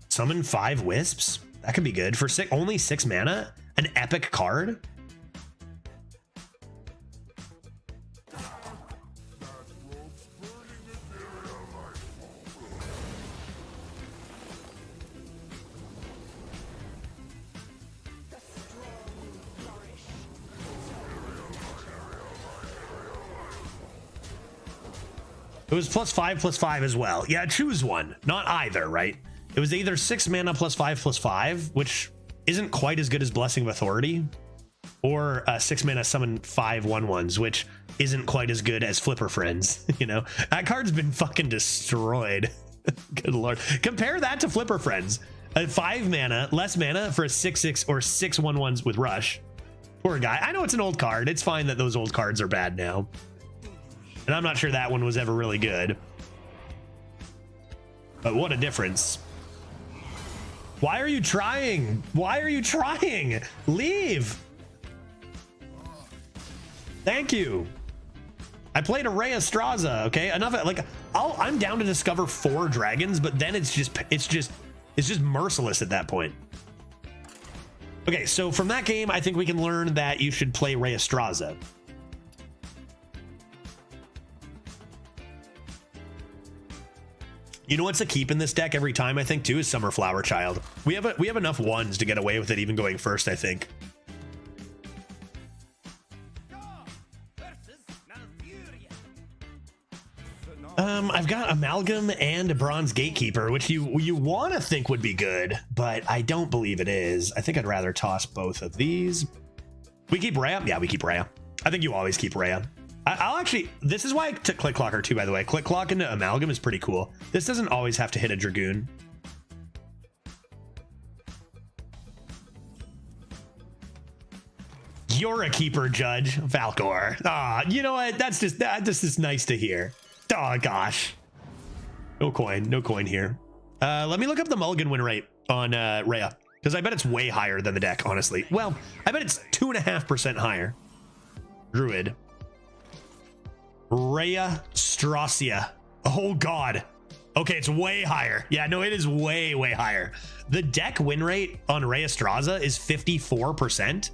Summon 5 wisps? That could be good for only 6 mana. An epic card. It was +5/+5 as well. Yeah, choose one, not either, right? It was either 6 mana +5/+5, which isn't quite as good as Blessing of Authority, or 6 mana summon 5 1/1s, which isn't quite as good as Flipper Friends. You know, that card's been fucking destroyed. Good lord. Compare that to Flipper Friends. A 5 mana, less mana for a 6/6 or 6 1/1s with Rush. Poor guy. I know it's an old card. It's fine that those old cards are bad now. And I'm not sure that one was ever really good. But what a difference. Why are you trying? Why are you trying? Leave. Thank you. I played Array Estraza, okay? Enough. Like, I'm down to discover 4 dragons, but then it's just merciless at that point. Okay, so from that game, I think we can learn that you should play Array Estraza. You know what's a keep in this deck every time, I think, too, is Summer Flower Child. We have enough ones to get away with it even going first, I think. I've got Amalgam and a Bronze Gatekeeper, which you want to think would be good, but I don't believe it is. I think I'd rather toss both of these. We keep Rhea? Yeah, we keep Rhea. I think you always keep Rhea. I'll actually, this is why I took Click Clocker too, by the way. Click Clock into Amalgam is pretty cool. This doesn't always have to hit a Dragoon. You're a keeper, Judge. Valkor. Ah, you know what? That's just nice to hear. Oh, gosh. No coin here. Let me look up the mulligan win rate on Rhea, because I bet it's way higher than the deck, honestly. Well, I bet it's 2.5% higher. Druid. Rhea Stracia. Oh god. Okay, it's way higher. Yeah, no, it is way higher. The deck win rate on Rhea Straza is 54%.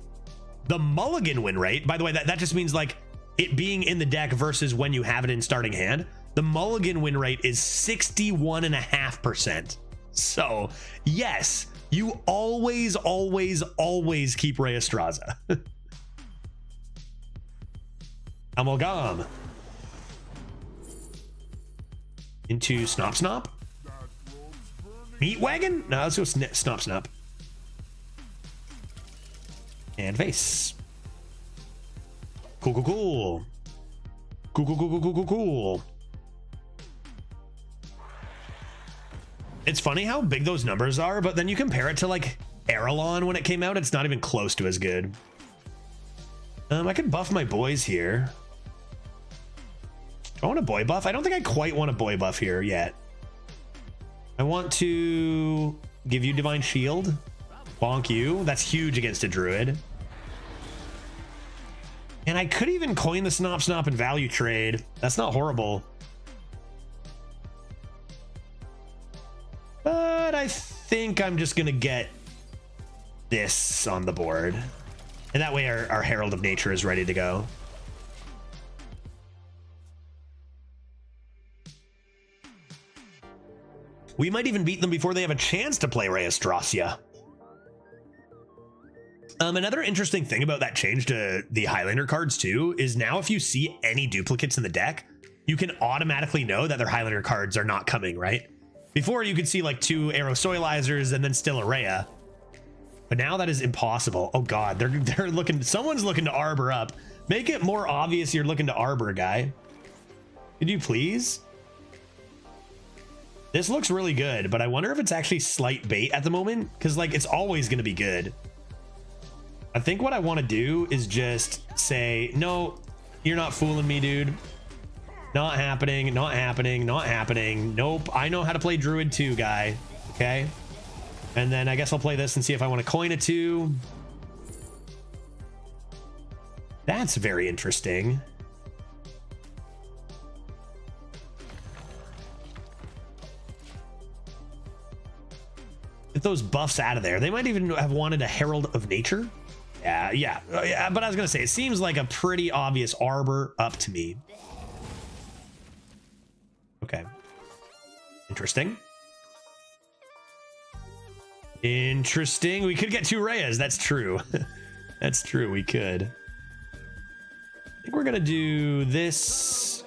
The mulligan win rate, by the way, that just means like it being in the deck versus when you have it in starting hand. The mulligan win rate is 61.5%. So yes, you always keep Reyastraza. Amalgam. Into Snop Snop. Meat Wagon? No, let's go Snop Snop. And Vase. Cool. Cool. It's funny how big those numbers are, but then you compare it to like Arelon when it came out, it's not even close to as good. I could buff my boys here. Do I want a boy buff? I don't think I quite want a boy buff here yet. I want to give you Divine Shield. Bonk you. That's huge against a druid. And I could even coin the Snop Snop and value trade. That's not horrible. But I think I'm just going to get this on the board. And that way our Herald of Nature is ready to go. We might even beat them before they have a chance to play Reyastracia. Another interesting thing about that change to the Highlander cards too is now if you see any duplicates in the deck, you can automatically know that their Highlander cards are not coming, right? Before you could see like 2 Arrow Soilizers and then still a Rhea. But now that is impossible. Oh god, they're looking, someone's looking to Arbor up. Make it more obvious you're looking to Arbor, guy. Could you please? This looks really good, but I wonder if it's actually slight bait at the moment, because like it's always going to be good. I think what I want to do is just say, no, you're not fooling me, dude. Not happening, not happening, not happening. Nope, I know how to play Druid too, guy. Okay. And then I guess I'll play this and see if I want to coin a 2. That's very interesting. Get those buffs out of there. They might even have wanted a Herald of Nature. Yeah. But I was going to say, it seems like a pretty obvious Arbor up to me. Okay. Interesting. Interesting. We could get 2 Reyes. That's true. That's true. We could. I think we're going to do this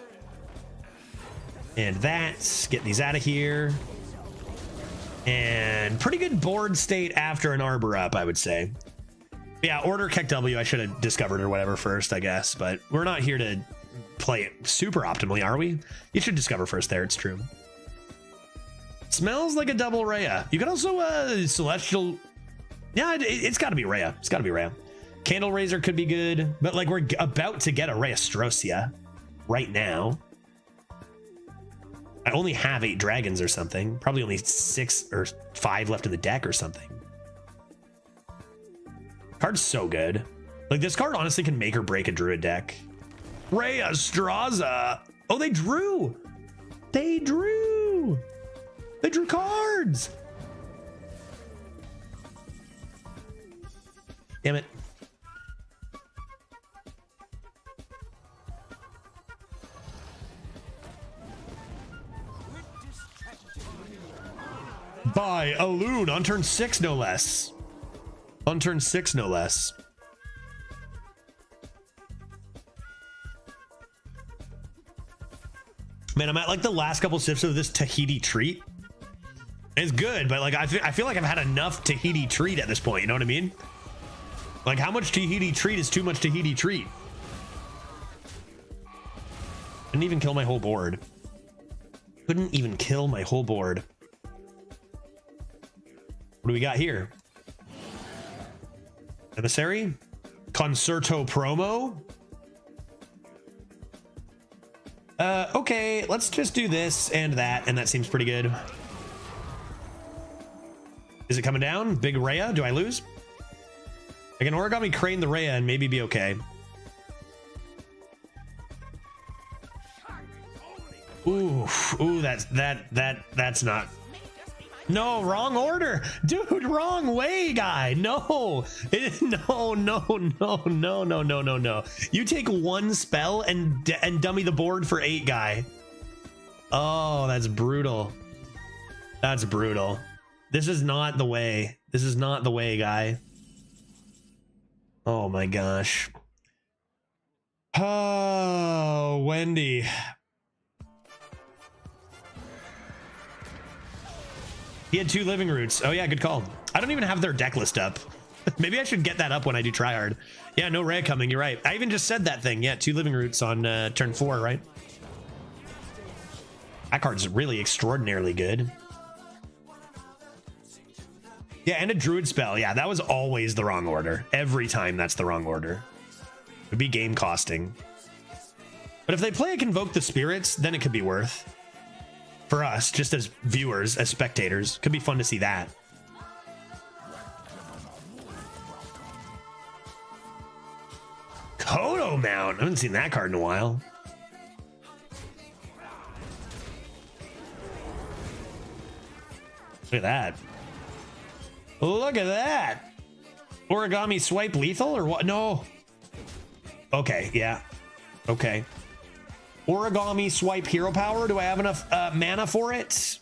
and that. Get these out of here. And pretty good board state after an Arbor up, I would say. Yeah, order Keck W. I should have discovered or whatever first, I guess. But we're not here to play it super optimally, are we? You should discover first there. It's true. Smells like a double Rhea. You can also Celestial. Yeah, it's got to be Rhea. It's got to be Rhea. Candle Raiser could be good, but like we're about to get a Reyastracia right now. I only have 8 dragons or something. Probably only 6 or 5 left in the deck or something. Card's so good. Like this card honestly can make or break a druid deck. Reyastracia. Oh, they drew. They drew cards. Damn it. By a loon on turn 6, no less. On turn 6, no less. Man, I'm at like the last couple sips of this Tahiti treat. It's good, but like I feel like I've had enough Tahiti treat at this point. You know what I mean? Like how much Tahiti treat is too much Tahiti treat? Couldn't even kill my whole board. Couldn't even kill my whole board. What do we got here? Emissary? Concerto promo? Okay, let's just do this and that seems pretty good. Is it coming down? Big Rhea? Do I lose? I can Origami Crane the Rhea and maybe be okay. Ooh, that's not. No, wrong order, dude. Wrong way, guy. No, no. You take 1 spell and dummy the board for 8, guy. Oh, that's brutal. That's brutal. This is not the way. This is not the way, guy. Oh my gosh. Oh, Wendy. He had 2 living roots. Oh yeah, good call. I don't even have their deck list up. Maybe I should get that up when I do tryhard. Yeah, no Rhea coming. You're right. I even just said that thing. Yeah, 2 living roots on turn 4, right? That card's really extraordinarily good. Yeah, and a druid spell. Yeah, that was always the wrong order. Every time that's the wrong order. It would be game costing. But if they play a Convoke the Spirits, then it could be worth. For us, just as viewers, as spectators. Could be fun to see that. Kodo Mount. I haven't seen that card in a while. Look at that. Look at that. Origami swipe lethal or what? No. Okay, yeah. Okay. Origami swipe hero power. Do I have enough mana for it?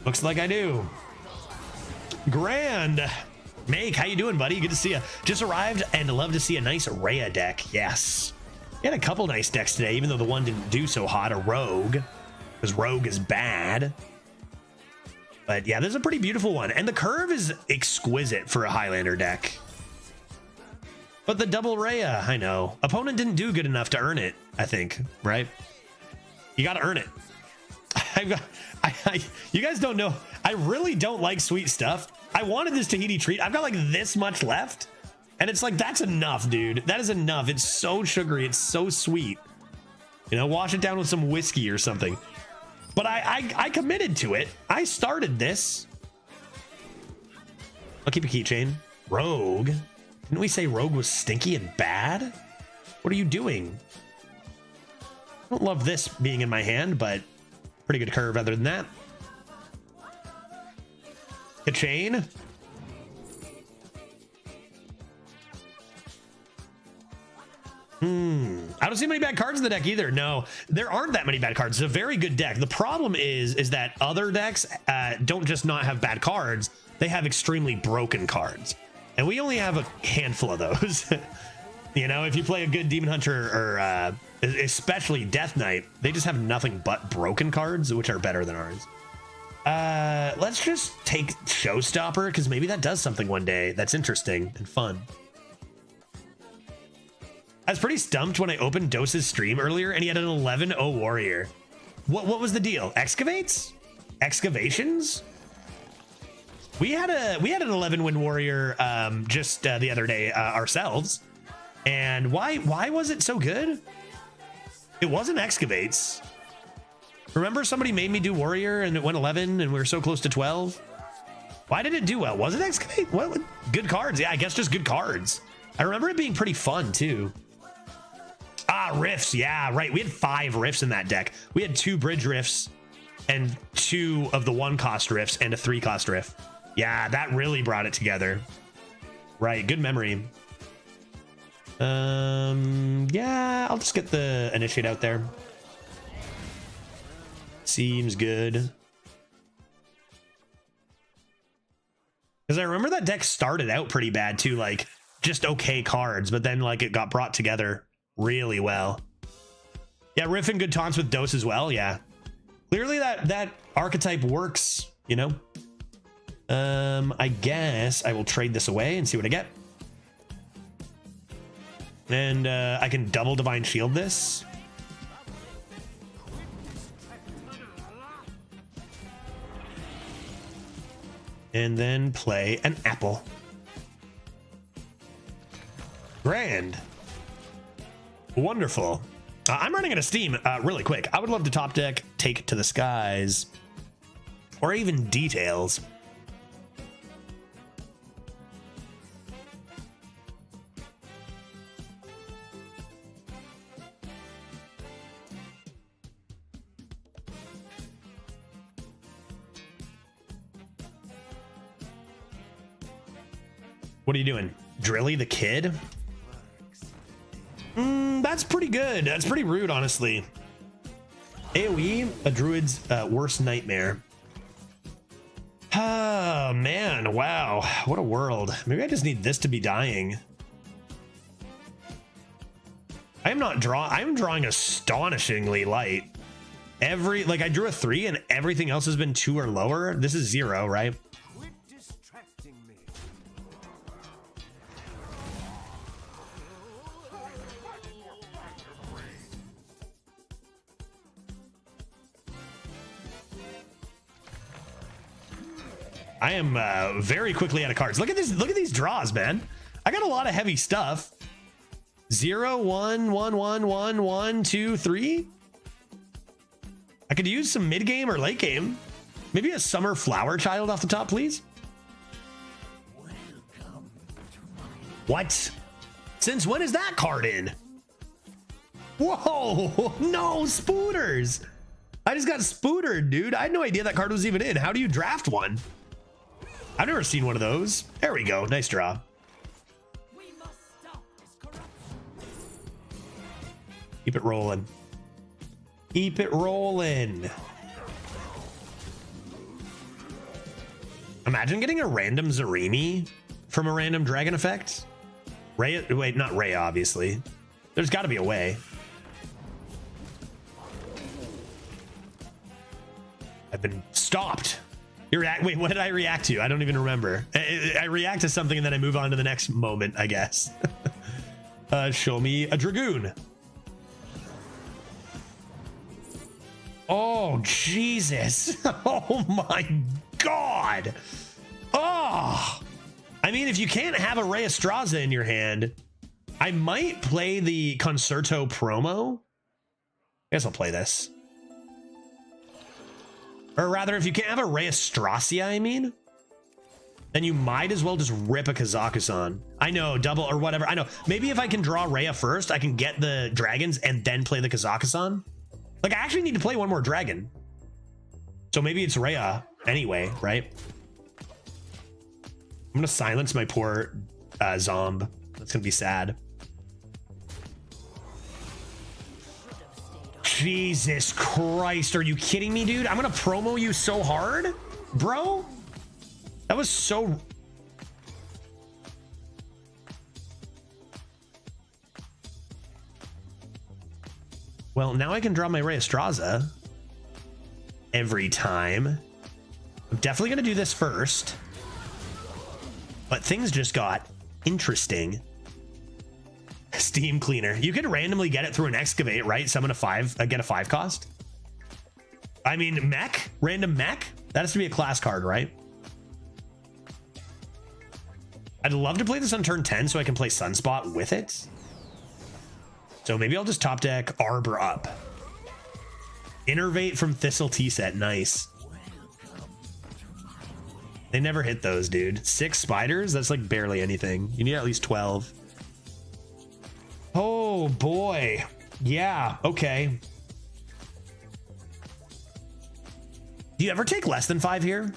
Looks like I do. Grand. Make, how you doing, buddy? Good to see you. Just arrived and love to see a nice Rhea deck. Yes. We had a couple nice decks today, even though the one didn't do so hot. A Rogue, because Rogue is bad. But yeah, this is a pretty beautiful one. And the curve is exquisite for a Highlander deck. But the double Rhea, I know. Opponent didn't do good enough to earn it, I think, right? You got to earn it. You guys don't know. I really don't like sweet stuff. I wanted this Tahiti treat. I've got like this much left. And it's like, that's enough, dude. That is enough. It's so sugary. It's so sweet. You know, wash it down with some whiskey or something. But I committed to it. I started this. I'll keep a keychain. Rogue. Didn't we say Rogue was stinky and bad? What are you doing? I don't love this being in my hand, but pretty good curve other than that. A chain. I don't see many bad cards in the deck either. No, there aren't that many bad cards. It's a very good deck. The problem is that other decks don't just not have bad cards. They have extremely broken cards. And we only have a handful of those. You know, if you play a good Demon Hunter or especially Death Knight, they just have nothing but broken cards, which are better than ours. Let's just take Showstopper, because maybe that does something one day that's interesting and fun. I was pretty stumped when I opened Dose's stream earlier and he had an 11-0 warrior. What was the deal? Excavates? Excavations? We had an 11-win warrior just the other day ourselves. And why was it so good? It wasn't excavates. Remember somebody made me do warrior and it went 11 and we were so close to 12? Why did it do well? Was it excavate? What? Good cards. Yeah, I guess just good cards. I remember it being pretty fun too. Ah, rifts. Yeah, right. We had 5 rifts in that deck. We had 2 bridge rifts and 2 of the 1-cost rifts and a 3-cost rift. Yeah, that really brought it together. Right. Good memory. Yeah, I'll just get the initiate out there. Seems good. Because I remember that deck started out pretty bad too, like just okay cards, but then like it got brought together really well. Yeah, riff and good taunts with Dose as well. Yeah, clearly that archetype works, you know. I guess I will trade this away and see what I get. And I can double Divine Shield this. And then play an apple. Grand. Wonderful. I'm running out of steam really quick. I would love to top deck Take to the Skies. Or even Details. What are you doing? Drilly the Kid? That's pretty good. That's pretty rude, honestly. AoE, a druid's worst nightmare. Oh, man. Wow. What a world. Maybe I just need this to be dying. I'm drawing astonishingly light. I drew a 3 and everything else has been 2 or lower. This is 0, right? Quit distracting me. I am very quickly out of cards. Look at this. Look at these draws, man. I got a lot of heavy stuff. 0, 1, 1, 1, 1, 1, 2, 3. I could use some mid game or late game. Maybe a summer flower child off the top, please. What? Since when is that card in? Whoa, no, spooters. I just got spootered, dude. I had no idea that card was even in. How do you draft one? I've never seen one of those. There we go. Nice draw. We must stop this corruption. Keep it rolling. Keep it rolling. Imagine getting a random Zarimi from a random dragon effect. Rhea, wait, not Rhea, obviously. There's got to be a way. I've been stopped. Wait, what did I react to? I don't even remember. I react to something and then I move on to the next moment, I guess. Show me a Dragoon. Oh, Jesus. Oh, my God. Oh. I mean, if you can't have a Rey Estraza in your hand, I might play the Concerto promo. I guess I'll play this. Or rather, if you can't have a Rey Estrasia, I mean, then you might as well just rip a Kazakusan. I know, double or whatever. I know. Maybe if I can draw Rhea first, I can get the dragons and then play the Kazakusan. Like, I actually need to play one more dragon. So maybe it's Rhea anyway, right? I'm going to silence my poor Zomb. That's going to be sad. Jesus Christ. Are you kidding me, dude? I'm going to promo you so hard, bro. That was so... Well, now I can draw my Rey Estraza every time. I'm definitely going to do this first. But things just got interesting. Steam Cleaner. You could randomly get it through an Excavate, right? Summon a 5, get a 5 cost. I mean, mech? Random mech? That has to be a class card, right? I'd love to play this on turn 10 so I can play Sunspot with it. So maybe I'll just top deck Arbor up. Innervate from Thistle T-Set. Nice. They never hit those, dude. 6 spiders? That's like barely anything. You need at least 12. Oh, boy. Yeah, okay. Do you ever take less than 5 here?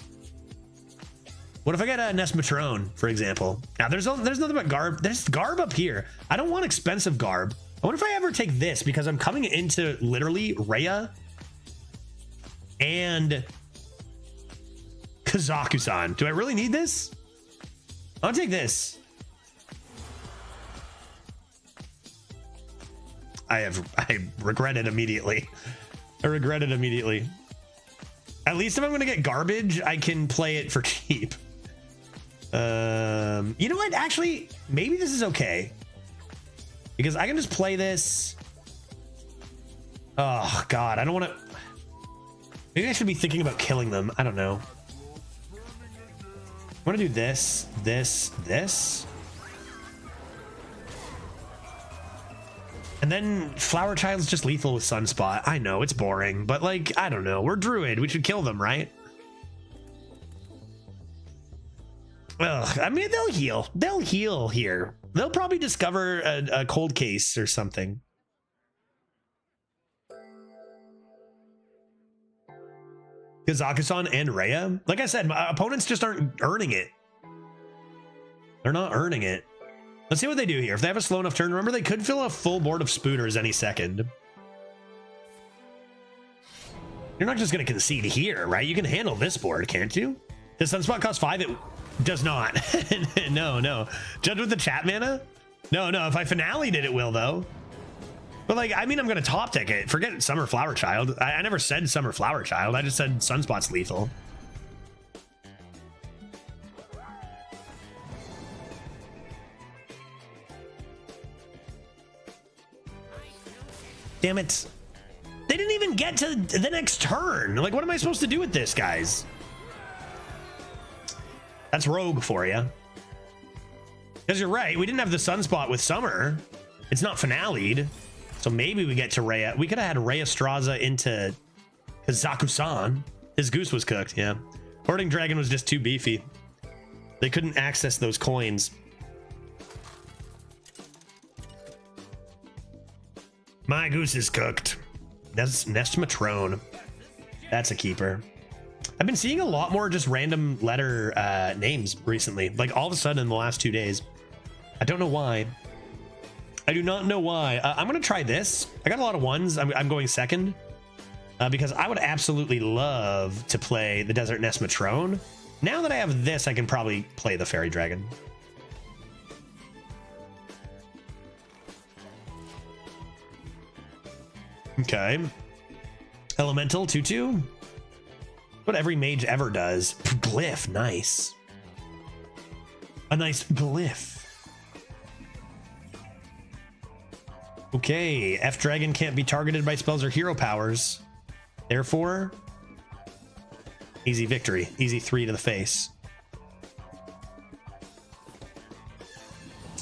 What if I get a Nesmatron, for example? Now, there's nothing but Garb. There's Garb up here. I don't want expensive Garb. I wonder if I ever take this, because I'm coming into literally Rhea and Kazakusan. Do I really need this? I'll take this. I regret it immediately. I regret it immediately. At least if I'm going to get garbage, I can play it for cheap. You know what? Actually, maybe this is okay. Because I can just play this. Oh, God. I don't want to... Maybe I should be thinking about killing them. I don't know. I want to do this, this, this. And then Flower Child's just lethal with Sunspot. I know, it's boring. But, like, I don't know. We're Druid. We should kill them, right? Ugh, I mean, they'll heal. They'll heal here. They'll probably discover a cold case or something. Kazakusan and Rhea. Like I said, my opponents just aren't earning it. They're not earning it. Let's see what they do here. If they have a slow enough turn, remember they could fill a full board of spooters any second. You're not just going to concede here, right? You can handle this board, can't you? Does Sunspot cost 5? It does not. No, no. Judge with the chat mana? No, no. If I finale'd it, it will, though. But, like, I mean, I'm going to top deck it. Forget Summer Flower Child. I never said Summer Flower Child. I just said Sunspot's lethal. Damn it. They didn't even get to the next turn. Like, what am I supposed to do with this, guys? That's rogue for you. Because you're right. We didn't have the Sunspot with Summer. It's not finale'd. So maybe we get to Rhea. We could have had Rhea Straza into Kazaku-san. His goose was cooked, yeah. Hoarding Dragon was just too beefy. They couldn't access those coins. My goose is cooked. That's Nest Matrone. That's a keeper. I've been seeing a lot more just random letter names recently. Like all of a sudden in the last 2 days. I don't know why. I do not know why. I'm going to try this. I got a lot of ones. I'm going second. Because I would absolutely love to play the Desert Nest Matrone. Now that I have this, I can probably play the Fairy Dragon. Okay. Elemental 2/2. What every mage ever does. Glyph, nice. A nice glyph. Okay, F Dragon can't be targeted by spells or hero powers. Therefore, easy victory. Easy 3 to the face.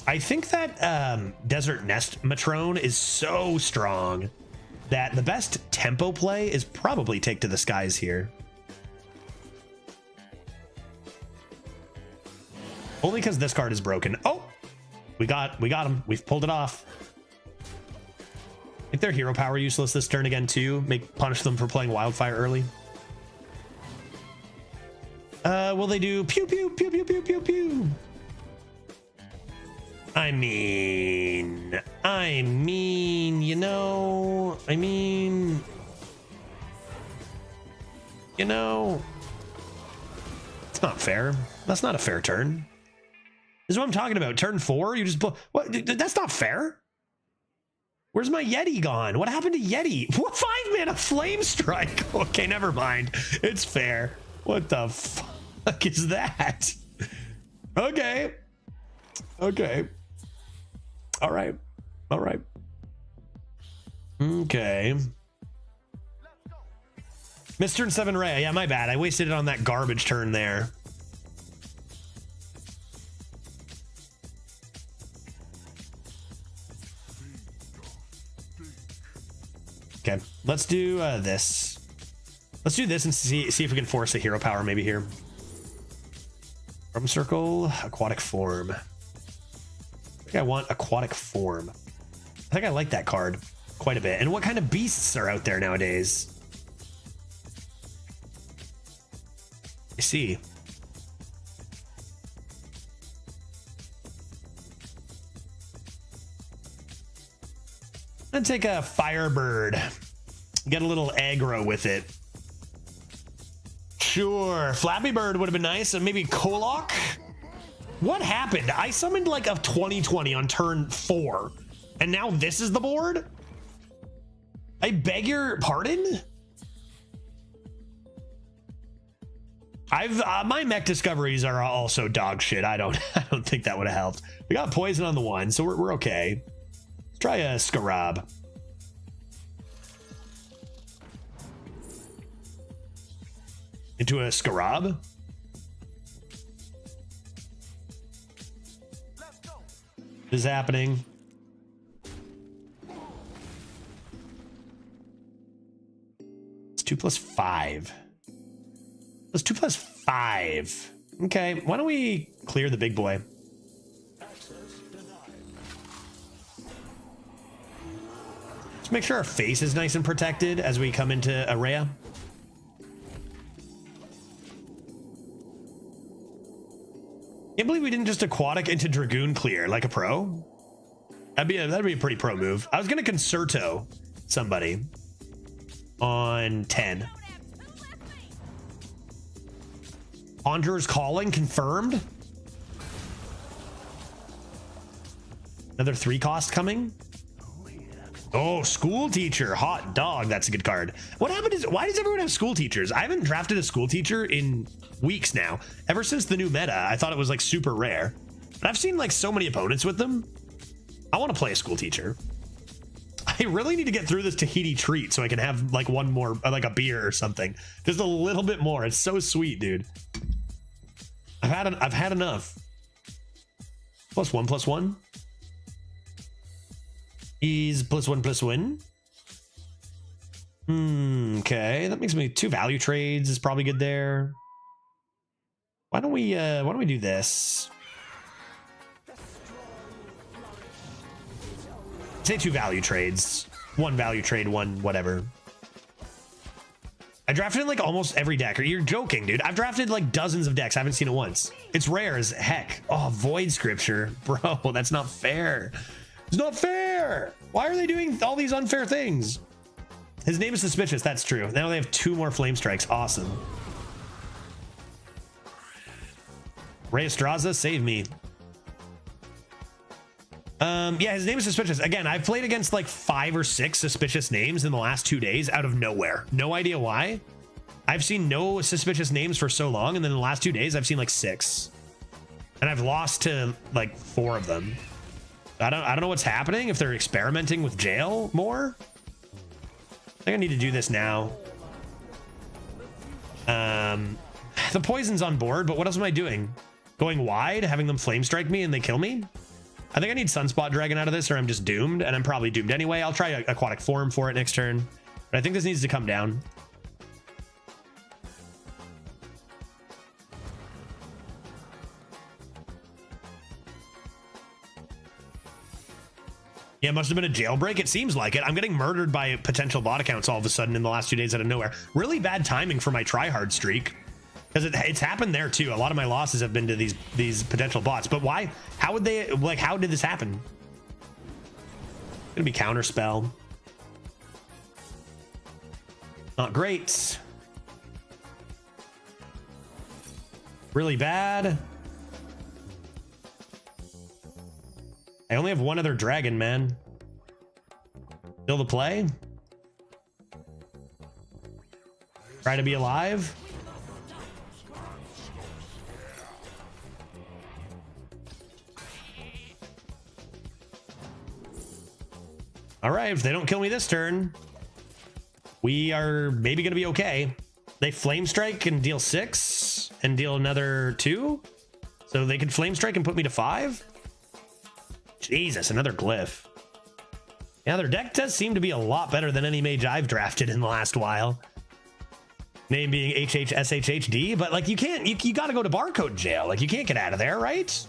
I think that Desert Nest Matrone is so strong that the best tempo play is probably Take to the Skies here. Only because this card is broken. Oh, we got him. We've pulled it off. If they're hero power useless this turn again too, punish them for playing Wildfire early. Will they do pew pew pew pew pew pew pew? I mean, you know, it's not fair. That's not a fair turn. This is what I'm talking about. Turn 4, you just blow. What? That's not fair. Where's my Yeti gone? What happened to Yeti? What 5 mana Flame Strike? Okay, never mind. It's fair. What the fuck is that? Okay. Okay. All right. All right. Okay. Missed turn 7 Rhea. Yeah, my bad. I wasted it on that garbage turn there. Okay, let's do this. Let's do this and see if we can force a hero power maybe here. Drum Circle, Aquatic Form. I think I want Aquatic Form. I think I like that card quite a bit. And what kind of beasts are out there nowadays? I see. I'm gonna take a Firebird. Get a little aggro with it. Sure, Flappy Bird would have been nice. And maybe Kolok? What happened? I summoned like a 2020 on turn 4. And now this is the board? I beg your pardon? My mech discoveries are also dog shit. I don't think that would have helped. We got poison on the 1, so we're okay. Let's try a Scarab. Into a Scarab? What is happening? It's 2 + 5. That's 2 + 5. Okay, why don't we clear the big boy? Let's make sure our face is nice and protected as we come into Araya. Can't believe we didn't just aquatic into Dragoon clear like a pro. That'd be a pretty pro move. I was gonna concerto somebody on 10. Conjurer's Calling confirmed. Another 3 cost coming. Oh, school teacher, hot dog. That's a good card. What happened is, why does everyone have school teachers? I haven't drafted a school teacher in weeks now. Ever since the new meta, I thought it was like super rare. But I've seen like so many opponents with them. I want to play a school teacher. I really need to get through this Tahiti treat so I can have like one more, like a beer or something. Just a little bit more. It's so sweet, dude. I've had enough. +1/+1. He's +1/+1. Okay, that makes me 2 value trades is probably good there. Why don't we do this? Say 2 value trades. 1 value trade, 1 whatever. I drafted in like almost every deck. You're joking, dude. I've drafted like dozens of decks. I haven't seen it once. It's rare as heck. Oh, Void Scripture. Bro, that's not fair. It's not fair. Why are they doing all these unfair things? His name is suspicious. That's true. Now they have 2 more flame strikes. Awesome. Ray Estraza, save me. Yeah, his name is suspicious. Again, I've played against like 5 or 6 suspicious names in the last 2 days out of nowhere. No idea why. I've seen no suspicious names for so long, and then in the last 2 days, I've seen like 6. And I've lost to like 4 of them. I don't know what's happening, if they're experimenting with jail more. I think I need to do this now. The poison's on board, but what else am I doing? Going wide, having them flame strike me and they kill me? I think I need Sunspot Dragon out of this or I'm just doomed, and I'm probably doomed anyway. I'll try Aquatic Form for it next turn, but I think this needs to come down. Yeah, it must have been a jailbreak. It seems like it. I'm getting murdered by potential bot accounts all of a sudden in the last 2 days out of nowhere. Really bad timing for my tryhard streak. Because it's happened there too. A lot of my losses have been to these potential bots. But why? How would they, like, how did this happen? Gonna be counterspell. Not great. Really bad. I only have 1 other dragon, man. Still the play. Try to be alive. All right, if they don't kill me this turn, we are maybe gonna be okay. They flame strike and deal 6 and deal another 2. So they could flame strike and put me to 5. Jesus, another glyph. Yeah, their deck does seem to be a lot better than any mage I've drafted in the last while. Name being HHSHHD, but like you can't, you gotta go to barcode jail. Like you can't get out of there, right?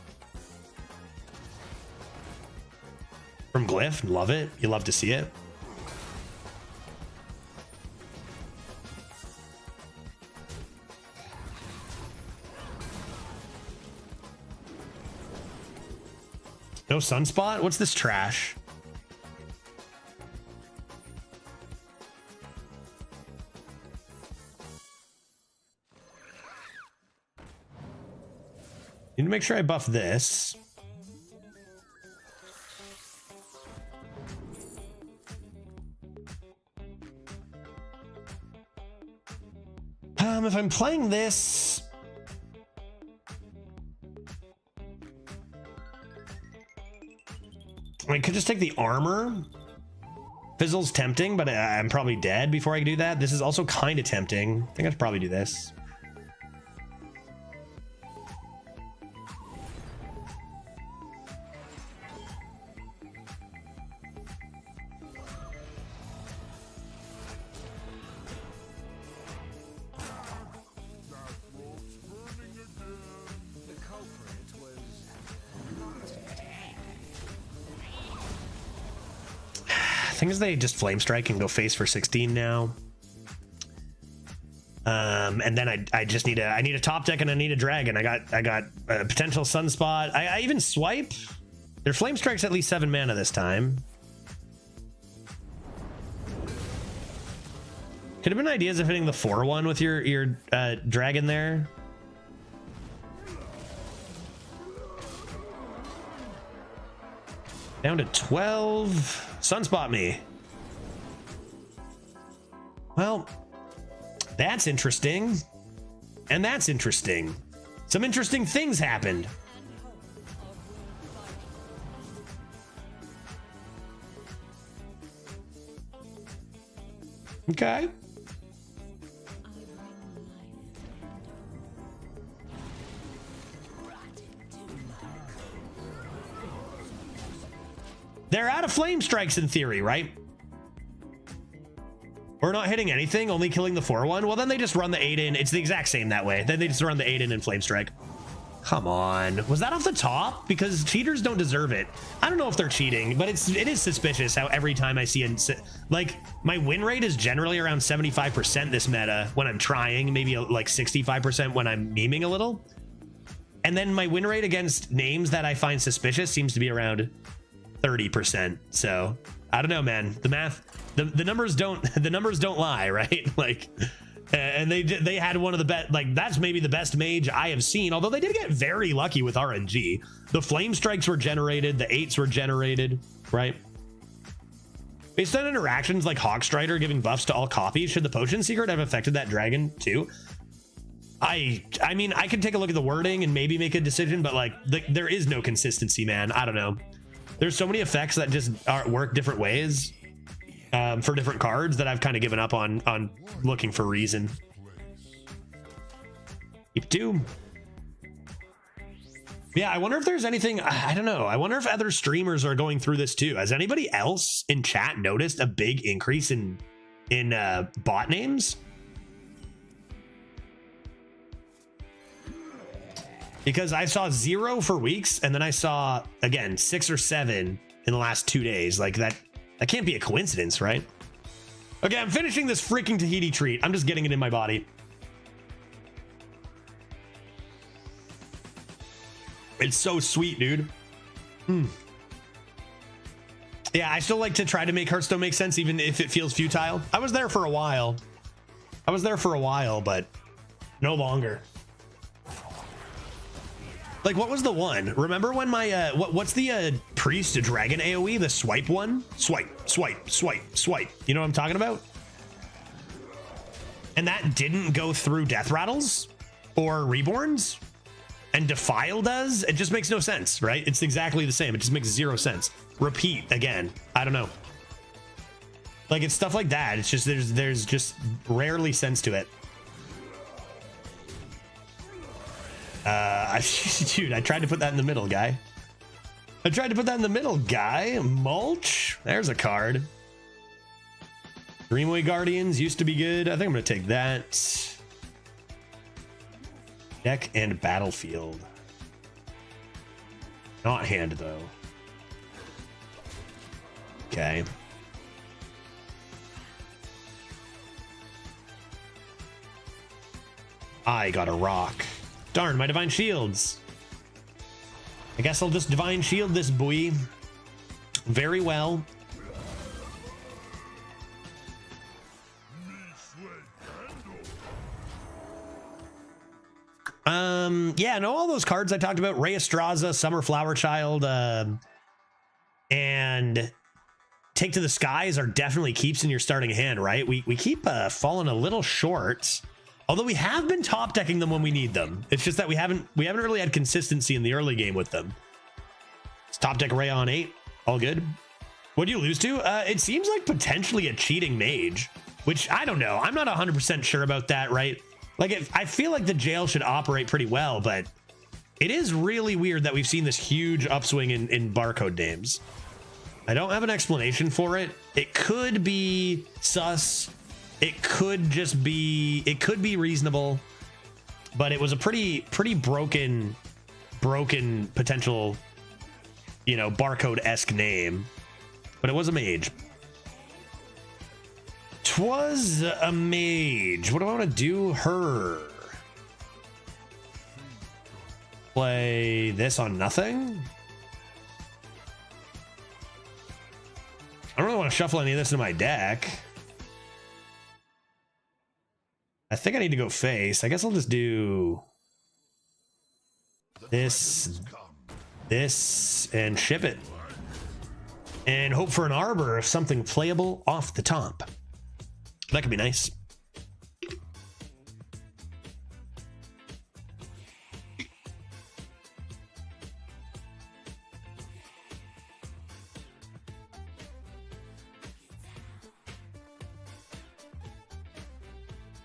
From Glyph, love it. You love to see it. No Sunspot? What's this trash? Need to make sure I buff this. If I'm playing this, I could just take the armor. Fizzle's tempting, but I'm probably dead before I do that. This is also kind of tempting. I think I should probably do this. Thing is, they just flame strike and go face for 16 now. And then I just need a top deck and I need a dragon. I got a potential sunspot. I even swipe. Their flame strike's at least 7 mana this time. Could have been ideas of hitting the 4/1 with your dragon there. Down to 12. Sunspot me. Well, that's interesting. And that's interesting. Some interesting things happened. Okay. They're out of flame strikes in theory, right? We're not hitting anything, only killing the 4/1. Well, then they just run the 8 in. It's the exact same that way. Then they just run the 8 in and flame strike. Come on. Was that off the top? Because cheaters don't deserve it. I don't know if they're cheating, but it is suspicious how every time I see like my win rate is generally around 75% this meta when I'm trying, maybe like 65% when I'm memeing a little. And then my win rate against names that I find suspicious seems to be around 30%. So I don't know, man. The math, the numbers don't lie, right? Like, and they had one of the best, like that's maybe the best mage I have seen. Although they did get very lucky with RNG. The flame strikes were generated, the 8s were generated, right? Based on interactions like Hawkstrider giving buffs to all copies, should the potion secret have affected that dragon too? I mean, I could take a look at the wording and maybe make a decision, but like there is no consistency, man. I don't know. There's so many effects that just work different ways for different cards that I've kind of given up on looking for reason. Keep 2. Yeah, I wonder if there's anything, I don't know. I wonder if other streamers are going through this too. Has anybody else in chat noticed a big increase in bot names? Because I saw 0 for weeks, and then I saw, again, 6 or 7 in the last 2 days. Like, that can't be a coincidence, right? Okay, I'm finishing this freaking Tahiti treat. I'm just getting it in my body. It's so sweet, dude. Yeah, I still like to try to make Hearthstone make sense, even if it feels futile. I was there for a while. But no longer. Like, what was the one? Remember when my what's the priest dragon AoE, the swipe one? Swipe, swipe, swipe, swipe. You know what I'm talking about? And that didn't go through death rattles or reborns, and Defile does. It just makes no sense, right? It's exactly the same. It just makes 0 sense. Repeat again. I don't know. Like, it's stuff like that. It's just there's just rarely sense to it. Dude, I tried to put that in the middle, guy. Mulch. There's a card. Dreamway Guardians used to be good. I think I'm going to take that. Deck and Battlefield. Not hand, though. Okay. I got a rock. Darn, my Divine Shields. I guess I'll just Divine Shield this boy. Very well. Yeah, no, all those cards I talked about, Ray Estraza, Summer Flower Child, and Take to the Skies are definitely keeps in your starting hand, right? We keep falling a little short. Although we have been top decking them when we need them. It's just that we haven't really had consistency in the early game with them. It's top deck Ray on 8. All good. What do you lose to? It seems like potentially a cheating mage, which I don't know. I'm not 100% sure about that, right? Like, I feel like the jail should operate pretty well, but it is really weird that we've seen this huge upswing in barcode names. I don't have an explanation for it. It could be sus. It could just be, it could be reasonable, but it was a pretty broken potential, you know, barcode-esque name, but it was a mage. 'Twas a mage. What do I want to do? Her. Play this on nothing? I don't really want to shuffle any of this into my deck. I think I need to go face. I guess I'll just do this, and ship it. And hope for an arbor of something playable off the top. That could be nice.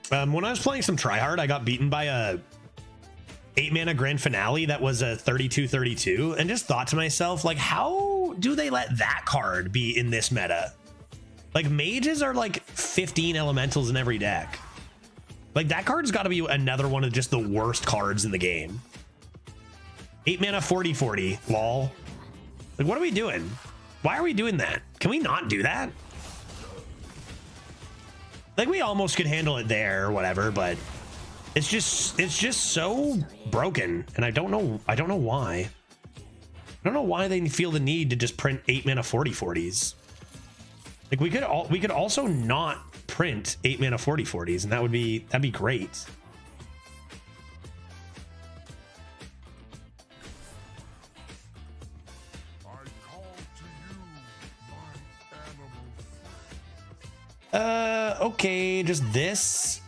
When I was playing some tryhard, I got beaten by a 8-mana grand finale that was a 32/32, and just thought to myself, like, how do they let that card be in this meta? Like, mages are like 15 elementals in every deck. Like, that card's got to be another one of just the worst cards in the game. 8-mana 40/40, lol. Like, what are we doing? Why are we doing that? Can we not do that? Like, we almost could handle it there or whatever, but it's just so broken, and I don't know why. I don't know why they feel the need to just print 8-mana 40/40s. Like, we could also not print 8-mana 40/40s, and that'd be great. Okay, just this.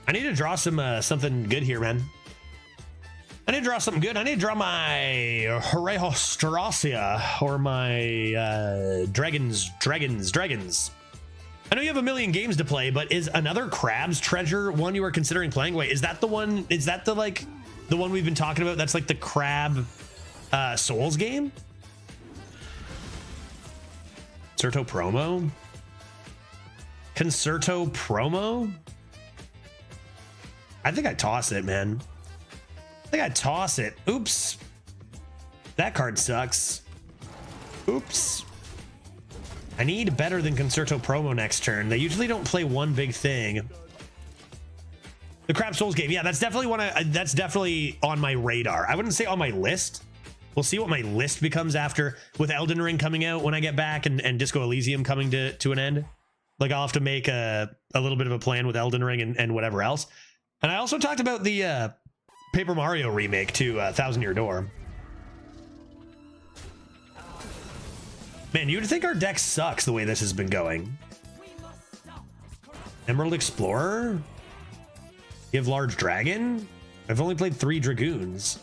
I need to draw some something good here, man. I need to draw something good. I need to draw my Hearthstone or my Dragons. I know you have a million games to play, but is another Crab's Treasure one you are considering playing? Wait, is that the one? Is that the one we've been talking about? That's like the Crab Souls game? Concerto promo? Concerto promo? I think I toss it, man. I think I toss it. Oops. That card sucks. Oops. I need better than Concerto promo next turn. They usually don't play one big thing. The Crab Souls game. Yeah, that's definitely on my radar. I wouldn't say on my list. We'll see what my list becomes after, with Elden Ring coming out when I get back, and Disco Elysium coming to an end. Like, I'll have to make a little bit of a plan with Elden Ring and whatever else. And I also talked about the Paper Mario remake to Thousand Year Door. Man, you'd think our deck sucks the way this has been going. Emerald Explorer? You have Large Dragon? I've only played 3 Dragoons.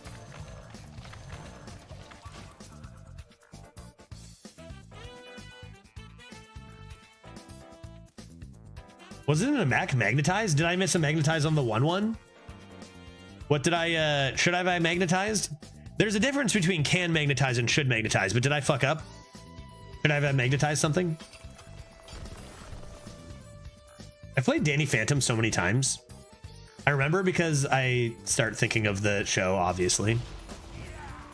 Wasn't it a Magnetize? Did I miss a Magnetize on the 1/1? What did I, should I have magnetized? There's a difference between can magnetize and should magnetize, but did I fuck up? Should I have magnetized something? I've played Danny Phantom so many times. I remember because I start thinking of the show, obviously. I'm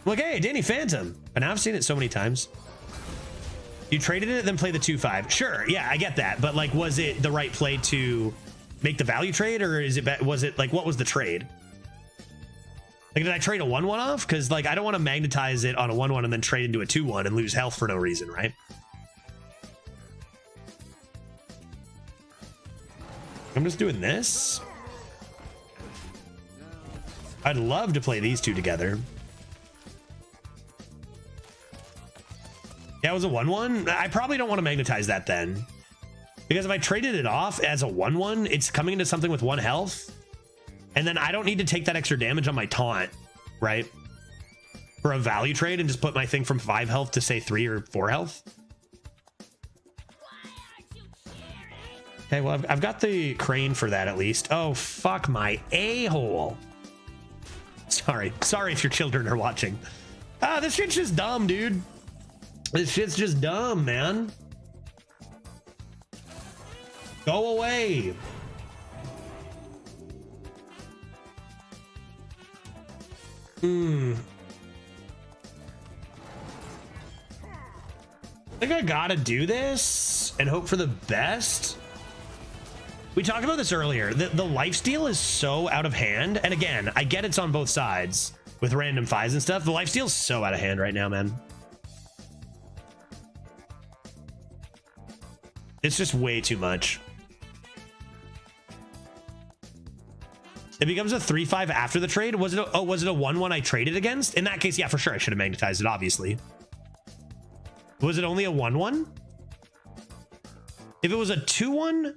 like, hey, Danny Phantom. But now I've seen it so many times. You traded it, then play the 2/5. Sure, yeah, I get that. But, like, was it the right play to make the value trade, or was it like, what was the trade? Like, did I trade a 1/1 off? Because, like, I don't want to magnetize it on a 1/1 and then trade into a 2/1 and lose health for no reason, right? I'm just doing this. I'd love to play these two together. Yeah, it was a 1/1. I probably don't want to magnetize that then. Because if I traded it off as a 1/1, it's coming into something with 1 health. And then I don't need to take that extra damage on my taunt, right? For a value trade and just put my thing from 5 health to, say, 3 or 4 health. Okay, well, I've got the crane for that at least. Oh, fuck my a-hole. Sorry if your children are watching. Ah, this shit's just dumb, dude. This shit's just dumb, man. Go away. I think I gotta do this and hope for the best. We talked about this earlier. The lifesteal is so out of hand. And again, I get it's on both sides with random fives and stuff. The lifesteal is so out of hand right now, man. It's just way too much. It becomes a 3-5 after the trade. Was it a 1-1 I traded against? In that case, yeah, for sure. I should have magnetized it, obviously. Was it only a 1-1? If it was a 2-1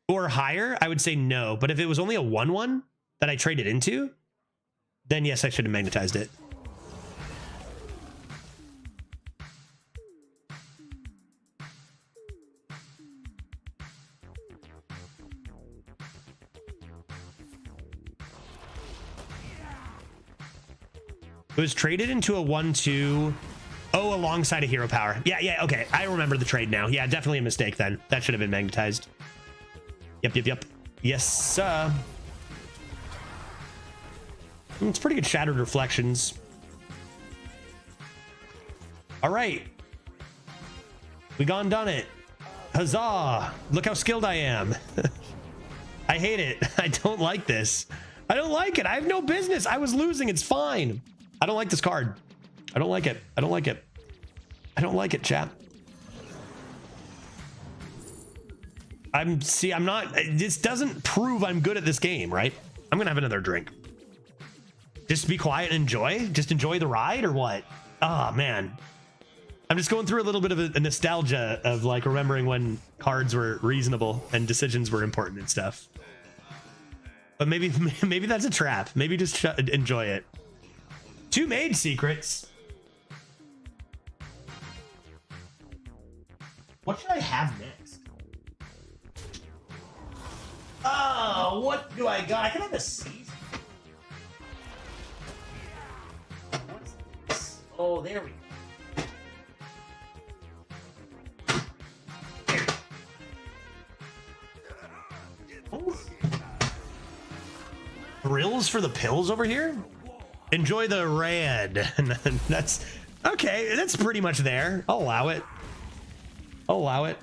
or higher, I would say no. But if it was only a 1-1 that I traded into, then yes, I should have magnetized it. It was traded into a 1-2. Oh, alongside a hero power. Yeah, okay. I remember the trade now. Yeah, definitely a mistake then. That should have been magnetized. Yep. Yes, sir. It's pretty good shattered reflections. All right. We gone done it. Huzzah. Look how skilled I am. I hate it. I don't like this. I don't like it. I have no business. I was losing. It's fine. I don't like this card. I don't like it. I don't like it. I don't like it, chap. I'm not, this doesn't prove I'm good at this game, right? I'm gonna have another drink. Just be quiet and enjoy? Just enjoy the ride or what? Oh, man. I'm just going through a little bit of a nostalgia of like remembering when cards were reasonable and decisions were important and stuff. But maybe that's a trap. Maybe just enjoy it. 2 made secrets. What should I have next? Oh, what do I got? I can have a season. What's this? Oh, there we go. Oh. Thrills for the pills over here? Enjoy the red. That's okay. That's pretty much there. I'll allow it. I'll allow it.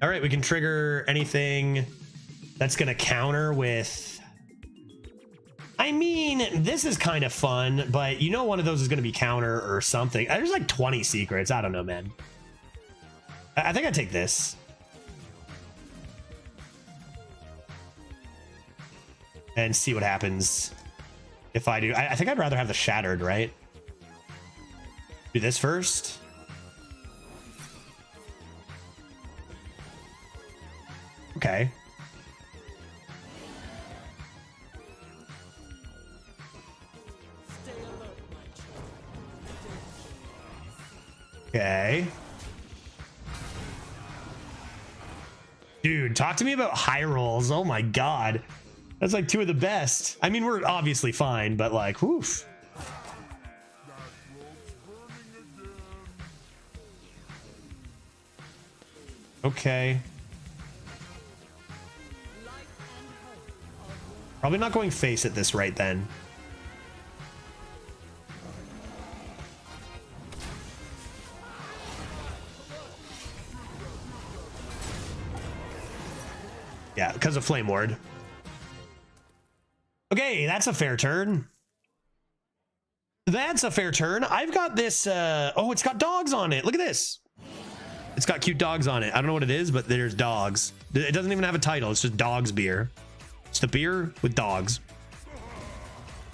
All right, we can trigger anything that's going to counter with... I mean, this is kind of fun, but you know one of those is going to be counter or something. There's like 20 secrets. I don't know, man. I think I take this. And see what happens if I do. I think I'd rather have the shattered, right? Do this first. Okay. Okay. Dude, talk to me about high rolls. Oh my God. That's like 2 of the best. I mean, we're obviously fine, but like, woof. Okay. Probably not going face at this right then. Yeah, because of Flame Ward. Okay, that's a fair turn. That's a fair turn. I've got this, oh, it's got dogs on it. Look at this. It's got cute dogs on it. I don't know what it is, but there's dogs. It doesn't even have a title. It's just dogs beer. It's the beer with dogs.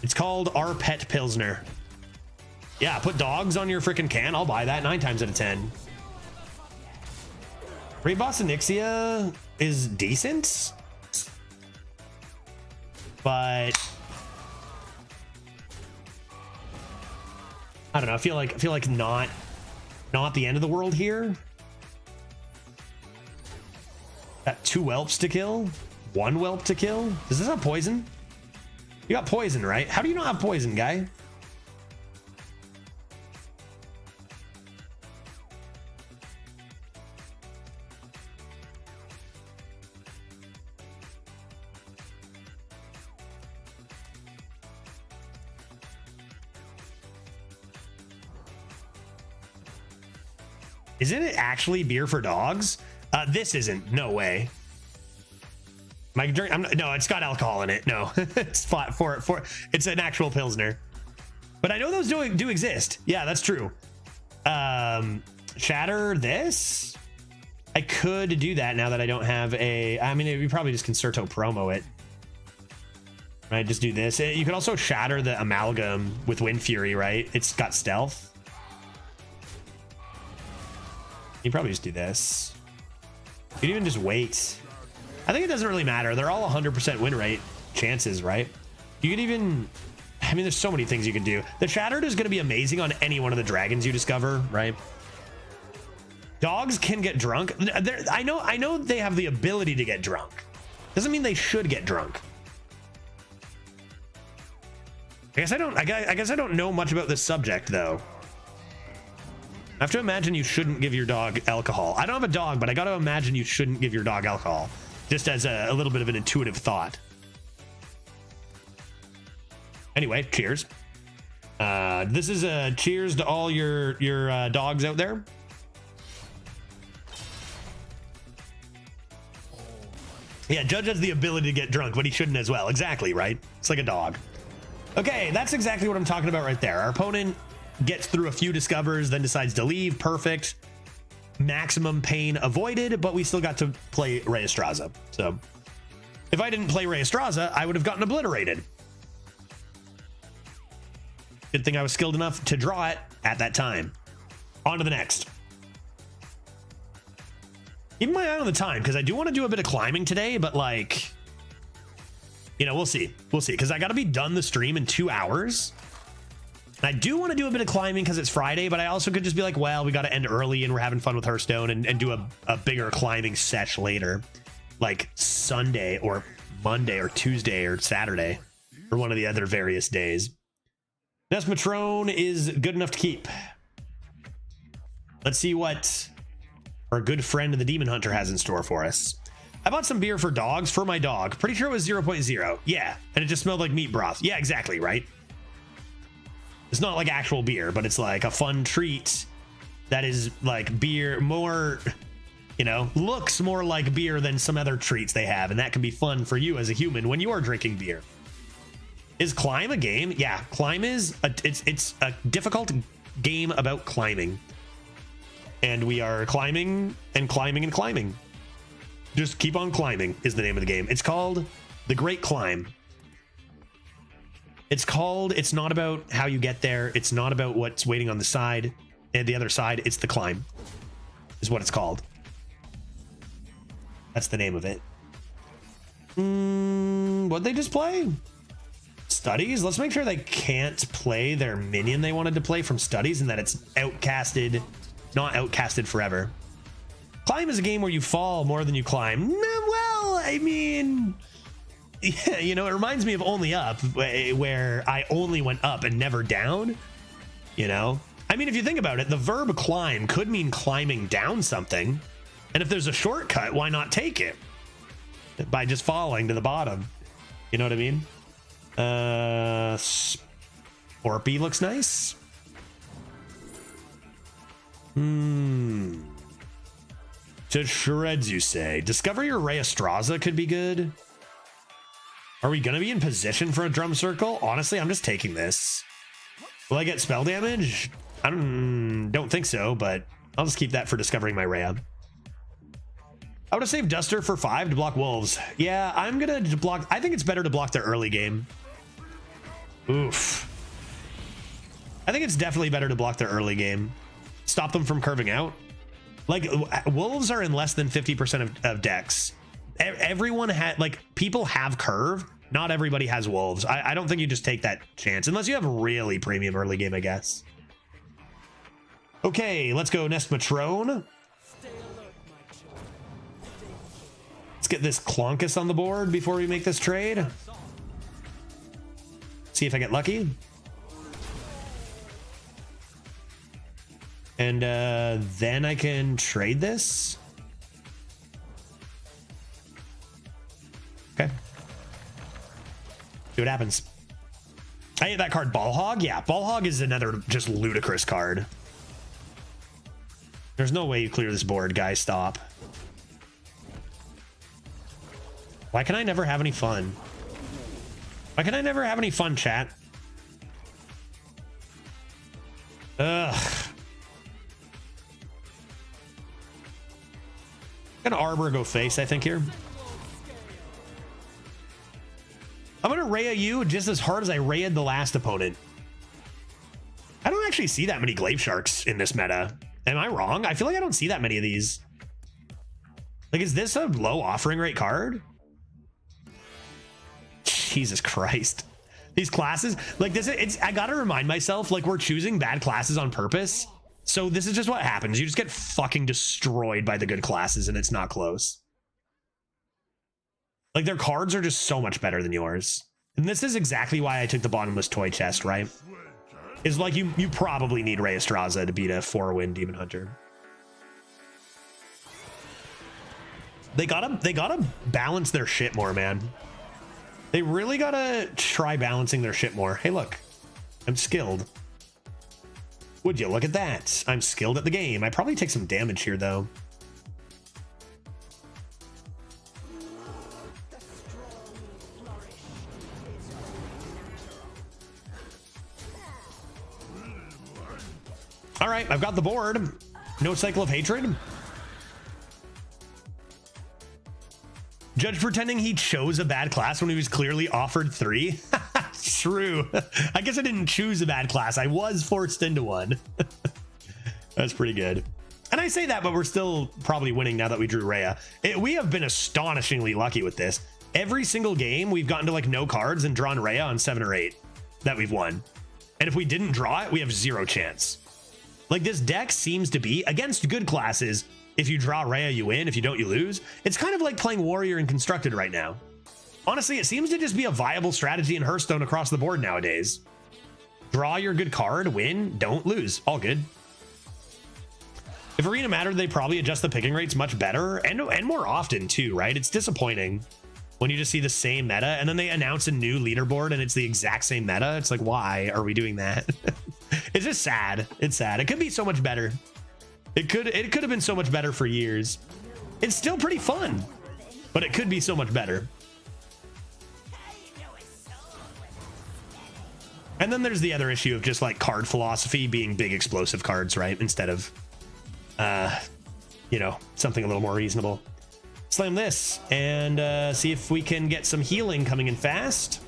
It's called Our Pet Pilsner. Yeah, put dogs on your freaking can. I'll buy that 9 times out of 10. Great Boss Onyxia is decent. But I don't know. I feel like not the end of the world here. Got 2 whelps to kill, 1 whelp to kill. Does this have poison? You got poison, right? How do you not have poison, guy? Isn't it actually beer for dogs? This isn't. No way. My drink. No, it's got alcohol in it. No, it's flat for. It's an actual pilsner. But I know those do exist. Yeah, that's true. Shatter this. I could do that now that I don't have a. I mean, we probably just concerto promo it. Right, just do this. You could also shatter the amalgam with Wind Fury, right? It's got stealth. You probably just do this. You could even just wait. I think it doesn't really matter. They're all 100% win rate chances, right? You could even. I mean, there's so many things you can do. The Shattered is going to be amazing on any one of the dragons you discover, right? Dogs can get drunk. I know they have the ability to get drunk. Doesn't mean they should get drunk. I guess I don't know much about this subject though. I have to imagine you shouldn't give your dog alcohol. I don't have a dog, but I got to imagine you shouldn't give your dog alcohol. Just as a little bit of an intuitive thought. Anyway, cheers. This is a cheers to all your dogs out there. Yeah, Judge has the ability to get drunk, but he shouldn't as well. Exactly, right? It's like a dog. Okay, that's exactly what I'm talking about right there. Our opponent gets through a few discovers, then decides to leave. Perfect. Maximum pain avoided, but we still got to play Rey Estraza. So if I didn't play Rey Estraza, I would have gotten obliterated. Good thing I was skilled enough to draw it at that time. On to the next. Keep my eye on the time, because I do want to do a bit of climbing today, but like, you know, we'll see. We'll see, because I got to be done the stream in 2 hours. And I do want to do a bit of climbing because it's Friday, but I also could just be like, well, we got to end early and we're having fun with Hearthstone and do a bigger climbing sesh later. Like Sunday or Monday or Tuesday or Saturday or one of the other various days. Nesmatron is good enough to keep. Let's see what our good friend the Demon Hunter has in store for us. I bought some beer for dogs for my dog. Pretty sure it was 0.0. Yeah, and it just smelled like meat broth. Yeah, exactly, right? It's not like actual beer, but it's like a fun treat that is like beer, more, you know, looks more like beer than some other treats they have. And that can be fun for you as a human when you are drinking beer. Is climb a game? Yeah, climb is it's a difficult game about climbing. And we are climbing and climbing and climbing. Just keep on climbing is the name of the game. It's called The Great Climb. It's not about how you get there. It's not about what's waiting on the side and the other side. It's the climb is what it's called. That's the name of it. What'd they just play? Studies? Let's make sure they can't play their minion they wanted to play from studies and that it's outcasted, not outcasted forever. Climb is a game where you fall more than you climb. Well, I mean, yeah, you know, it reminds me of Only Up, where I only went up and never down. You know, I mean, if you think about it, the verb climb could mean climbing down something. And if there's a shortcut, why not take it by just falling to the bottom? You know what I mean? Orpy looks nice. To shreds, you say. Discover your Rey Estraza could be good. Are we gonna be in position for a drum circle? Honestly, I'm just taking this. Will I get spell damage? I don't think so, but I'll just keep that for discovering my Rhea. I would have saved Duster for 5 to block wolves. Yeah, I'm gonna block. I think it's better to block their early game. Oof. I think it's definitely better to block their early game. Stop them from curving out. Like, wolves are in less than 50% of decks. Everyone had, like, people have curve. Not everybody has wolves. I don't think you just take that chance unless you have really premium early game, I guess. Okay, let's go Nesmatron. Let's get this Clonkus on the board before we make this trade. See if I get lucky. And then I can trade this. Okay. See what happens. I hate that card, Ball Hog. Yeah, Ball Hog is another just ludicrous card. There's no way you clear this board, guys. Stop. Why can I never have any fun? Why can I never have any fun, chat? Ugh. Gonna Arbor go face, I think, here. I'm gonna Rhea you just as hard as I Rhea'd the last opponent. I don't actually see that many Glaive Sharks in this meta. Am I wrong? I feel like I don't see that many of these. Like, is this a low offering rate card? Jesus Christ. These classes, like this, I gotta remind myself, like, we're choosing bad classes on purpose. So this is just what happens. You just get fucking destroyed by the good classes and it's not close. Like, their cards are just so much better than yours. And this is exactly why I took the bottomless toy chest, right? Is like, you probably need Rey Estraza to beat a 4-win Demon Hunter. They gotta balance their shit more, man. They really gotta try balancing their shit more. Hey, look, I'm skilled. Would you look at that? I'm skilled at the game. I probably take some damage here, though. All right, I've got the board. No Cycle of Hatred. Judge pretending he chose a bad class when he was clearly offered 3. True. I guess I didn't choose a bad class. I was forced into one. That's pretty good. And I say that, but we're still probably winning now that we drew Rhea. We have been astonishingly lucky with this. Every single game, we've gotten to like no cards and drawn Rhea on 7 or 8 that we've won. And if we didn't draw it, we have 0 chance. Like, this deck seems to be against good classes. If you draw Rhea, you win. If you don't, you lose. It's kind of like playing Warrior and Constructed right now. Honestly, it seems to just be a viable strategy in Hearthstone across the board nowadays. Draw your good card, win, don't lose. All good. If Arena mattered, they probably adjust the picking rates much better and more often too, right? It's disappointing when you just see the same meta and then they announce a new leaderboard and it's the exact same meta. It's like, why are we doing that? It's just sad. It's sad. It could be so much better. It could have been so much better for years. It's still pretty fun, but it could be so much better. And then there's the other issue of just like card philosophy being big explosive cards, right? Instead of, you know, something a little more reasonable. Slam this and see if we can get some healing coming in fast.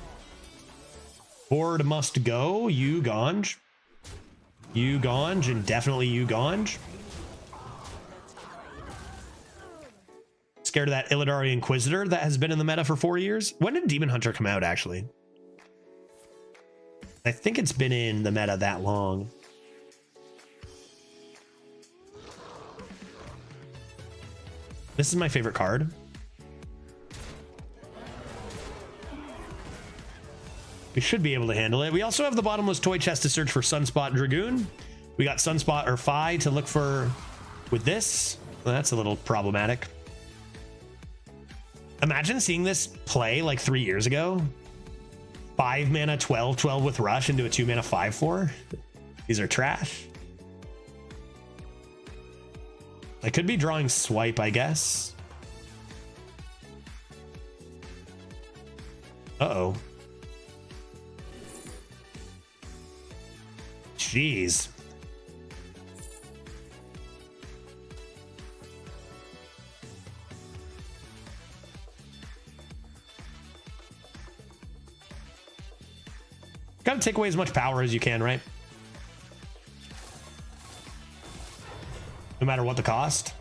Board must go. You Ganj. You Ganj and definitely you Ganj. Scared of that Illidari Inquisitor that has been in the meta for 4 years. When did Demon Hunter come out, actually? I think it's been in the meta that long. This is my favorite card. We should be able to handle it. We also have the bottomless toy chest to search for Sunspot Dragoon. We got Sunspot or Phi to look for with this. Well, that's a little problematic. Imagine seeing this play like 3 years ago. 5 mana 12/12 with Rush into a 2 mana 5/4. These are trash. I could be drawing Swipe, I guess. Uh-oh. Jeez. Gotta take away as much power as you can, right? No matter what the cost.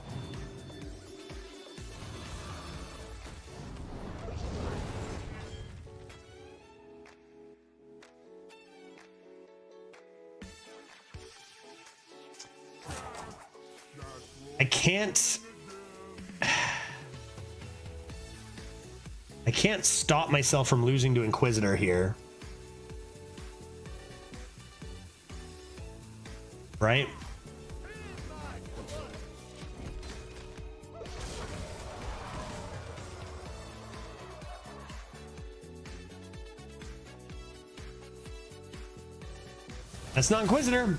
I can't stop myself from losing to Inquisitor here. Right? That's not Inquisitor.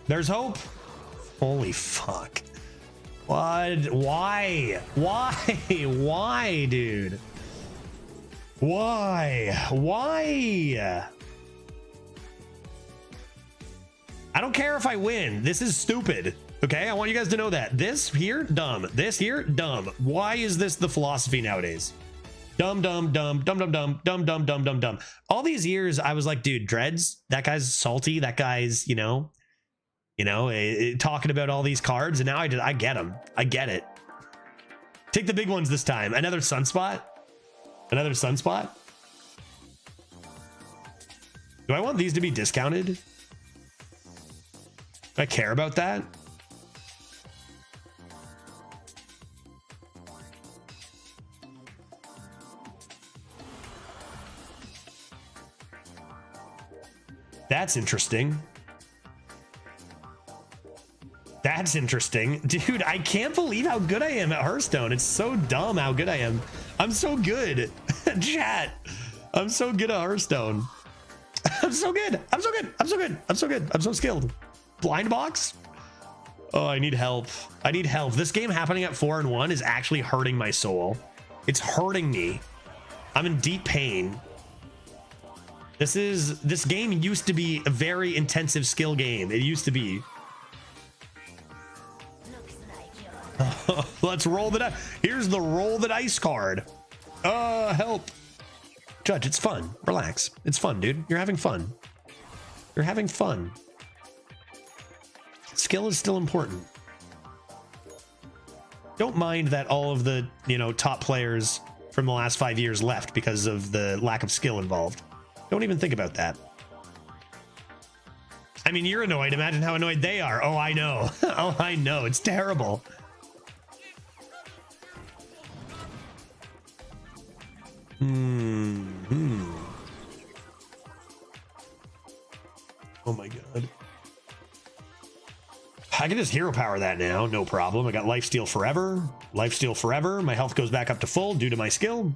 There's hope. Holy fuck. What? Why? Why, dude? Why? I don't care if I win. This is stupid. Okay, I want you guys to know that. This here, dumb. This here, dumb. Why is this the philosophy nowadays? Dumb. All these years, I was like, dude, Dreads, that guy's salty. That guy's, talking about all these cards. And now I get him. I get it. Take the big ones this time. Another Sunspot. Another Sunspot. Do I want these to be discounted? Do I care about that? That's interesting. That's interesting. Dude, I can't believe how good I am at Hearthstone. It's so dumb how good I am. I'm so good. Chat. I'm so good at Hearthstone. I'm so good. I'm so good. I'm so good. I'm so good. I'm so skilled. Blind box? Oh, I need help. I need help. This game happening at 4-1 is actually hurting my soul. It's hurting me. I'm in deep pain. This game used to be a very intensive skill game. It used to be. Let's roll the dice. Here's the roll the dice card. Help. Judge, it's fun. Relax. It's fun, dude. You're having fun. You're having fun. Skill is still important. Don't mind that all of the, top players from the last 5 years left because of the lack of skill involved. Don't even think about that. I mean, you're annoyed. Imagine how annoyed they are. Oh, I know. Oh, I know. It's terrible. Oh my god. I can just hero power that now. No problem. I got lifesteal forever. Lifesteal forever. My health goes back up to full due to my skill.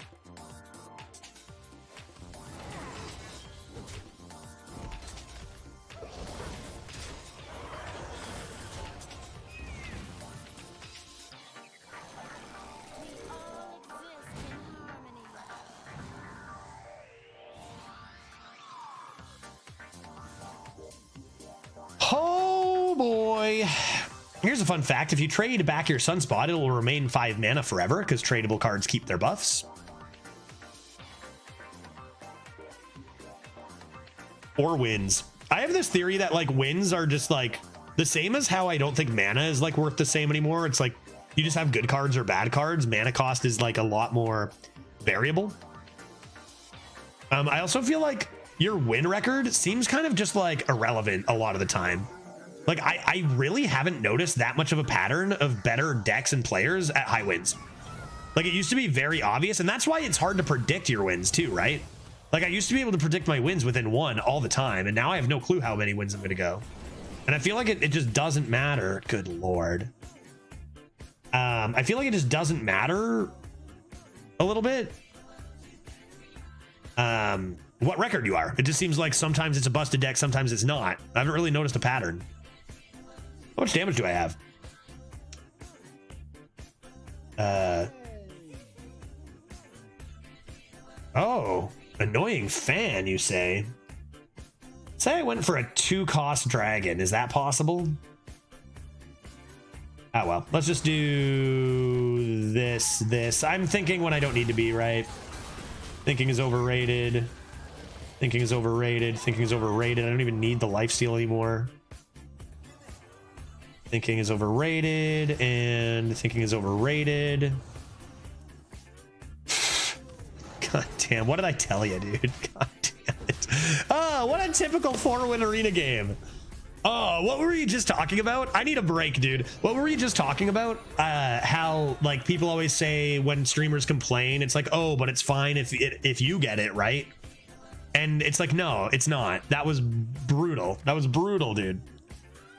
Oh boy. Here's a fun fact. If you trade back your Sunspot, it will remain 5 mana forever because tradable cards keep their buffs. Or wins. I have this theory that wins are just the same as how I don't think mana is worth the same anymore. It's you just have good cards or bad cards. Mana cost is a lot more variable. I also feel like your win record seems kind of just irrelevant a lot of the time. I really haven't noticed that much of a pattern of better decks and players at high wins. It used to be very obvious, and that's why it's hard to predict your wins too, right? I used to be able to predict my wins within 1 all the time, and now I have no clue how many wins I'm gonna go. And I feel like it just doesn't matter. Good lord. I feel like it just doesn't matter a little bit. What record you are. It just seems like sometimes it's a busted deck, sometimes it's not. I haven't really noticed a pattern. How much damage do I have? Oh, annoying fan, you say? Say I went for a 2-cost dragon. Is that possible? Oh, well, let's just do this. I'm thinking when I don't need to be, right? Thinking is overrated. Thinking is overrated. Thinking is overrated. I don't even need the lifesteal anymore. Thinking is overrated, and thinking is overrated. God damn, what did I tell you, dude? God damn it. Oh, what a typical 4-win arena game. Oh, what were you just talking about? I need a break, dude. What were you just talking about? How people always say when streamers complain, it's oh, but it's fine if you get it, right? And it's no, it's not. That was brutal. That was brutal, dude.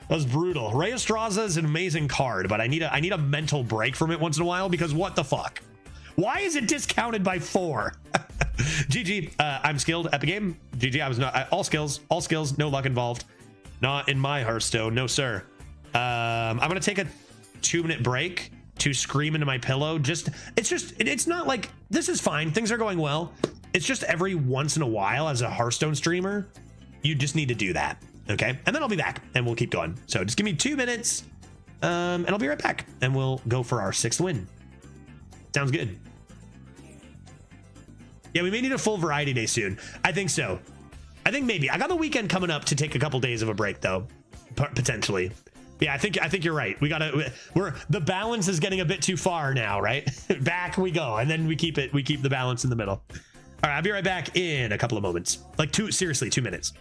That was brutal. Ray Estraza is an amazing card, but I need a mental break from it once in a while because what the fuck? Why is it discounted by 4? GG. I'm skilled. Epic game. GG. I was not all skills, no luck involved. Not in my Hearthstone. No, sir. I'm gonna take a 2-minute break to scream into my pillow. It's not like, this is fine, things are going well. It's just every once in a while as a Hearthstone streamer, you just need to do that, okay? And then I'll be back and we'll keep going. So just give me 2 minutes, and I'll be right back, and we'll go for our 6th win. Sounds good. Yeah, we may need a full variety day soon. I think so. I think maybe. I got the weekend coming up to take a couple days of a break though, potentially. Yeah, I think you're right. The balance is getting a bit too far now, right? Back we go, and then we keep the balance in the middle. All right, I'll be right back in a couple of moments. Like seriously, 2 minutes.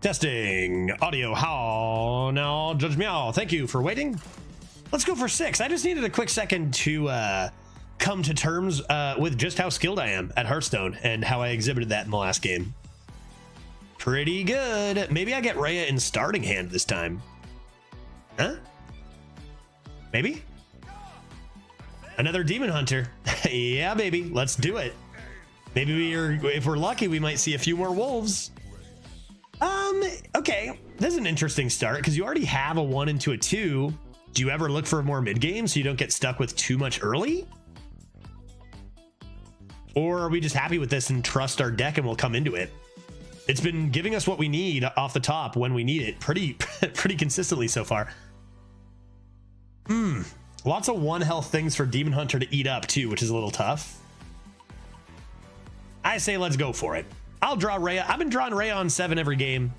Testing audio. How now, Judge Meow? Thank you for waiting. Let's go for 6. I just needed a quick second to come to terms with just how skilled I am at Hearthstone and how I exhibited that in the last game. Pretty good. Maybe I get Rhea in starting hand this time. Huh? Maybe? Another Demon Hunter. Yeah, baby. Let's do it. Maybe if we're lucky, we might see a few more wolves. Okay. This is an interesting start because you already have a 1 into a 2. Do you ever look for more mid game so you don't get stuck with too much early? Or are we just happy with this and trust our deck and we'll come into it? It's been giving us what we need off the top when we need it pretty consistently so far. Lots of 1 health things for Demon Hunter to eat up too, which is a little tough. I say let's go for it. I'll draw Rhea. I've been drawing Rhea on 7 every game.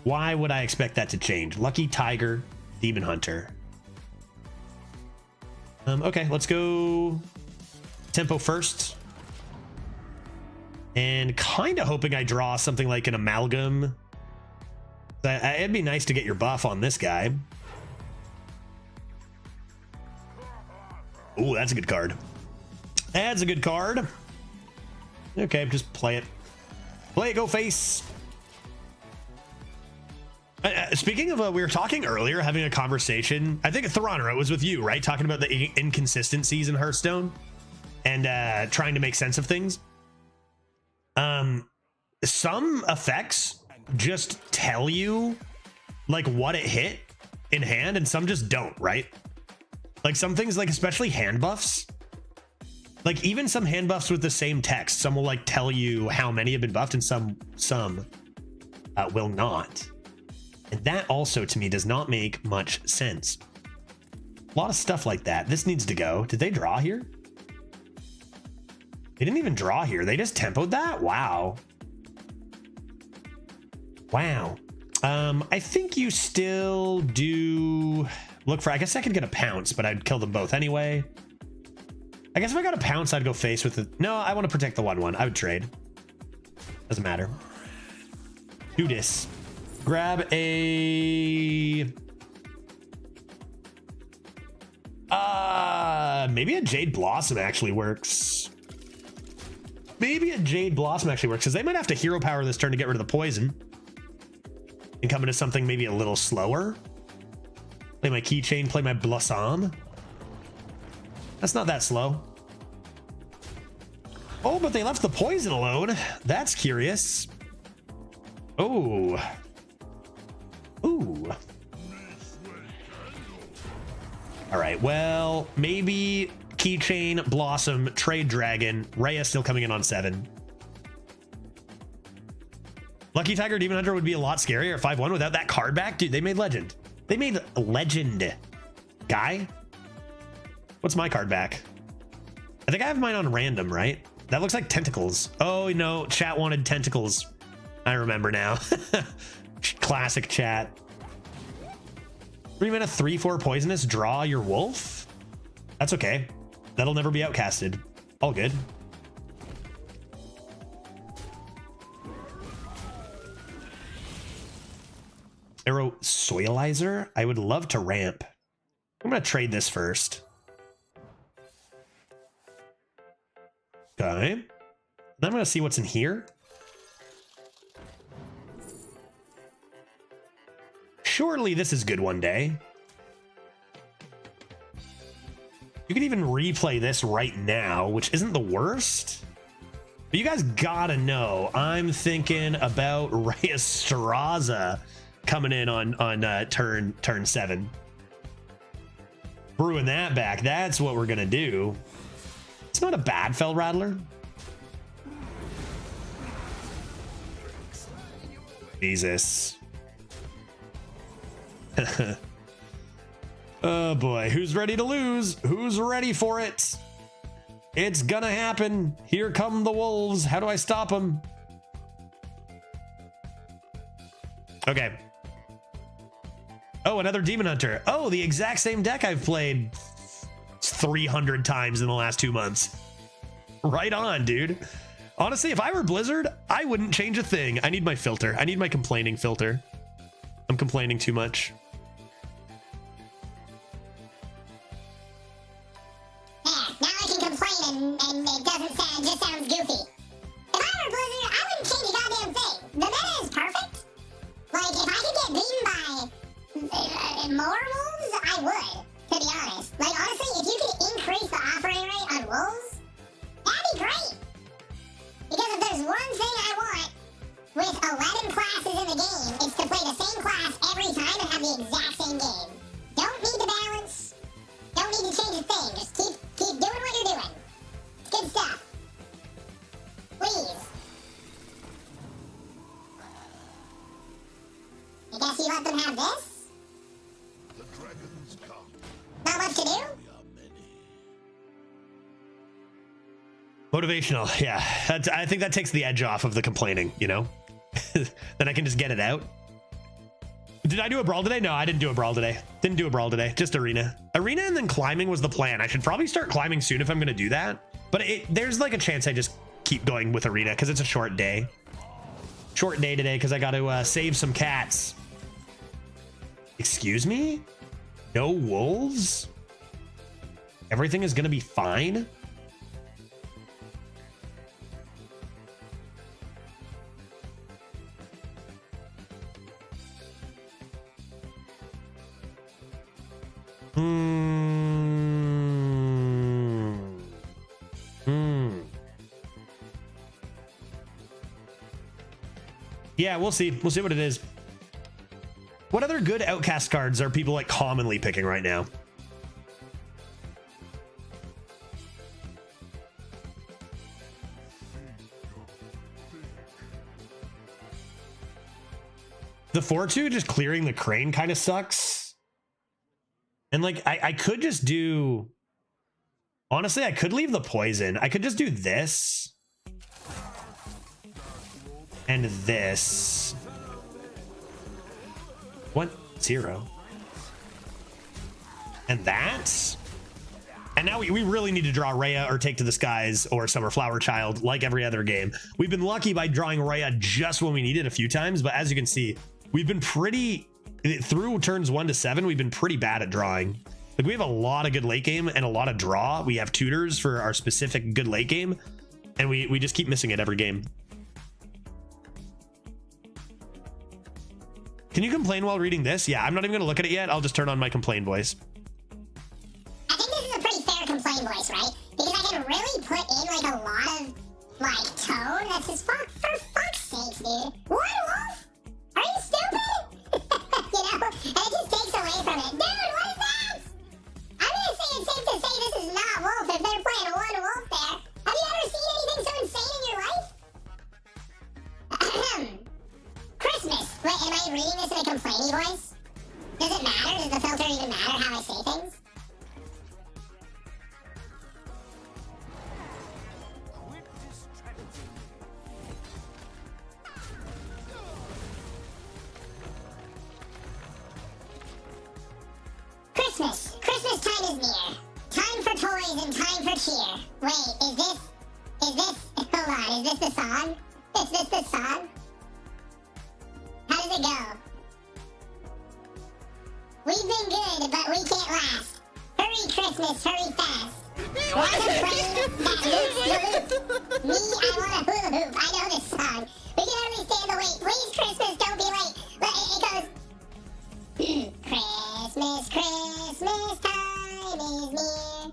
Why would I expect that to change? Lucky Tiger, Demon Hunter. Okay, let's go tempo first. And kind of hoping I draw something like an Amalgam. It'd be nice to get your buff on this guy. Ooh, that's a good card. That's a good card. Okay, just play it. Play it, go face. Speaking of, we were talking earlier, having a conversation. I think Tharonra, it was with you, right? Talking about the inconsistencies in Hearthstone and trying to make sense of things. Some effects just tell you like what it hit in hand, and some just don't, right? Like some things, like especially hand buffs. Like even some hand buffs with the same text, some will like tell you how many have been buffed and some will not. And that also to me does not make much sense. A lot of stuff like that. This needs to go. Did they draw here? They didn't even draw here. They just tempoed that? Wow. Wow. I think you still do look for, I guess I could get a pounce, but I'd kill them both anyway. I guess if I got a pounce, I'd go face with it. No, I want to protect the 1/1. I would trade. Doesn't matter. Do this. Grab a... maybe a Jade Blossom actually works. Maybe a Jade Blossom actually works, because they might have to hero power this turn to get rid of the poison. And come into something maybe a little slower. Play my Keychain, play my Blossom. That's not that slow. Oh, but they left the poison alone. That's curious. Oh. Ooh. All right, well, maybe Keychain, Blossom, Trade Dragon, Rhea still coming in on 7. Lucky Tiger, Demon Hunter would be a lot scarier at 5/1 without that card back. Dude, they made Legend. They made Legend. Guy? What's my card back? I think I have mine on random, right? That looks like tentacles. Oh, no, chat wanted tentacles. I remember now. Classic chat. 3 mana, 3/4 poisonous, draw your wolf? That's okay. That'll never be outcasted. All good. Arrow Soilizer? I would love to ramp. I'm gonna trade this first. Okay. Then I'm gonna see what's in here. Surely this is good one day. You can even replay this right now, which isn't the worst. But you guys gotta know, I'm thinking about Rhea Straza coming in on turn 7. Brewing that back, that's what we're gonna do. It's not a bad Fell Rattler. Jesus. Oh boy, who's ready to lose? Who's ready for it? It's gonna happen. Here come the wolves. How do I stop them? Okay. Oh, another Demon Hunter. Oh, the exact same deck I've played 300 times in the last 2 months. Right on, dude. Honestly, if I were Blizzard, I wouldn't change a thing. I need my filter. I need my complaining filter. I'm complaining too much. There, now I can complain and it doesn't sound, just sounds goofy. If I were Blizzard, I wouldn't change a goddamn thing. The meta is perfect. Like, if I could get beaten by more wolves, I would, to be honest. Like, honestly, if you could increase the offering rate on wolves, that'd be great. Because if there's one thing I want with 11 classes in the game, it's to play the same class every time and have the exact same game. Don't need to balance. Don't need to change a thing. Just keep doing what you're doing. It's good stuff. Please. I guess you let them have this? Not much to do? Motivational, yeah. I think that takes the edge off of the complaining, you know? Then I can just get it out. Did I do a brawl today? No, I didn't do a brawl today. Didn't do a brawl today, just arena. Arena and then climbing was the plan. I should probably start climbing soon if I'm gonna do that. But there's like a chance I just keep going with arena because it's a short day. Short day today because I got to save some cats. Excuse me? No wolves? Everything is gonna be fine? Yeah, we'll see. We'll see what it is. What other good Outcast cards are people like commonly picking right now? The 4-2 just clearing the crane kind of sucks. And like, I could just do... Honestly, I could leave the poison. I could just do this. And this. What? 0. And that. And now we really need to draw Rhea or Take to the Skies or Summer Flower Child like every other game. We've been lucky by drawing Rhea just when we need it a few times, but as you can see, we've been pretty... Through turns 1 to 7, we've been pretty bad at drawing. Like, we have a lot of good late game and a lot of draw. We have tutors for our specific good late game, and we just keep missing it every game. Can you complain while reading this? Yeah, I'm not even gonna look at it yet. I'll just turn on my complain voice. I think this is a pretty fair complain voice, right? Because I can really put in like a lot of like tone. That's just for fuck's sakes, dude. One wolf? Are you stupid? You know? And it just takes away from it. Dude, what is that? I'm gonna say it's safe to say this is not wolf if they're playing a one wolf there. Have you ever seen anything so insane in your life? Christmas. Wait, am I reading this in a complaining voice? Does it matter? Does the filter even matter how I say things? Christmas. Christmas time is near. Time for toys and time for cheer. Wait, is this, hold on, is this the song? Is this the song? How does it go? We've been good, but we can't last. Hurry, Christmas, hurry fast. Want a train that loops the loop? Me, I want a hula hoop. I know this song. We can only stand the wait. Please, Christmas, don't be late. It goes... Christmas, Christmas time is near.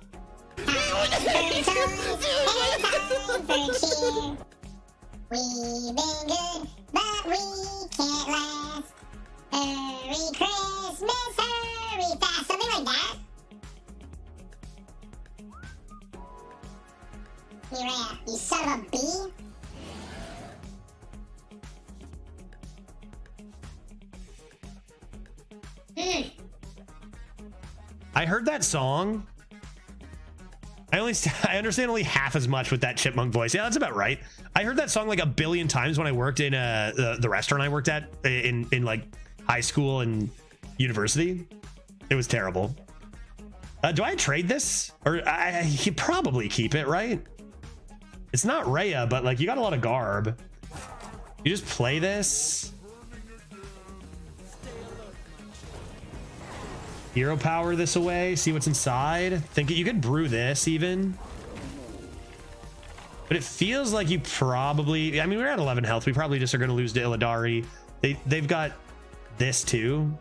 Time for toys and time for cheer. We've been good, but we can't last. Hurry, Christmas, hurry fast. Something like that. Mireya, you son of a bee. I heard that song. I understand only half as much with that chipmunk voice. Yeah, that's about right. I heard that song like a billion times when I worked in the restaurant I worked at in like high school and university. It was terrible. Do I trade this? Or I could probably keep it, right? It's not Rhea, but like you got a lot of garb. You just play this. Hero power this away, see what's inside. Think you could brew this even. But it feels like you probably, I mean, we're at 11 health. We probably just are going to lose to Illidari. They've got this too.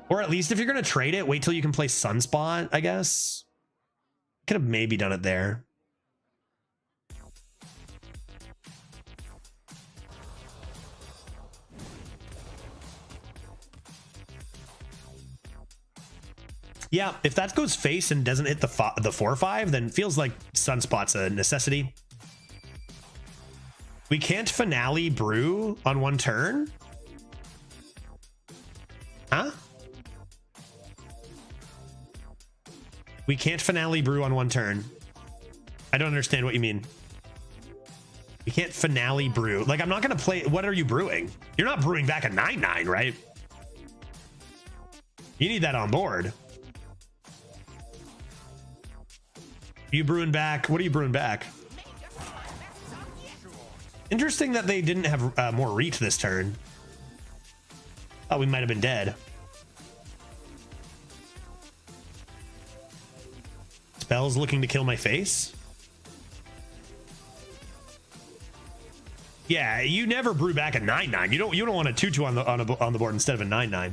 Or at least if you're going to trade it, wait till you can play Sunspot, I guess. Could have maybe done it there. Yeah, if that goes face and doesn't hit the 4/5, then it feels like Sunspot's a necessity. We can't finale brew on one turn? Huh? We can't finale brew on one turn. I don't understand what you mean. You can't finale brew. Like, I'm not going to play. What are you brewing? You're not brewing back a 9/9, right? You need that on board. You brewing back? What are you brewing back? Interesting that they didn't have more reach this turn. Oh, we might have been dead. Spells looking to kill my face? Yeah, you never brew back a 9/9. You don't want a 2/2 on the board instead of a 9/9.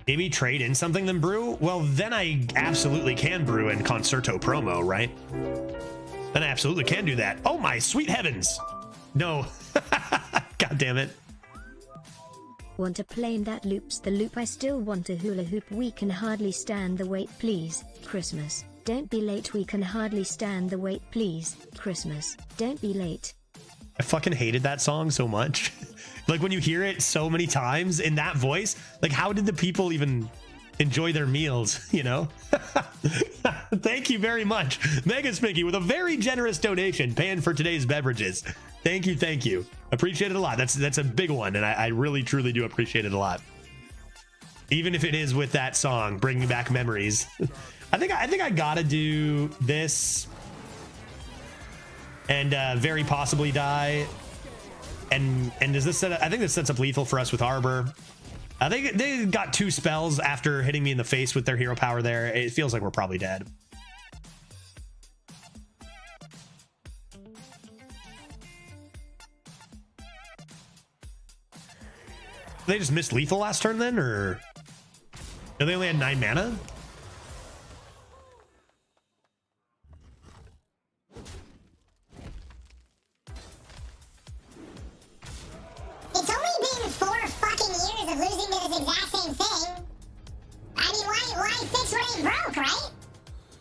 Maybe trade in something then brew? Well, then I absolutely can brew in Concerto promo, right? Then I absolutely can do that. Oh my sweet heavens. No. God damn it. Want a plane that loops the loop? I still want a hula hoop. We can hardly stand the wait, please. Christmas. Don't be late. We can hardly stand the wait, please. Christmas. Don't be late. I fucking hated that song so much. Like when you hear it so many times in that voice, like how did the people even enjoy their meals, you know? Thank you very much. Mega Spinky with a very generous donation paying for today's beverages. Thank you, thank you. Appreciate it a lot. That's a big one, and I really truly do appreciate it a lot. Even if it is with that song bringing back memories. I think I gotta do this and very possibly die. And does this set up, I think this sets up lethal for us with Arbor. They got 2 spells after hitting me in the face with their hero power there. It feels like we're probably dead. They just missed lethal last turn then, or no, they only had 9 mana? It's only been 4 fucking years of losing to this exact same thing. I mean, why fix what ain't broke, right?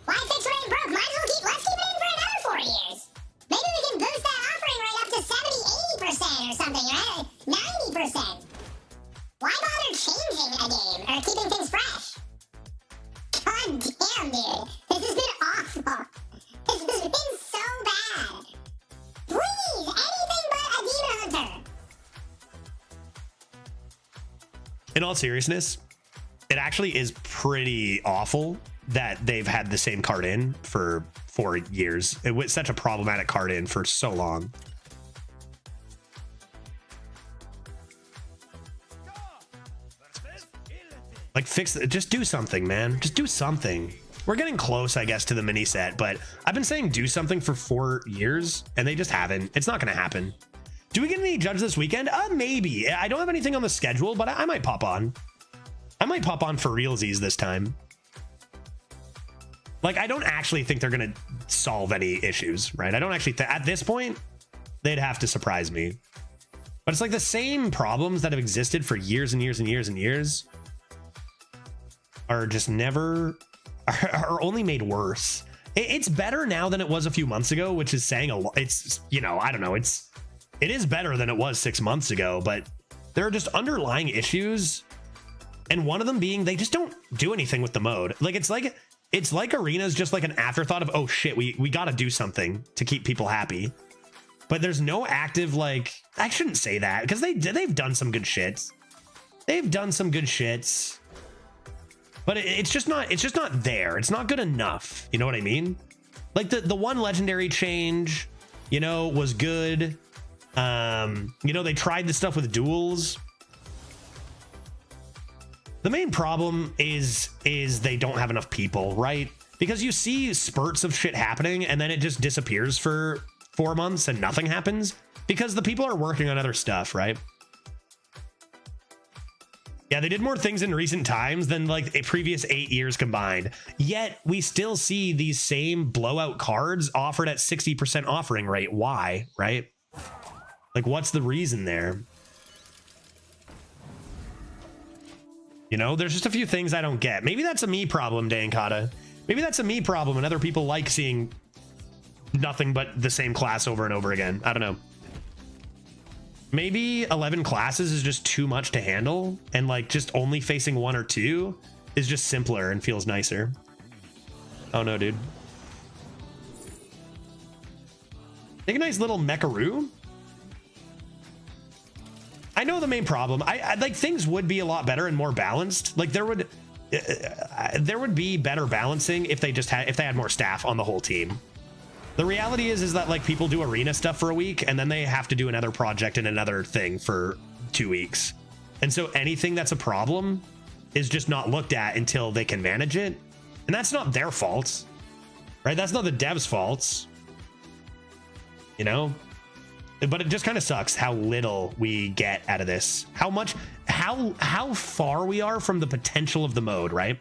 Why fix what ain't broke? Might as well let's keep it in for another 4 years. Maybe we can boost that offering rate up to 70, 80% or something, right? 90%. Why bother changing a game or keeping things fresh? God damn, dude. This has been awful. This has been so bad. Please, anything but a demon hunter. In all seriousness, it actually is pretty awful that they've had the same card in for 4 years. It was such a problematic card in for so long. Like just do something, man. Just do something. We're getting close, I guess, to the mini set, but I've been saying do something for 4 years and they just haven't. It's not going to happen. Do we get any judge this weekend? Maybe. I don't have anything on the schedule, but I might pop on. I might pop on for realsies this time. Like, I don't actually think they're going to solve any issues, right? I don't actually think at this point they'd have to surprise me. But it's like the same problems that have existed for years and years and years and years are just never are only made worse. It's better now than it was a few months ago, which is saying a lot. It's, you know, I don't know. It is better than it was 6 months ago, but there are just underlying issues. And one of them being they just don't do anything with the mode. Like it's like Arena's just like an afterthought of, oh shit, we got to do something to keep people happy. But there's no active, like, I shouldn't say that because they've done some good shits. They've done some good shits. but it's just not there. It's not good enough. You know what I mean? Like the one legendary change, you know, was good. You know, they tried the stuff with duels. The main problem is they don't have enough people, right? Because you see spurts of shit happening and then it just disappears for 4 months and nothing happens because the people are working on other stuff, right? Yeah, they did more things in recent times than like a previous 8 years combined. Yet we still see these same blowout cards offered at 60% offering rate. Why, right? Like, what's the reason there? You know, there's just a few things I don't get. Maybe that's a me problem, Dankata. Maybe that's a me problem and other people like seeing nothing but the same class over and over again. I don't know. Maybe 11 classes is just too much to handle, and like just only facing 1 or 2 is just simpler and feels nicer. Oh no, dude. Take a nice little mecharoo. I know the main problem. I like things would be a lot better and more balanced. Like there would be better balancing if they had more staff on the whole team. The reality is that like people do arena stuff for a week and then they have to do another project and another thing for 2 weeks. And so anything that's a problem is just not looked at until they can manage it. And that's not their fault, right? That's not the devs' faults, you know? But it just kind of sucks how little we get out of this. How far we are from the potential of the mode, right?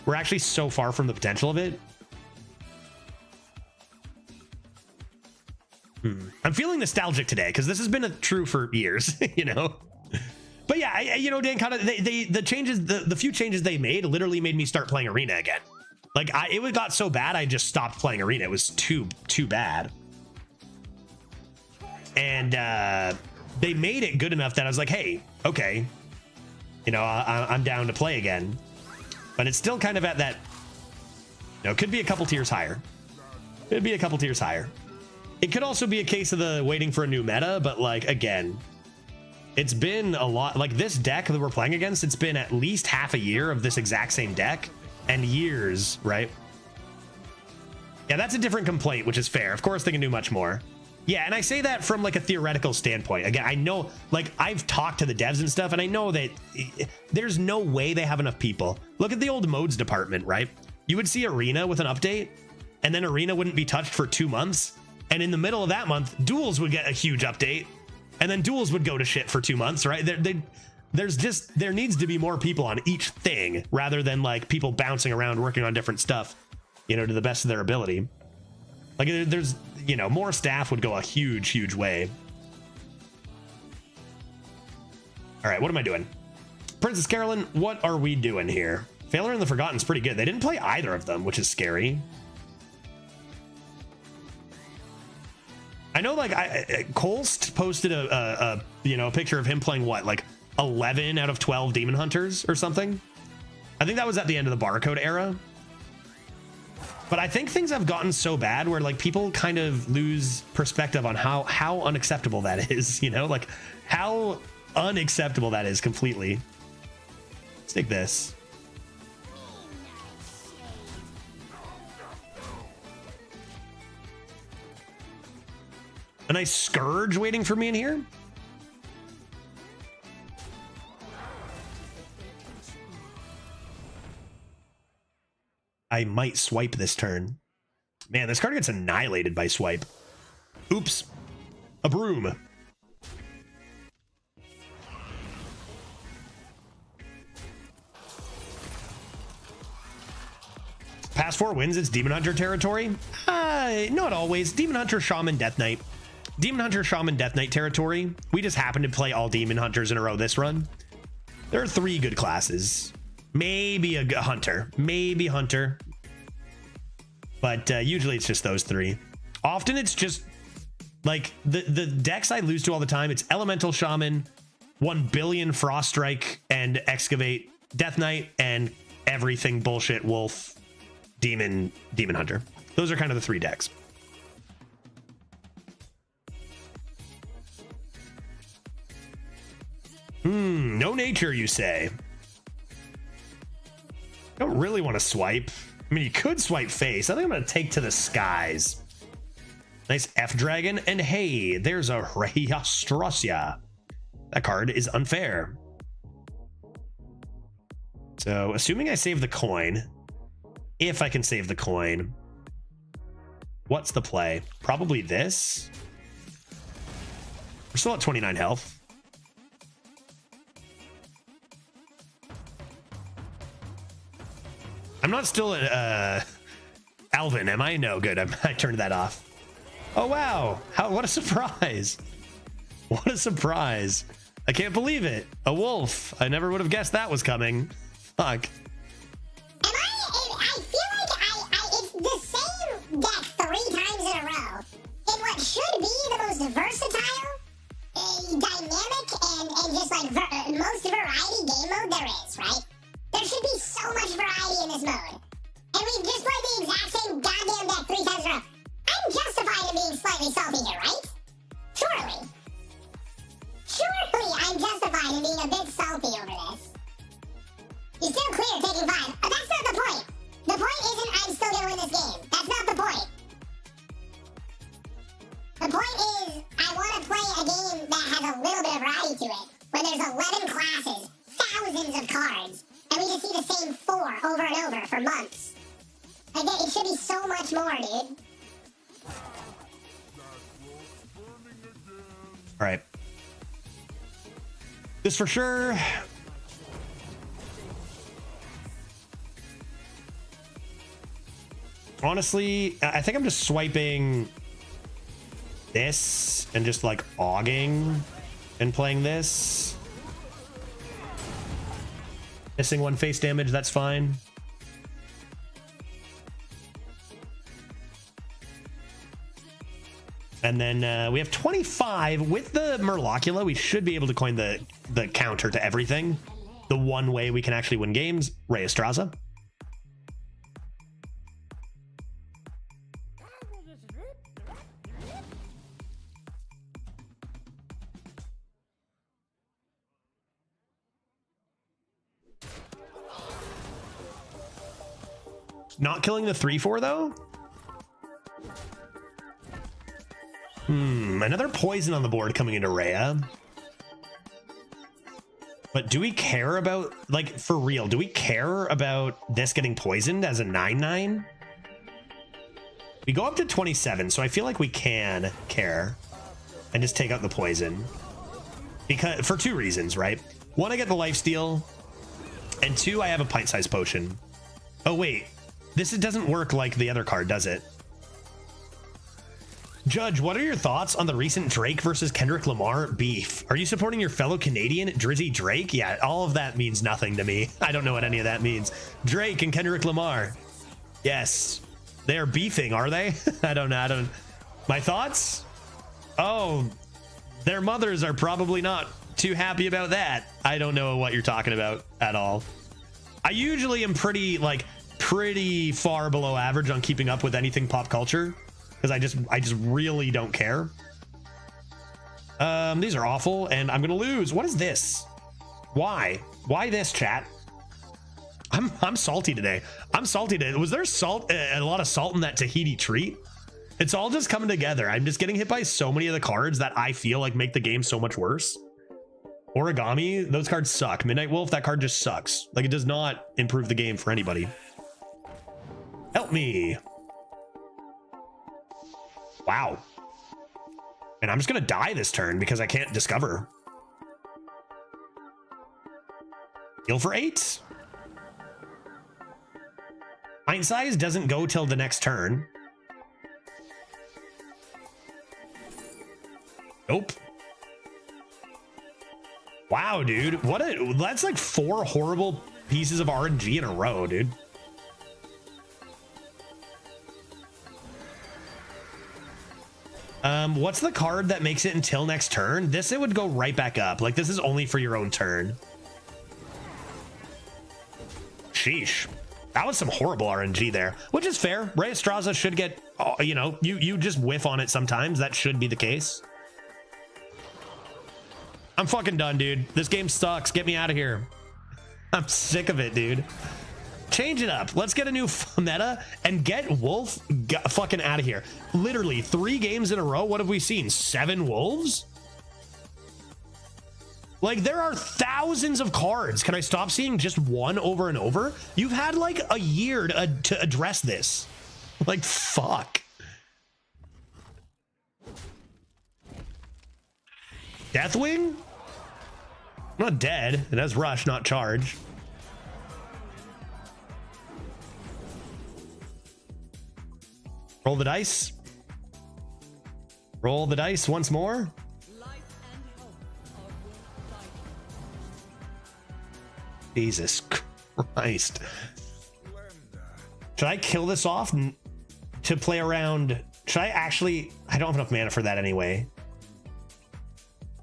We're actually so far from the potential of it. I'm feeling nostalgic today because this has been true for years, you know. But yeah, you know, Dan, kind of the changes, the few changes they made literally made me start playing arena again. Like it got so bad I just stopped playing arena. It was too bad. And they made it good enough that I was like, hey, okay, you know, I'm down to play again. But it's still kind of at that, you know, it could be a couple tiers higher. It'd be a couple tiers higher. It could also be a case of the waiting for a new meta, but like, again, it's been a lot. Like this deck that we're playing against, it's been at least half a year of this exact same deck and years, right? Yeah, that's a different complaint, which is fair. Of course, they can do much more. Yeah, and I say that from like a theoretical standpoint. Again, I know, like I've talked to the devs and stuff, and I know that there's no way they have enough people. Look at the old modes department, right? You would see Arena with an update, and then Arena wouldn't be touched for 2 months. And in the middle of that month, Duels would get a huge update, and then Duels would go to shit for 2 months, right? There needs to be more people on each thing rather than like people bouncing around working on different stuff, you know, to the best of their ability. Like there's, you know, more staff would go a huge way. All right, what am I doing? Princess Carolyn, what are we doing here? Failure in the Forgotten's pretty good. They didn't play either of them, which is scary. I know, like, Kolst posted a you know, a picture of him playing what, like 11 out of 12 Demon Hunters or something. I think that was at the end of the barcode era. But I think things have gotten so bad where like people kind of lose perspective on how unacceptable that is, you know, like how unacceptable that is completely. Let's take this. A nice Scourge waiting for me in here. I might swipe this turn. Man, this card gets annihilated by swipe. Oops. A broom. Past 4 wins, it's Demon Hunter territory? Not always. Demon Hunter, Shaman, Death Knight. Demon Hunter, Shaman, Death Knight territory. We just happen to play all Demon Hunters in a row this run. There are 3 good classes. Maybe a Hunter. Maybe Hunter. But usually it's just those 3. Often it's just like the decks I lose to all the time. It's Elemental Shaman, 1 billion Frost Strike and Excavate, Death Knight, and everything bullshit Wolf, Demon Hunter. Those are kind of the 3 decks. No nature, you say? Don't really want to swipe. I mean, you could swipe face. I think I'm going to take to the skies. Nice F-Dragon. And hey, there's a Rheostrosia. That card is unfair. So, assuming I save the coin, if I can save the coin, what's the play? Probably this. We're still at 29 health. I'm not still Alvin, am I? No, good. I turned that off. Oh, wow. What a surprise. What a surprise. I can't believe it. A wolf. I never would have guessed that was coming. Fuck. I feel like it's the same deck 3 times in a row. In what should be the most versatile, dynamic, and just like most variety game mode there is, right? There should be so much variety in this mode. And we've just played the exact same goddamn deck 3 times in a row. I'm justified in being slightly salty here, right? Surely. Surely I'm justified in being a bit salty over this. You're still clear taking 5. That's not the point. The point isn't I'm still gonna win this game. That's not the point. The point is I want to play a game that has a little bit of variety to it. Where there's 11 classes, thousands of cards, and we just see the same 4 over and over for months. Like, it should be so much more, dude. All right. This for sure. Honestly, I think I'm just swiping this and just like ogging and playing this. Missing 1 face damage, that's fine. And then we have 25 with the Murlocula. We should be able to coin the counter to everything. The one way we can actually win games, Rheostrosia. Not killing the 3/4 though. Another poison on the board coming into Rhea. But do we care about, like, for real, do we care about this getting poisoned as a 9/9? We go up to 27, so I feel like we can care and just take out the poison. Because for 2 reasons, right? 1, I get the lifesteal, and 2, I have a pint-sized potion. Oh wait, this doesn't work like the other card, does it? Judge, what are your thoughts on the recent Drake versus Kendrick Lamar beef? Are you supporting your fellow Canadian, Drizzy Drake? Yeah, all of that means nothing to me. I don't know what any of that means. Drake and Kendrick Lamar. Yes. They are beefing, are they? I don't know. My thoughts? Oh, their mothers are probably not too happy about that. I don't know what you're talking about at all. I usually am pretty far below average on keeping up with anything pop culture. Because I just really don't care. These are awful, and I'm gonna lose. What is this? Why this, chat? I'm salty today. I'm salty today. Was there salt? A lot of salt in that Tahiti treat? It's all just coming together. I'm just getting hit by so many of the cards that I feel like make the game so much worse. Origami, those cards suck. Midnight Wolf, that card just sucks. Like, it does not improve the game for anybody. Help me. Wow. And I'm just gonna die this turn because I can't discover. Heal for 8. Pint size doesn't go till the next turn. Nope. Wow, dude. That's like 4 horrible pieces of RNG in a row, dude. What's the card that makes it until next turn? It would go right back up. Like, this is only for your own turn. Sheesh. That was some horrible RNG there, which is fair. Rheostrosia should get, you just whiff on it sometimes. That should be the case. I'm fucking done, dude. This game sucks. Get me out of here. I'm sick of it, dude. Change it up. Let's get a new meta and get Wolf fucking out of here. Literally 3 games in a row. What have we seen? 7 Wolves? Like, there are thousands of cards. Can I stop seeing just one over and over? You've had like a year to address this. Like, fuck. Deathwing? Not dead. It has rush, not charge. Roll the dice. Roll the dice once more. Jesus Christ. Should I kill this off to play around? Should I actually? I don't have enough mana for that anyway.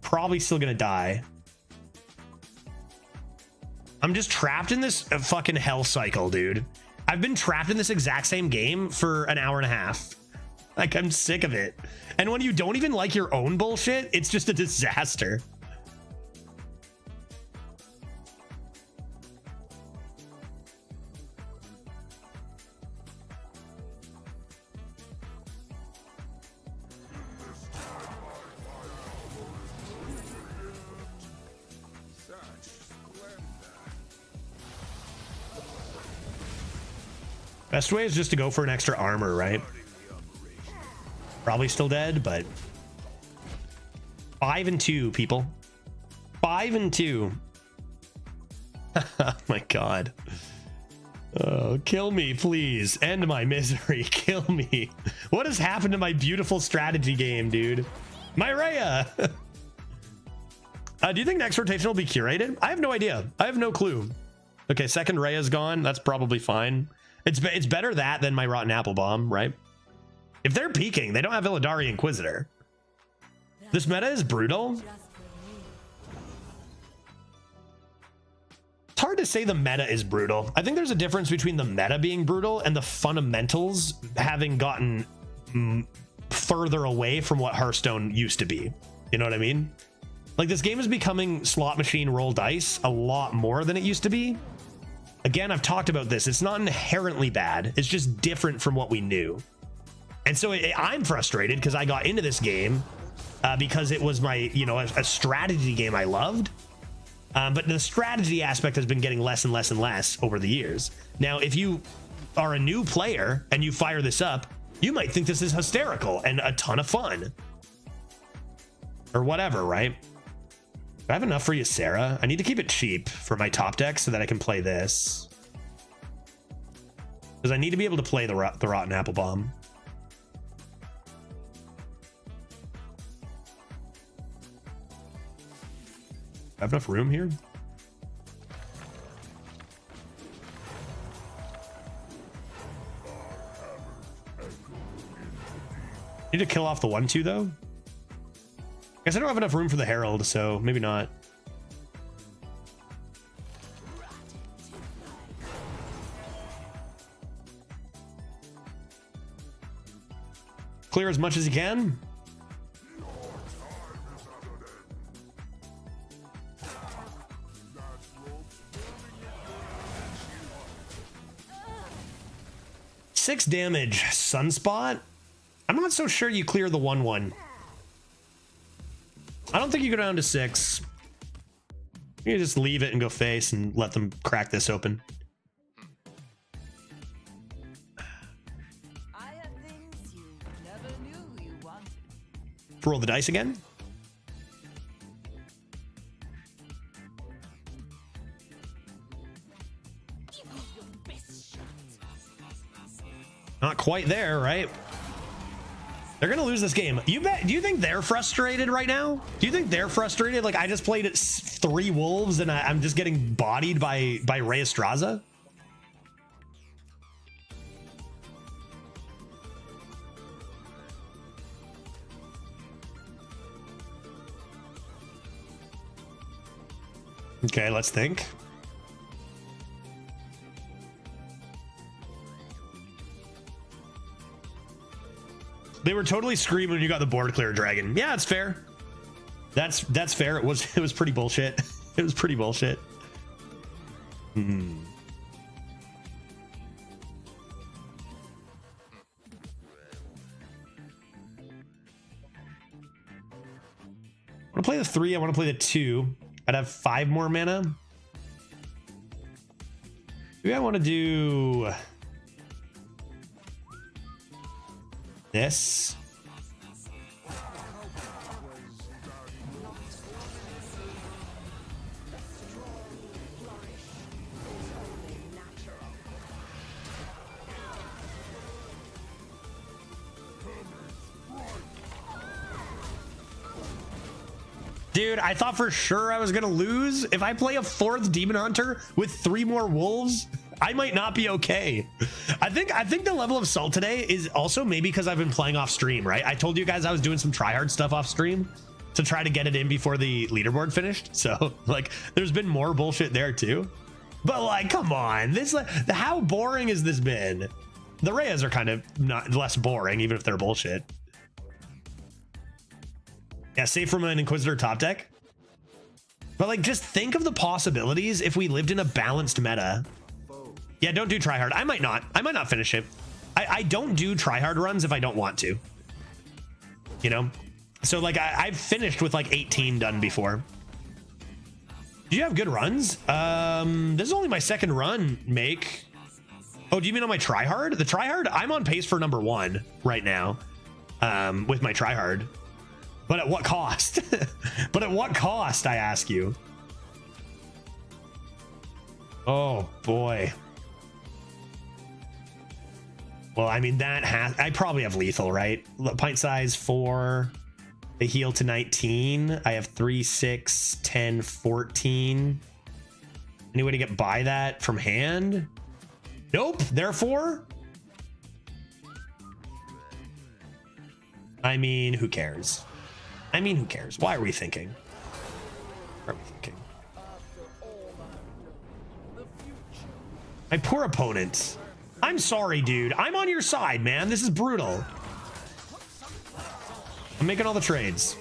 Probably still gonna die. I'm just trapped in this fucking hell cycle, dude. I've been trapped in this exact same game for an hour and a half. Like, I'm sick of it. And when you don't even like your own bullshit, it's just a disaster. Best way is just to go for an extra armor, right? Probably still dead, but 5 and 2, people. 5 and 2. Oh my god. Oh, kill me, please. End my misery. Kill me. What has happened to my beautiful strategy game, dude? My Rhea. Do you think next rotation will be curated? I have no idea. I have no clue. Okay, second Rhea's gone. That's probably fine. It's better that than my Rotten Apple Bomb, right? If they're peaking, they don't have Illidari Inquisitor. This meta is brutal. It's hard to say the meta is brutal. I think there's a difference between the meta being brutal and the fundamentals having gotten further away from what Hearthstone used to be. You know what I mean? Like, this game is becoming slot machine roll dice a lot more than it used to be. Again, I've talked about this. It's not inherently bad. It's just different from what we knew. And so I'm frustrated because I got into this game because it was my, you know, a strategy game I loved. But the strategy aspect has been getting less and less and less over the years. Now, if you are a new player and you fire this up, you might think this is hysterical and a ton of fun. Or whatever, right? Do I have enough for you, Sarah? I need to keep it cheap for my top deck so that I can play this. Because I need to be able to play the Rotten Apple Bomb. I have enough room here? Need to kill off the 1/2 though. Guess I don't have enough room for the Herald, so maybe not. Clear as much as you can. Six damage, Sunspot. I'm not so sure you clear the 1/1. I don't think you go down to 6. You just leave it and go face and let them crack this open. I have things you never knew you wanted. Roll the dice again. Not quite there, right? They're gonna lose this game. You bet. Do you think they're frustrated right now? Do you think they're frustrated? Like, I just played at 3 wolves and I'm just getting bodied by Rhea Straza. Okay, let's think. They were totally screaming when you got the board clear, Dragon. Yeah, it's fair. That's fair. It was pretty bullshit. It was pretty bullshit. to play the 3. I want to play the 2. I'd have 5 more mana. Maybe I want to do this. Dude, I thought for sure I was gonna lose. If I play a 4th Demon Hunter with 3 more wolves, I might not be okay. I think the level of salt today is also maybe because I've been playing off stream, right? I told you guys I was doing some tryhard stuff off stream to try to get it in before the leaderboard finished. So like, there's been more bullshit there too. But like, come on, this how boring has this been? The Reyes are kind of not less boring, even if they're bullshit. Yeah, save from an Inquisitor top deck. But like, just think of the possibilities if we lived in a balanced meta. Yeah, don't do tryhard. I might not finish it. I don't do tryhard runs if I don't want to. You know? So like, I've finished with like 18 done before. Do you have good runs? This is only my 2nd run, Make. Oh, do you mean on my tryhard? The tryhard, I'm on pace for number 1 right now. With my tryhard. But at what cost? But at what cost, I ask you? Oh boy. Well, I mean, I probably have lethal, right? Pint size 4. They heal to 19. I have 3, 6, 10, 14. Any way to get by that from hand? Nope. Therefore, I mean, who cares? Who cares? Why are we thinking? What are we thinking? My poor opponent. I'm sorry, dude. I'm on your side, man. This is brutal. I'm making all the trades.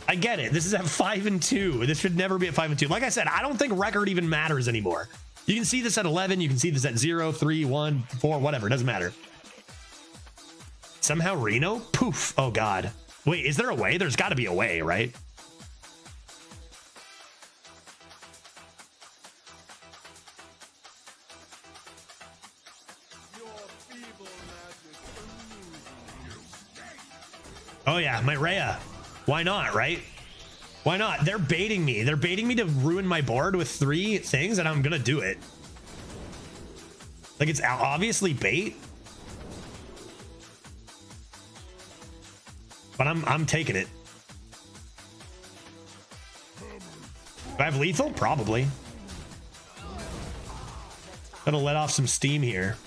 I get it. This is at 5 and 2. This should never be at 5 and 2. Like I said, I don't think record even matters anymore. You can see this at 11. You can see this at 0, 3, 1, 4, whatever. It doesn't matter. Somehow Reno? Poof. Oh, God. Wait, is there a way? There's got to be a way, right? Oh, yeah, my Rhea. Why not, right? Why not? They're baiting me. They're baiting me to ruin my board with 3 things, and I'm going to do it. Like, it's obviously bait. But I'm taking it. Do I have lethal? Probably. Gonna let off some steam here.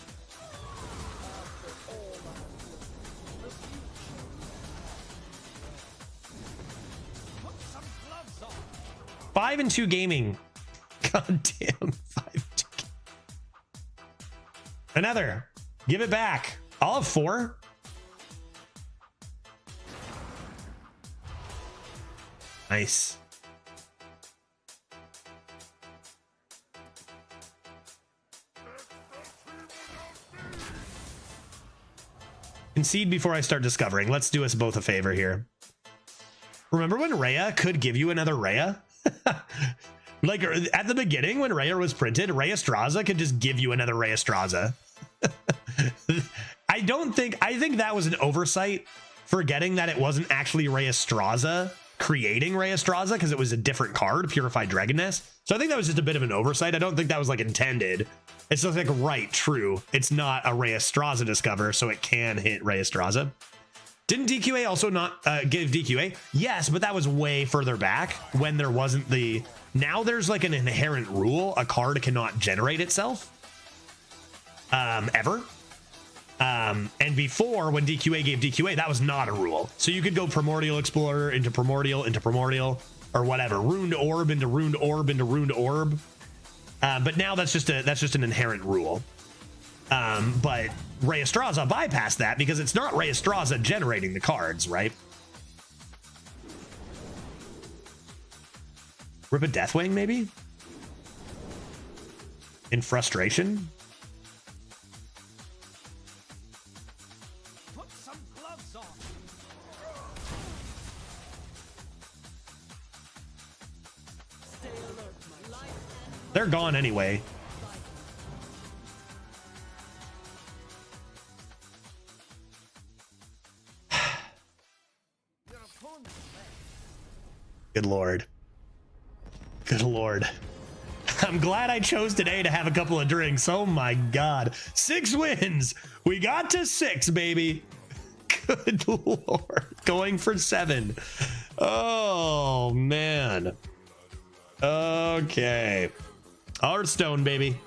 Five and 2 gaming. God damn. 5-2. Another. Give it back. I'll have 4. Nice. Concede before I start discovering. Let's do us both a favor here. Remember when Rhea could give you another Rhea? Like at the beginning when Rhea was printed, Rhea Straza could just give you another Rhea Straza. I think that was an oversight, forgetting that it wasn't actually Rhea Straza creating Rhea Straza because it was a different card, Purified Dragon Nest. So I think that was just a bit of an oversight. I don't think that was like intended. It's just like, right, true. It's not a Rhea Straza discover, so it can hit Rhea Straza. Didn't DQA also not give DQA? Yes, but that was way further back when there wasn't the... Now there's like an inherent rule. A card cannot generate itself. Ever. And before, when DQA gave DQA, that was not a rule. So you could go Primordial Explorer into Primordial, or whatever. Ruined Orb into Ruined Orb into Ruined Orb. But now that's just an inherent rule. But Rhea Straza bypassed that because it's not Rhea Straza generating the cards, right? Rip a Deathwing, maybe? In frustration? They're gone anyway. Good Lord. Good Lord. I'm glad I chose today to have a couple of drinks. Oh my God. 6 wins. We got to 6, baby. Good Lord. Going for 7. Oh, man. Okay. Hearthstone, baby.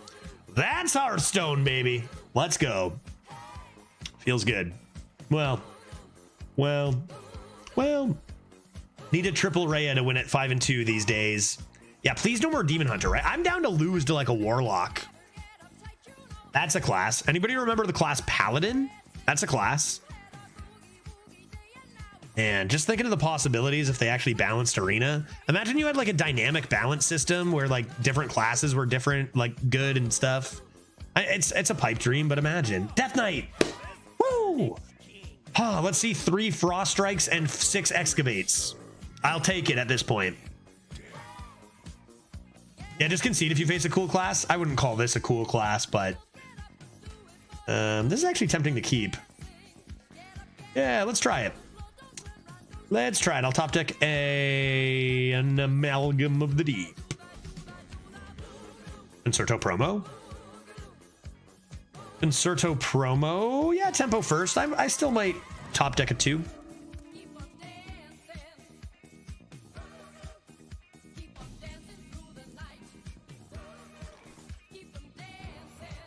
That's Hearthstone, baby. Let's go. Feels good. Well. Need a triple Rhea to win at 5 and 2 these days. Yeah, please no more Demon Hunter, right? I'm down to lose to like a Warlock. That's a class. Anybody remember the class Paladin? That's a class. And just thinking of the possibilities if they actually balanced Arena. Imagine you had like a dynamic balance system where like different classes were different, like good and stuff. It's a pipe dream, but imagine. Death Knight! Woo! Let's see, 3 Frost Strikes and 6 Excavates. I'll take it at this point. Yeah, just concede if you face a cool class. I wouldn't call this a cool class, but this is actually tempting to keep. Yeah, let's try it. Let's try it. I'll top deck an Amalgam of the Deep. Concerto promo. Concerto promo. Yeah, tempo first. I still might top deck a 2.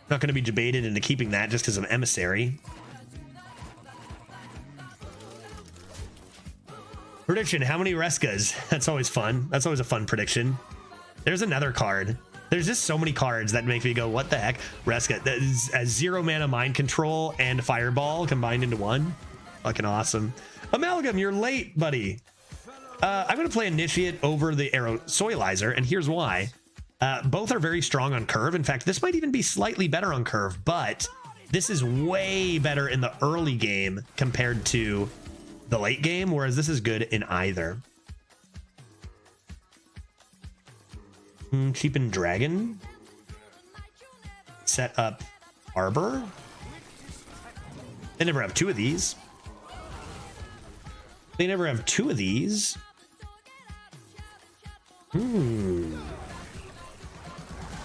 Not going to be debated into keeping that just because of Emissary. Prediction, how many Reskas? That's always fun. That's always a fun prediction. There's another card. There's just so many cards that make me go, what the heck? Reska, that is a 0 mana mind control and Fireball combined into 1. Fucking awesome. Amalgam, you're late, buddy. I'm going to play Initiate over the Arrow Soilizer, and here's why. Both are very strong on curve. In fact, this might even be slightly better on curve, but this is way better in the early game compared to the late game, whereas this is good in either. Cheapen Dragon. Set up Arbor. They never have 2 of these. They never have 2 of these.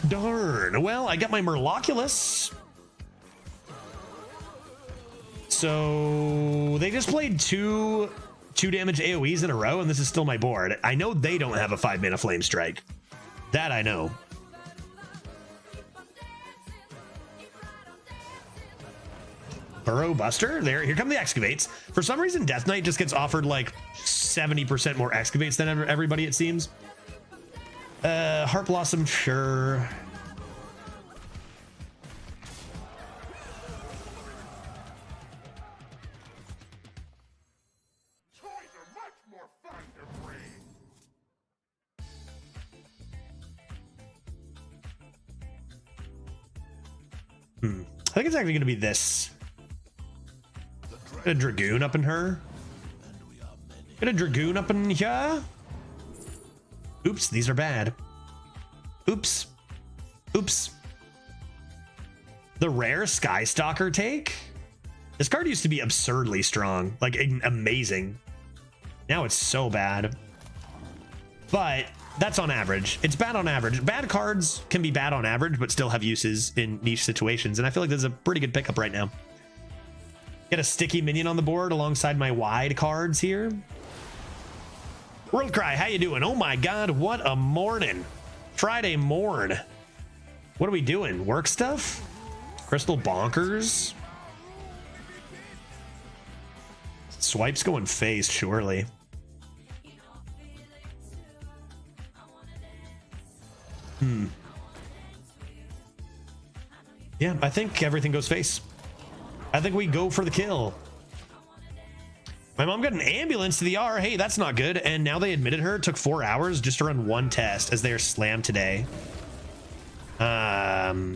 Darn. Well, I got my Murloculus. So they just played 2 damage AoEs in a row, and this is still my board. I know they don't have a 5 mana Flame Strike. That I know. Burrow Buster. Here come the Excavates. For some reason, Death Knight just gets offered like 70% more Excavates than everybody, it seems. Heart Blossom, sure. I think it's actually going to be this. Get a Dragoon up in her. Get a Dragoon up in here. Oops, these are bad. Oops. Oops. The rare Skystalker take? This card used to be absurdly strong, like amazing. Now it's so bad. But that's on average. It's bad on average. Bad cards can be bad on average, but still have uses in niche situations. And I feel like this is a pretty good pickup right now. Get a sticky minion on the board alongside my wide cards here. World Cry, how you doing? Oh my God, what a morning. Friday morn. What are we doing? Work stuff? Crystal Bonkers? Swipes going face, surely. Yeah, I think everything goes face. I think we go for the kill. My mom got an ambulance to the R. Hey, that's not good. And now they admitted her. It took 4 hours just to run 1 test as they are slammed today.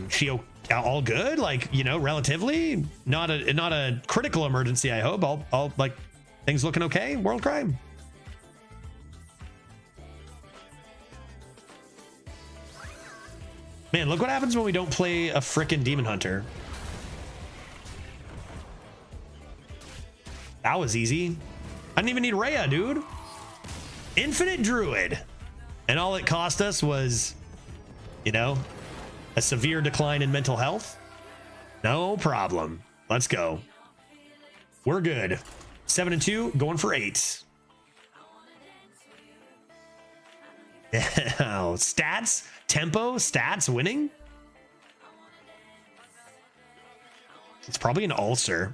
She all good? Like, you know, relatively not a critical emergency. I hope. I'll like things looking okay. World Crime. Man, look what happens when we don't play a frickin' Demon Hunter. That was easy. I didn't even need Rhea, dude. Infinite Druid. And all it cost us was, you know, a severe decline in mental health. No problem. Let's go. We're good. 7 and 2, going for 8. Oh, stats, tempo, stats, winning. It's probably an ulcer.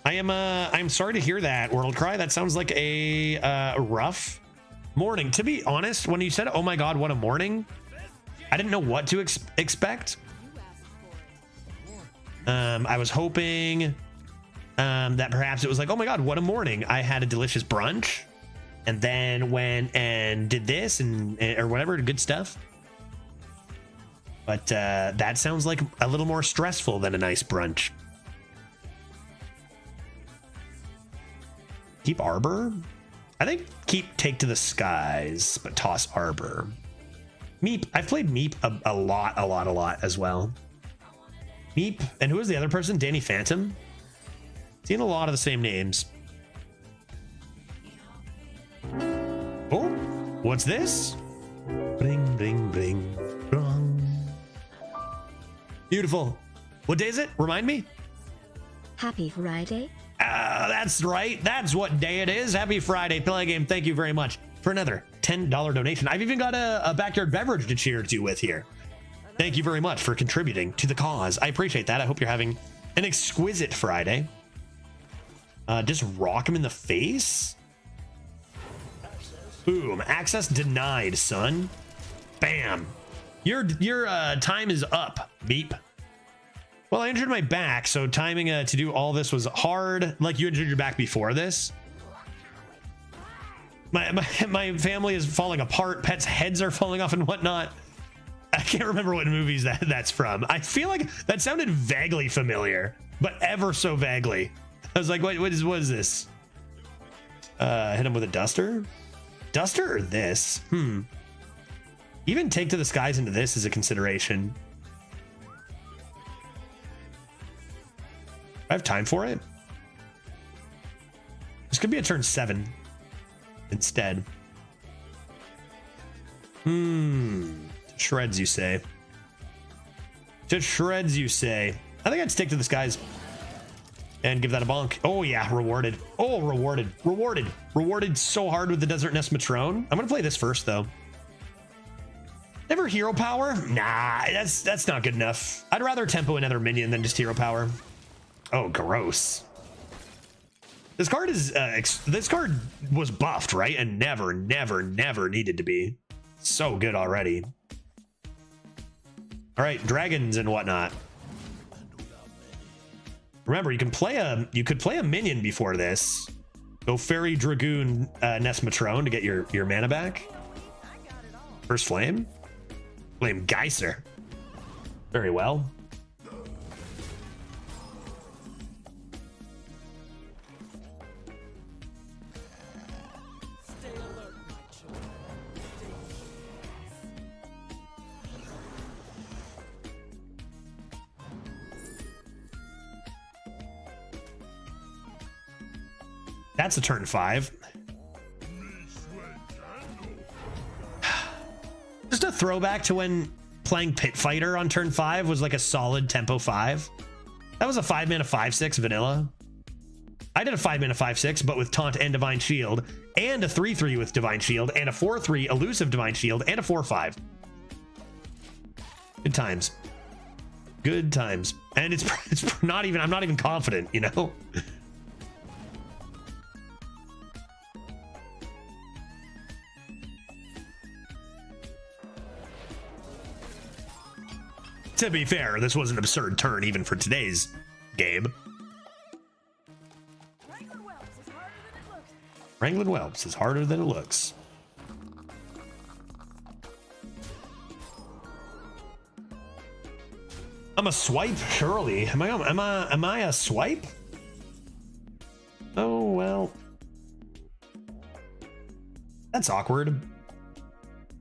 I'm sorry to hear that, World Cry. That sounds like a rough morning. To be honest, when you said, "Oh my God, what a morning," I didn't know what to expect. I was hoping that perhaps it was like, "Oh my God, what a morning! I had a delicious brunch, and then went and did this and or whatever, good stuff." But that sounds like a little more stressful than a nice brunch. Keep Arbor? I think keep Take to the Skies, but toss Arbor. Meep. I've played Meep a lot as well. Meep. And who is the other person? Danny Phantom? Seen a lot of the same names. Oh, what's this? Bling, bling, bling. Bling. Beautiful. What day is it? Remind me. Happy Friday. That's right. That's what day it is. Happy Friday, Play Game. Thank you very much for another $10 donation. I've even got a backyard beverage to cheer to with here. Thank you very much for contributing to the cause. I appreciate that. I hope you're having an exquisite Friday. Just rock him in the face. Boom. Access denied, son. Bam. Your time is up, Beep. Well, I injured my back, so timing to do all this was hard. Like, you injured your back before this. My family is falling apart. Pets' heads are falling off and whatnot. I can't remember what movies that's from. I feel like that sounded vaguely familiar, but ever so vaguely. I was like, what is this? Hit him with a duster? Duster or this? Even Take to the Skies into this is a consideration. I have time for it. This could be a turn 7 instead. Shreds, you say? To shreds, you say? I think I'd stick to the skies and give that a bonk. Oh yeah, rewarded. Oh, rewarded so hard with the Desert Nest Matrone. I'm gonna play this first though. Never hero power? Nah, that's not good enough. I'd rather tempo another minion than just hero power. Oh, gross. This card is this card was buffed, right? And never needed to be. So good already. All right, dragons and whatnot. Remember, you could play a minion before this. Go Fairy Dragoon Nest Matrone to get your mana back. First Flame? Flame Geyser. Very well. That's a turn 5. Just a throwback to when playing Pit Fighter on turn 5 was like a solid tempo 5. That was a 5-mana 5/6 vanilla. I did a 5-mana 5/6, but with Taunt and Divine Shield, and a 3/3 with Divine Shield, and a 4/3 elusive Divine Shield, and a 4/5. Good times. Good times. And it's not even, I'm not even confident, you know? To be fair, this was an absurd turn even for today's game. Wrangling Whelps is harder than it looks. I'm a swipe, surely. Am I a swipe? Oh well. That's awkward.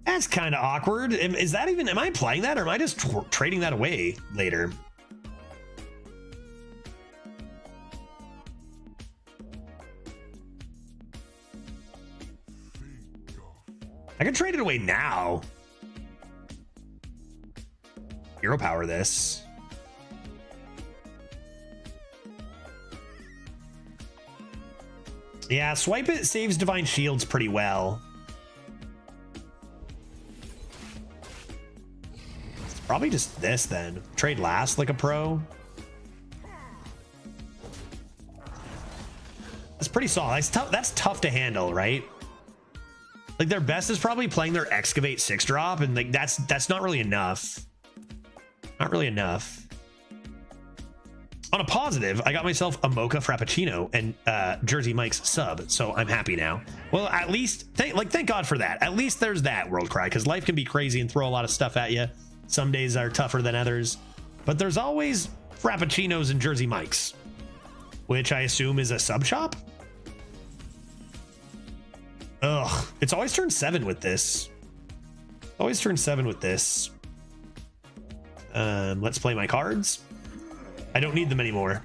That's kind of awkward. Is that even, am I playing that, or am I just trading that away later? I can trade it away now. Hero power this. Yeah, swipe it saves divine shields pretty well. It's probably just this then. Trade last like a pro. That's pretty solid. That's tough to handle, right? Like their best is probably playing their excavate 6-drop, and like that's not really enough. Not really enough. On a positive, I got myself a mocha frappuccino and Jersey Mike's sub, so I'm happy now. Well, at least thank God for that. At least there's that, World Cry, because life can be crazy and throw a lot of stuff at you. Some days are tougher than others, but there's always frappuccinos and Jersey Mike's, which I assume is a sub shop. Ugh, it's always turn 7 with this. Always turn 7 with this. Let's play my cards. I don't need them anymore.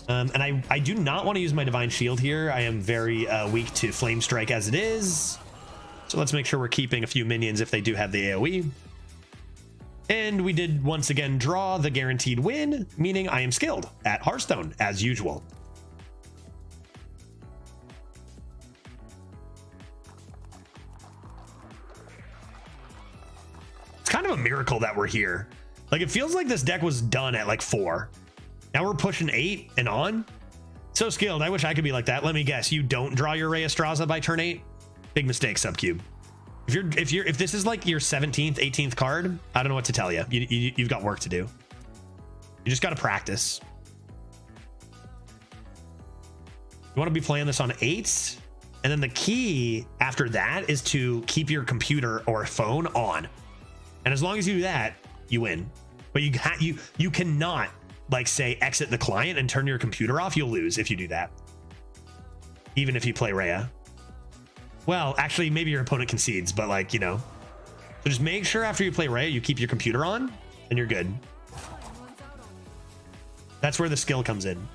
And I do not want to use my Divine Shield here. I am very weak to Flame Strike as it is. So let's make sure we're keeping a few minions if they do have the AoE. And we did once again draw the guaranteed win, meaning I am skilled at Hearthstone as usual. It's kind of a miracle that we're here. Like, it feels like this deck was done at like 4. Now we're pushing 8 and on. So skilled. I wish I could be like that. Let me guess. You don't draw your Rhea Straza by turn 8? Big mistake, Subcube. If this is like your 17th, 18th card, I don't know what to tell you. You've got work to do. You just got to practice. You want to be playing this on 8s, and then the key after that is to keep your computer or phone on. And as long as you do that, you win. But you cannot, like, say exit the client and turn your computer off. You'll lose if you do that, even if you play Rhea. Well, actually, maybe your opponent concedes, but like, you know, so just make sure after you play Rhea you keep your computer on and you're good. That's where the skill comes in.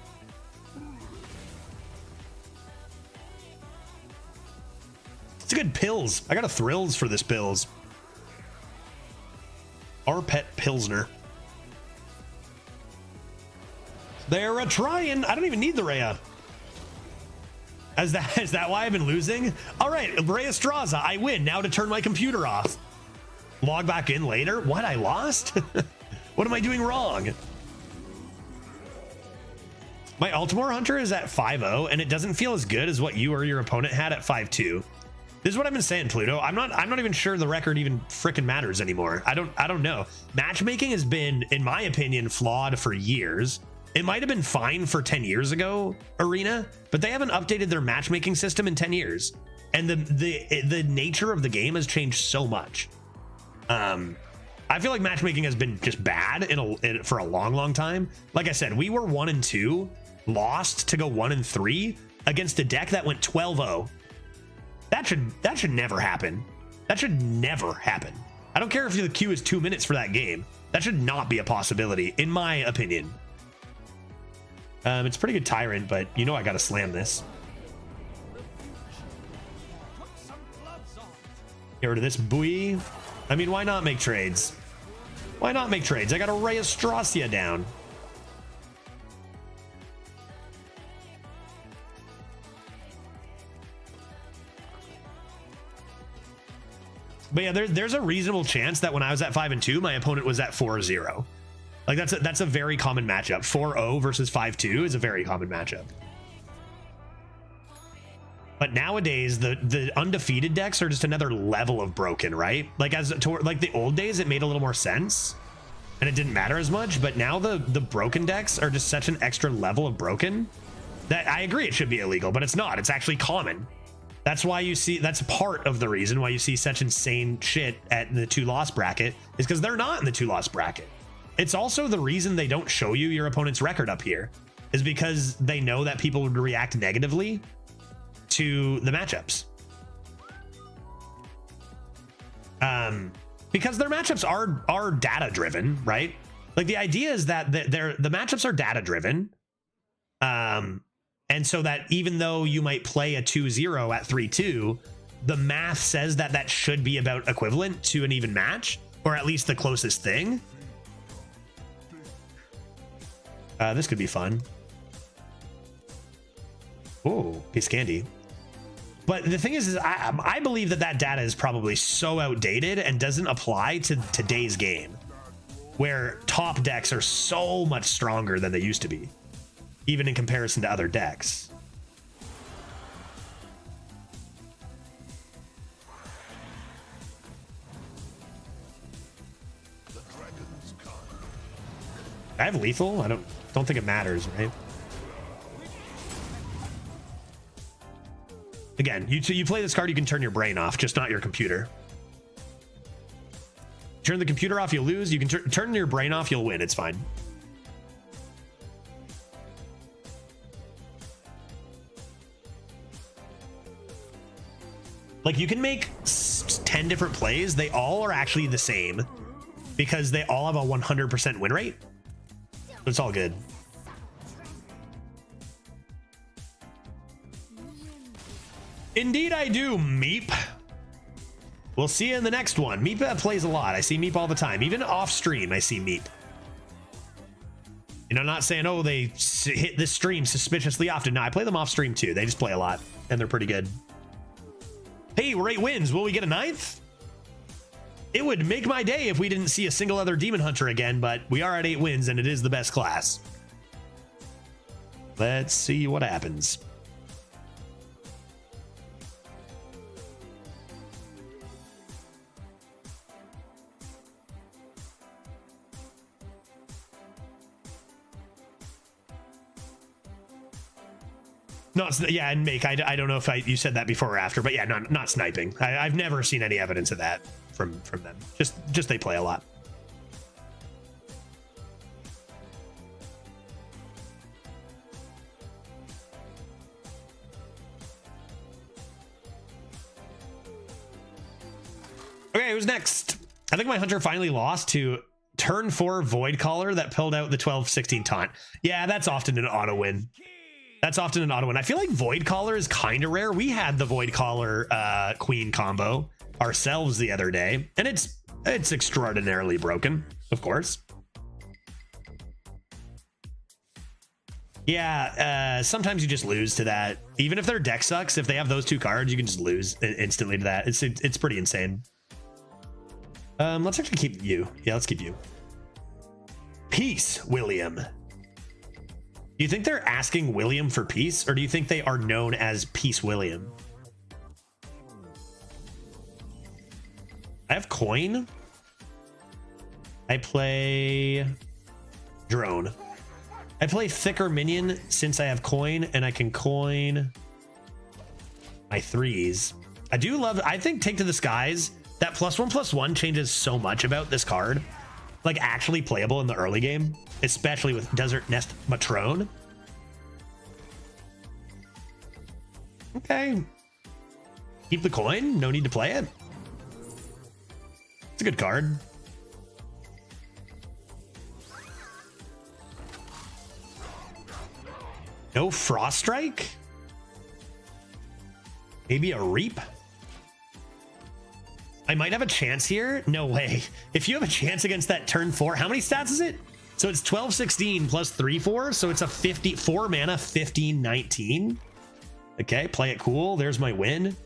It's a good pills. I got a thrills for this pills. Our pet Pilsner. They're a trying. I don't even need the Rhea. Is that why I've been losing? All right, Rhea Straza, I win. Now to turn my computer off. Log back in later. What? I lost? What am I doing wrong? My Altimore Hunter is at 5-0, and it doesn't feel as good as what you or your opponent had at 5-2. This is what I've been saying, Pluto. I'm not even sure the record even frickin' matters anymore. I don't know. Matchmaking has been, in my opinion, flawed for years. It might have been fine for 10 years ago, Arena, but they haven't updated their matchmaking system in 10 years. And the nature of the game has changed so much. I feel like matchmaking has been just bad for a long time. Like I said, we were 1-2, lost to go 1-3 against a deck that went 12-0. That should never happen. That should never happen. I don't care if the queue is 2 minutes for that game. That should not be a possibility, in my opinion. It's pretty good Tyrant, but you know I gotta slam this. Get rid of this buoy. I mean, why not make trades? Why not make trades? I got a Rhea Stracia down. But yeah, there's a reasonable chance that when I was at 5-2, my opponent was at 4-0. Like that's a very common matchup. 4-0 versus 5-2 is a very common matchup. But nowadays, the undefeated decks are just another level of broken, right? Like like the old days, it made a little more sense, and it didn't matter as much. But now the broken decks are just such an extra level of broken that I agree it should be illegal, but it's not. It's actually common. That's why you see, that's part of the reason why you see such insane shit at the 2-loss bracket, is because they're not in the 2-loss bracket. It's also the reason they don't show you your opponent's record up here, is because they know that people would react negatively to the matchups. Because their matchups are data driven, right? Like the idea is that the matchups are data driven. And so that even though you might play a 2-0 at 3-2, the math says that that should be about equivalent to an even match, or at least the closest thing. This could be fun. Oh, piece of candy. But the thing is I believe that data is probably so outdated and doesn't apply to today's game, where top decks are so much stronger than they used to be, even in comparison to other decks. I have lethal. I don't think it matters, right? Again, you play this card, you can turn your brain off, just not your computer. Turn the computer off, you'll lose. You can turn your brain off, you'll win. It's fine. Like, you can make 10 different plays. They all are actually the same because they all have a 100% win rate. It's all good. Indeed I do, Meep. We'll see you in the next one. Meep plays a lot. I see Meep all the time. Even off stream, I see Meep. You know, not saying, oh, they hit this stream suspiciously often. No, I play them off stream too. They just play a lot, and they're pretty good. Hey, we're 8 wins. Will we get a 9th? It would make my day if we didn't see a single other Demon Hunter again, but we are at 8 wins, and it is the best class. Let's see what happens. No, yeah, and make. I don't know if you said that before or after, but yeah, not sniping. I've never seen any evidence of that from them. Just they play a lot. Okay, who's next? I think my hunter finally lost to turn 4 Void Caller that pulled out the 12-16 taunt. Yeah, that's often an auto win. That's often an auto win. I feel like Void Caller is kind of rare. We had the Void Caller Queen combo ourselves the other day, and it's extraordinarily broken, of course. Yeah, sometimes you just lose to that. Even if their deck sucks, if they have those 2 cards, you can just lose instantly to that. It's pretty insane. Let's actually keep you. Yeah, let's keep you. Peace, William. Do you think they're asking William for peace, or do you think they are known as Peace William? I have coin. I play drone. I play thicker minion since I have coin, and I can coin my 3s. I do love, I think Take to the Skies, that +1/+1 changes so much about this card. Like, actually playable in the early game, especially with Desert Nest Matrone. Okay. Keep the coin. No need to play it. It's a good card. No Frost Strike? Maybe a Reap? I might have a chance here. No way. If you have a chance against that turn 4, how many stats is it? So it's 12-16 plus 3-4. So it's a 54 mana, 15-19. Okay, play it cool. There's my win.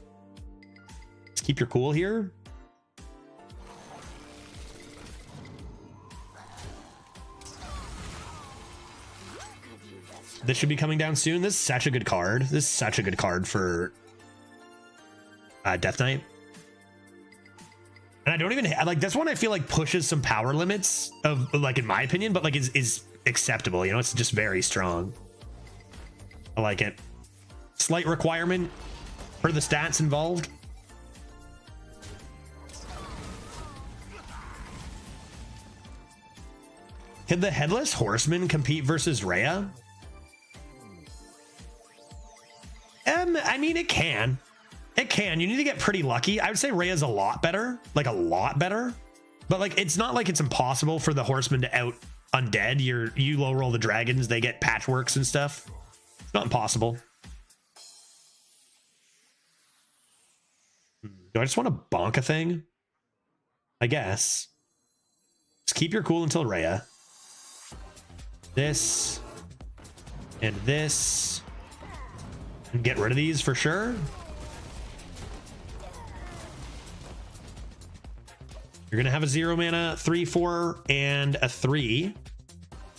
Let's keep your cool here. This should be coming down soon. This is such a good card. This is such a good card for Death Knight. And I don't even like this one. I feel like pushes some power limits of, like, in my opinion, but like is acceptable. You know, it's just very strong. I like it. Slight requirement for the stats involved. Can the Headless Horseman compete versus Rhea? I mean, it can. It can. You need to get pretty lucky. I would say Rhea's a lot better, like a lot better. But like, it's not like it's impossible for the horsemen to out undead. You low roll the dragons, they get patchworks and stuff. It's not impossible. Do I just want to bonk a thing? I guess. Just keep your cool until Rhea. This. And this. And get rid of these for sure. You're gonna have a 0 mana 3/4 and a 3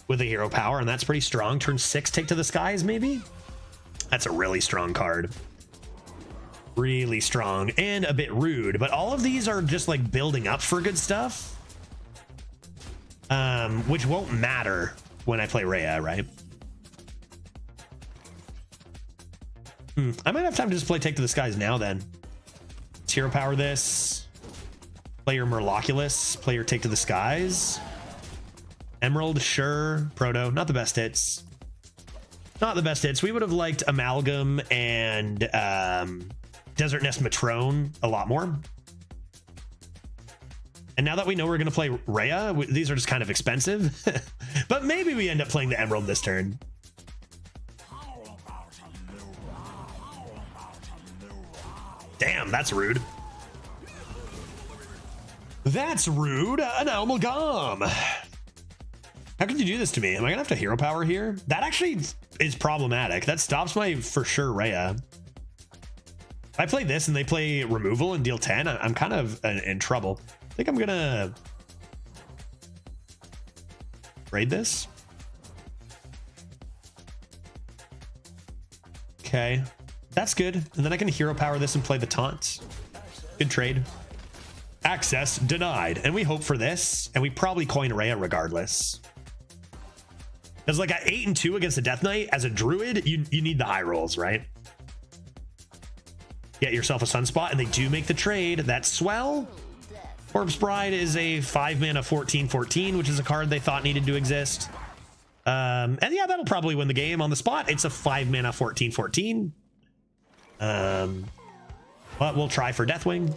with a hero power, and that's pretty strong. Turn 6, take to the skies, maybe. That's a really strong card. Really strong and a bit rude, but all of these are just like building up for good stuff, which won't matter when I play Rhea, right? I might have time to just play Take to the Skies now then. Let's hero power this. Play your Murloculus. Play your Take to the Skies. Emerald, sure. Proto, not the best hits. Not the best hits. We would have liked Amalgam and Desert Nest Matrone a lot more. And now that we know we're going to play Rhea, these are just kind of expensive. But maybe we end up playing the Emerald this turn. Damn, that's rude. That's rude. An amalgam. How could you do this to me? Am I gonna have to hero power here? That actually is problematic. That stops my for sure Rhea. If I play this and they play removal and deal 10, I'm kind of in trouble. I think I'm gonna raid this. Okay, that's good. And then I can hero power this and play the taunts. Good trade. Access denied. And we hope for this, and we probably coin Rhea regardless. Because like at 8 and 2 against a Death Knight, as a druid, you need the high rolls, right? Get yourself a Sunspot, and they do make the trade. That's swell. Corpse Bride is a 5 mana 14/14, which is a card they thought needed to exist. And yeah, that'll probably win the game on the spot. It's a 5 mana 14/14. But we'll try for Deathwing.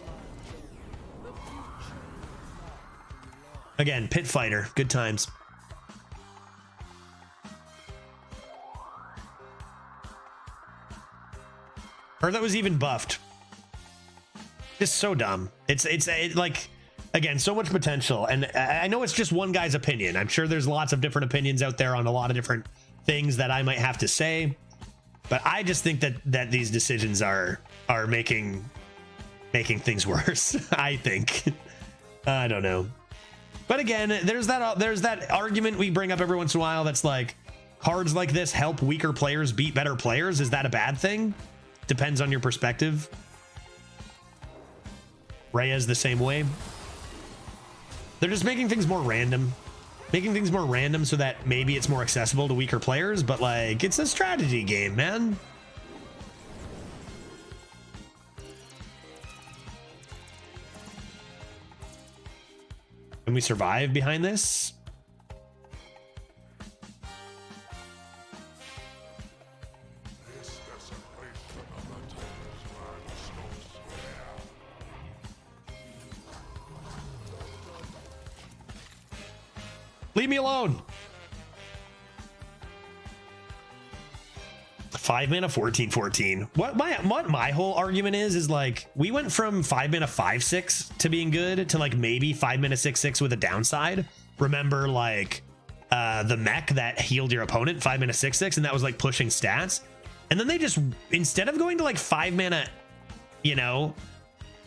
Again, Pit Fighter, good times. Or that was even buffed. Just so dumb. It's like, again, so much potential. And I know it's just one guy's opinion. I'm sure there's lots of different opinions out there on a lot of different things that I might have to say. But I just think that these decisions are making things worse. I think. I don't know. But again, there's that argument we bring up every once in a while that's like, cards like this help weaker players beat better players. Is that a bad thing? Depends on your perspective. Rhea's the same way. They're just making things more random. Making things more random so that maybe it's more accessible to weaker players, but like, it's a strategy game, man. Can we survive behind this? Leave me alone. 5 mana 14/14. What my whole argument is like, we went from 5 mana 5/6 to being good to like maybe 5 mana 6/6 with a downside. Remember like the mech that healed your opponent 5 mana 6/6, and that was like pushing stats. And then they just, instead of going to like 5 mana, you know,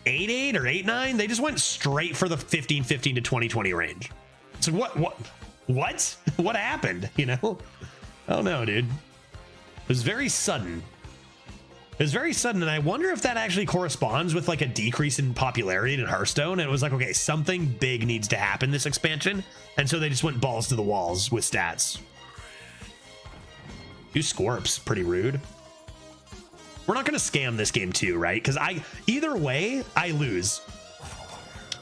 8/8 or 8/9, they just went straight for the 15/15 to 20/20 range. So what happened? You know, I don't know, dude. It was very sudden. It was very sudden, and I wonder if that actually corresponds with like a decrease in popularity in Hearthstone. And it was like, okay, something big needs to happen this expansion, and so they just went balls to the walls with stats. 2 Scorps, pretty rude. We're not gonna scam this game too, right? Because either way, I lose.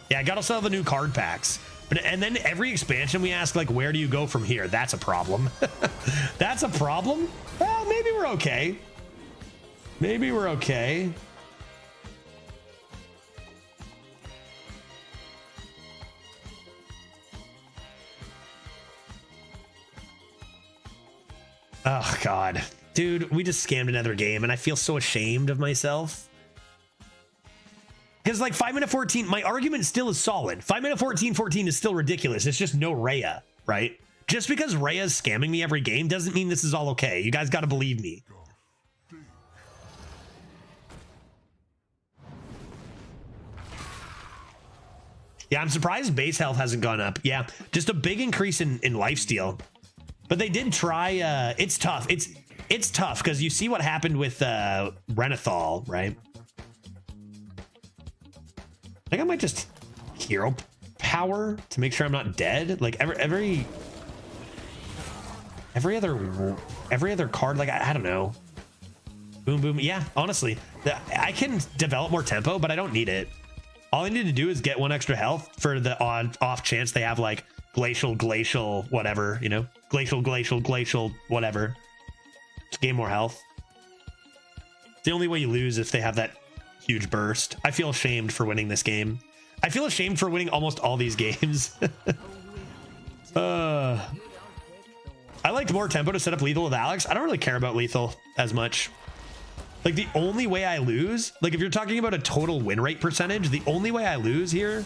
Yeah, I gotta sell the new card packs. And then every expansion we ask, like, where do you go from here? That's a problem. That's a problem? Well, maybe we're okay. Maybe we're okay. Oh god. Dude, we just scammed another game and I feel so ashamed of myself. Because like 5 mana 14, my argument still is solid. 5 mana 14 is still ridiculous. It's just no Rhea, right? Just because Rhea's scamming me every game doesn't mean this is all okay. You guys got to believe me. Yeah, I'm surprised base health hasn't gone up. Yeah, just a big increase in lifesteal. But they did try, it's tough. It's tough because you see what happened with Renathal, right? I think I might just hero power to make sure I'm not dead. Like every other card, like I don't know. Boom, boom. Yeah, honestly, I can develop more tempo, but I don't need it. All I need to do is get 1 extra health for the off chance they have like glacial, whatever, you know, glacial, whatever. Just gain more health. It's the only way you lose if they have that huge burst. I feel ashamed for winning this game. I feel ashamed for winning almost all these games. I liked more tempo to set up lethal with Alex. I don't really care about lethal as much. Like the only way I lose, like if you're talking about a total win rate percentage, the only way I lose here,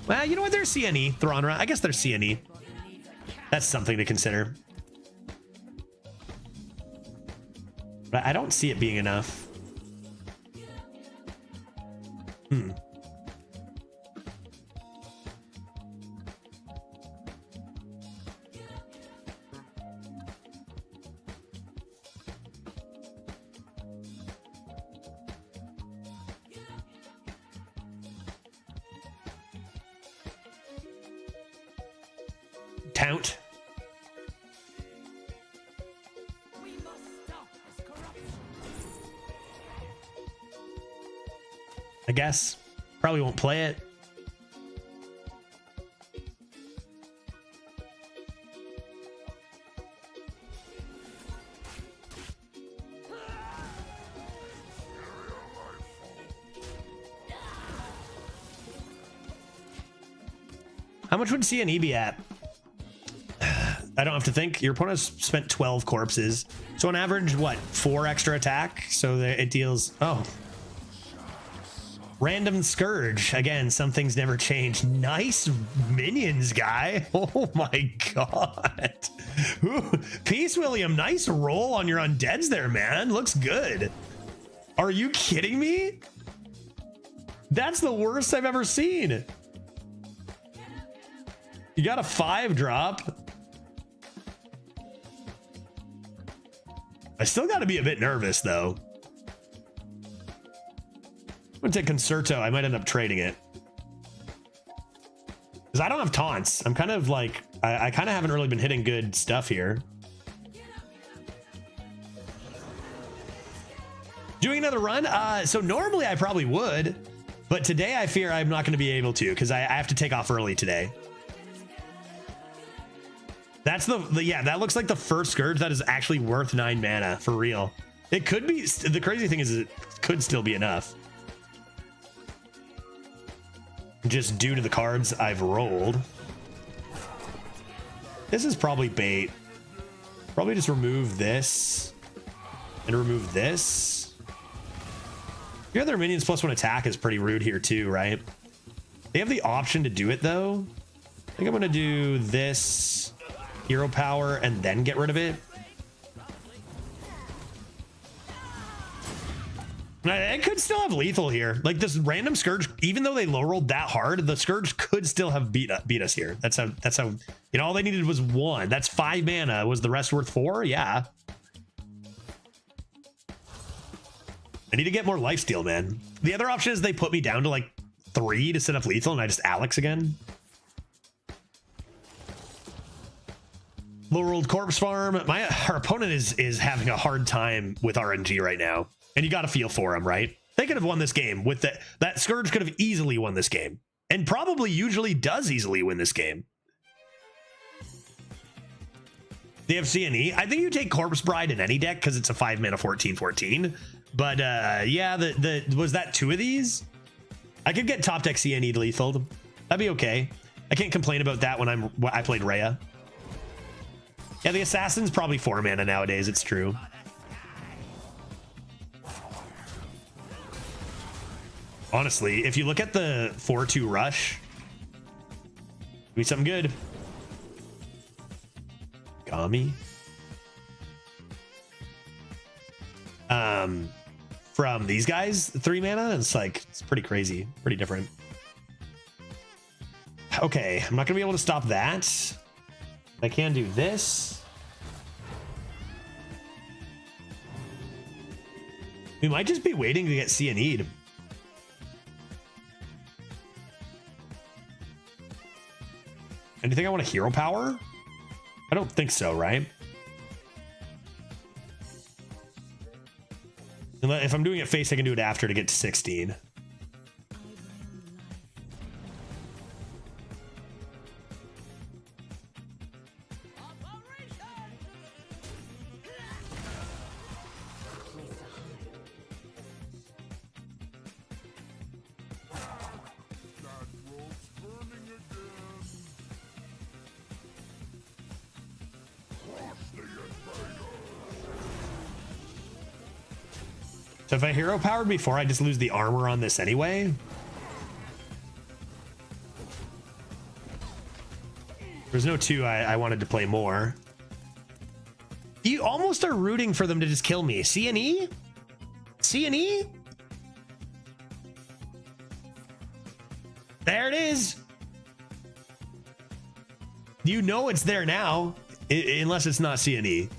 well, you know what? There's CNE, Thronra. I guess there's CNE. That's something to consider. But I don't see it being enough. Count. I guess. Probably won't play it. How much would CNE be at? I don't have to think. Your opponent has spent 12 corpses. So on average, what? 4 extra attack? So it deals... Oh. Random Scourge. Again, some things never change. Nice minions, guy. Oh my god. Ooh. Peace, William. Nice roll on your undeads there, man. Looks good. Are you kidding me? That's the worst I've ever seen. You got a 5-drop. I still got to be a bit nervous, though. I'm going to take Concerto. I might end up trading it. Because I don't have taunts. I'm kind of like... I kind of haven't really been hitting good stuff here. Doing another run? So normally I probably would. But today I fear I'm not going to be able to. Because I have to take off early today. That's yeah, that looks like the first Scourge that is actually worth 9 mana for real. It could be, the crazy thing is it could still be enough. Just due to the cards I've rolled. This is probably bait. Probably just remove this and remove this. Your other minions +1 attack is pretty rude here too, right? They have the option to do it though. I think I'm gonna do this. Hero power and then get rid of it. I could still have lethal here. Like this random Scourge, even though they low rolled that hard, the Scourge could still have beat us here. That's how, you know, all they needed was 1. That's 5 mana. Was the rest worth 4? Yeah. I need to get more lifesteal, man. The other option is they put me down to like 3 to set up lethal and I just Alex again. Low rolled corpse farm. Our opponent is having a hard time with RNG right now, and you got to feel for him, right? They could have won this game with that Scourge could have easily won this game, and probably usually does easily win this game. They have CNE. I think you take Corpse Bride in any deck because it's a 5 mana 14/14. But yeah, was that 2 of these? I could get top deck CNE lethal. That'd be okay. I can't complain about that when I played Rhea. Yeah, the assassin's probably 4 mana nowadays. It's true. Honestly, if you look at the 4-2 rush, be something good. Kami. From these guys, 3 mana, it's like, it's pretty crazy, pretty different. Okay, I'm not gonna be able to stop that. I can do this. We might just be waiting to get CNE'd. Anything I want a hero power? I don't think so, right? If I'm doing it face, I can do it after to get to 16. So if I hero powered before, I just lose the armor on this anyway. There's no 2 I wanted to play more. You almost are rooting for them to just kill me. CNE? CNE? There it is. You know it's there now, unless it's not CNE.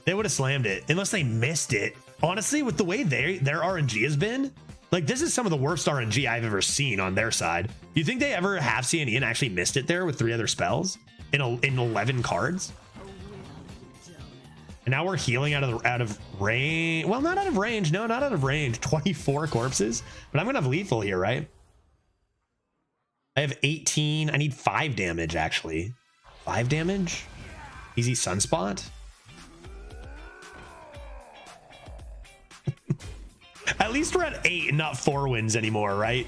They would have slammed it, unless they missed it. Honestly, with the way their RNG has been, like, this is some of the worst RNG I've ever seen on their side. You think they ever have CNE and actually missed it there with 3 other spells in 11 cards? And now we're healing out of range. Well, not out of range. No, not out of range. 24 corpses. But I'm gonna have lethal here, right? I have 18. I need 5 damage, actually. 5 damage? Easy sunspot. At least we're at 8 and not 4 wins anymore, right?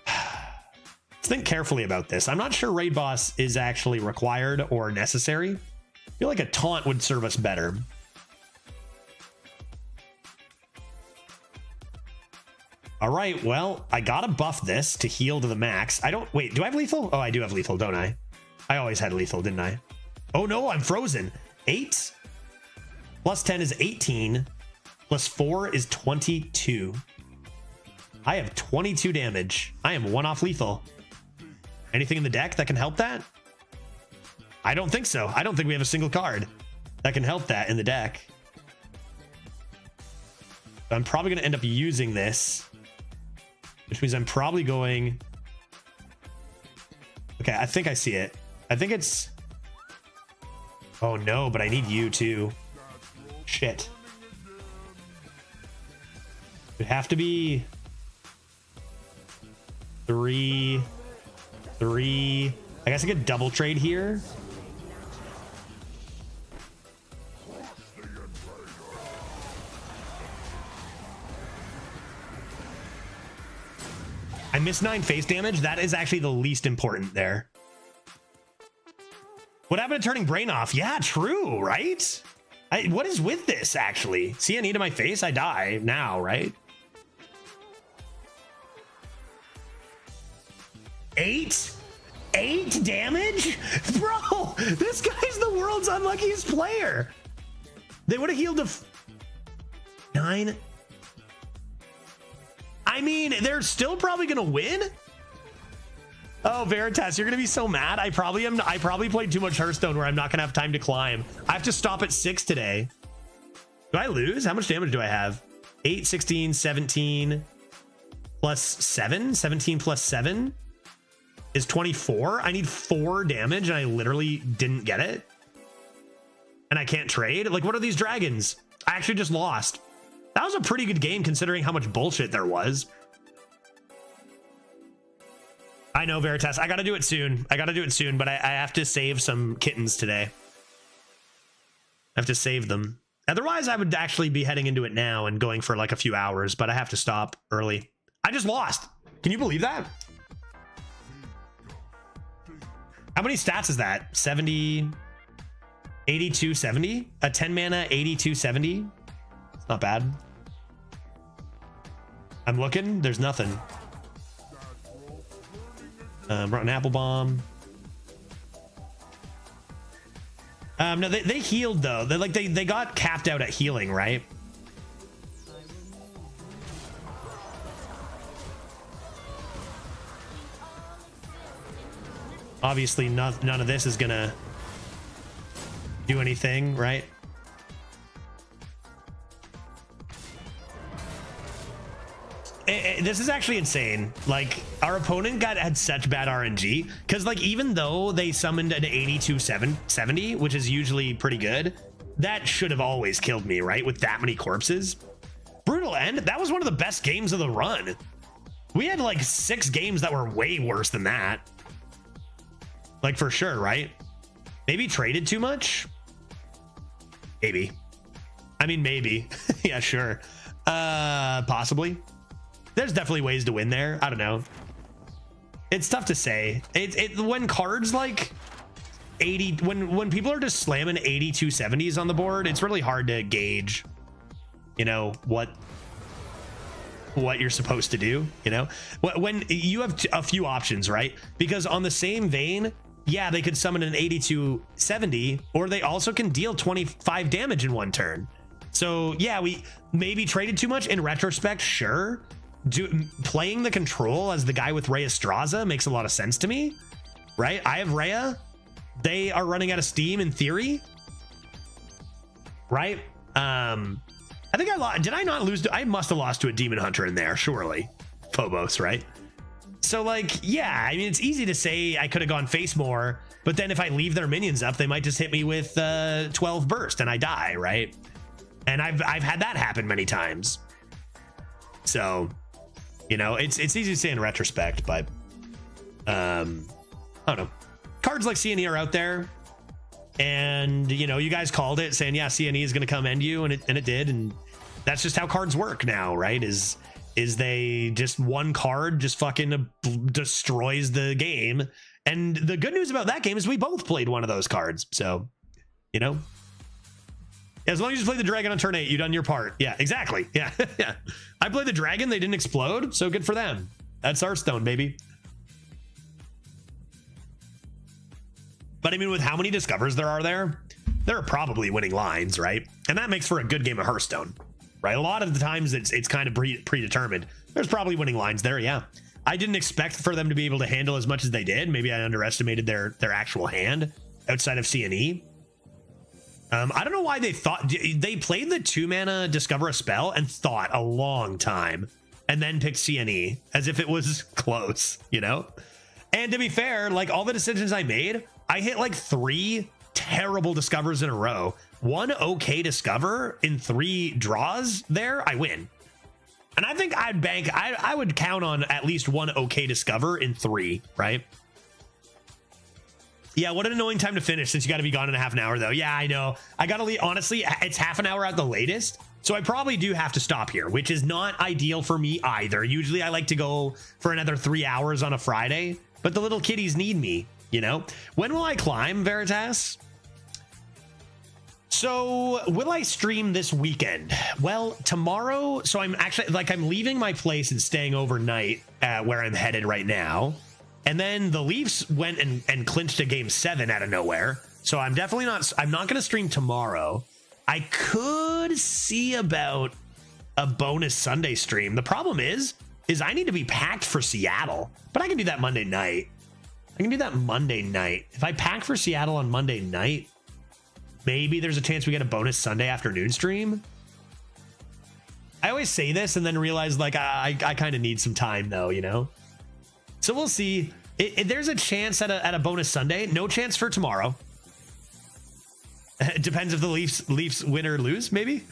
Let's think carefully about this. I'm not sure raid boss is actually required or necessary. I feel like a taunt would serve us better. All right, well, I gotta buff this to heal to the max. I don't, wait, do I have lethal? Oh, I do have lethal, don't I? I always had lethal, didn't I? Oh no, I'm frozen. 8 plus 10 is 18. Plus 4 is 22. I have 22 damage. I am 1 off lethal. Anything in the deck that can help that? I don't think so. I don't think we have a single card that can help that in the deck. I'm probably going to end up using this, which means I'm probably going... Okay, I think I see it. I think it's... Oh no, but I need you too. Shit. It'd have to be 3. I guess I could double trade here. I missed 9 face damage. That is actually the least important there. What happened to turning brain off? Yeah, true, right? What is with this, actually? CNE to my face, I die now, right? 8 damage? Bro, this guy's the world's unluckiest player. They would have healed to 9. I mean, they're still probably gonna win. Oh, Veritas, you're gonna be so mad. I probably played too much Hearthstone where I'm not gonna have time to climb. I have to stop at 6 today. Do I lose? How much damage do I have? 8, 16, 17 plus 7. 17 plus 7 is 24. I need 4 damage and I literally didn't get it. And I can't trade. Like, what are these dragons? I actually just lost. That was a pretty good game considering how much bullshit there was. I know, Veritas. I gotta do it soon. But I have to save some kittens today. I have to save them. Otherwise, I would actually be heading into it now and going for like a few hours, but I have to stop early. I just lost. Can you believe that? How many stats is that? 70, 82, 70? A 10 mana 82, 70? It's not bad. I'm looking. There's nothing. Rotten Apple Bomb. No, they healed though. They got capped out at healing, right? Obviously, none of this is gonna do anything, right? This is actually insane. Like, our opponent had such bad RNG because, like, even though they summoned an 82-70, which is usually pretty good, that should have always killed me, right? With that many corpses. Brutal End, that was one of the best games of the run. We had like 6 games that were way worse than that. Like, for sure, right? Maybe traded too much? Maybe. I mean, maybe. Yeah, sure. Possibly. There's definitely ways to win there. I don't know. It's tough to say. When cards like 80, when people are just slamming 82-70s on the board, it's really hard to gauge, you know, what you're supposed to do, you know? When you have a few options, right? Because on the same vein, yeah, they could summon an 82-70, or they also can deal 25 damage in one turn. So yeah, we maybe traded too much in retrospect, sure. Playing the control as the guy with Rhea Straza makes a lot of sense to me, right? I have Rhea. They are running out of steam in theory, right? I think I lost. Did I not lose? I must have lost to a Demon Hunter in there, surely. Phobos, right? So, like, yeah, I mean, it's easy to say I could have gone face more, but then if I leave their minions up, they might just hit me with 12 burst and I die, right? And I've had that happen many times. So, you know, it's easy to say in retrospect, but I don't know. Cards like CNE are out there, and you know, you guys called it, saying, yeah, CNE is going to come end you, and it did, and that's just how cards work now, right? Is they just one card just fucking destroys the game, and the good news about that game is we both played one of those cards, so you know. As long as you play the dragon on turn 8, you've done your part. Yeah, exactly. Yeah, yeah. I played the dragon, they didn't explode, so good for them. That's Hearthstone, baby. But I mean, with how many discovers there are probably winning lines, right? And that makes for a good game of Hearthstone, right? A lot of the times it's kind of predetermined. There's probably winning lines there, yeah. I didn't expect for them to be able to handle as much as they did. Maybe I underestimated their actual hand outside of CNE. I don't know why they played the 2-mana Discover a Spell and thought a long time and then picked CNE as if it was close, you know? And to be fair, like all the decisions I made, I hit like 3 terrible discovers in a row. 1 okay discover in 3 draws there, I win. And I think I would count on at least 1 okay discover in 3, right? Yeah, what an annoying time to finish since you got to be gone in a half an hour, though. Yeah, I know. I got to leave. Honestly, it's half an hour at the latest. So I probably do have to stop here, which is not ideal for me either. Usually I like to go for another 3 hours on a Friday, but the little kitties need me, you know? When will I climb, Veritas? So will I stream this weekend? Well, tomorrow. So I'm actually I'm leaving my place and staying overnight where I'm headed right now. And then the Leafs went and clinched a game 7 out of nowhere. So I'm not going to stream tomorrow. I could see about a bonus Sunday stream. The problem is I need to be packed for Seattle, but I can do that Monday night. If I pack for Seattle on Monday night, maybe there's a chance we get a bonus Sunday afternoon stream. I always say this and then realize like I kind of need some time though, you know? So we'll see. There's a chance at a bonus Sunday. No chance for tomorrow. It depends if the Leafs win or lose, maybe.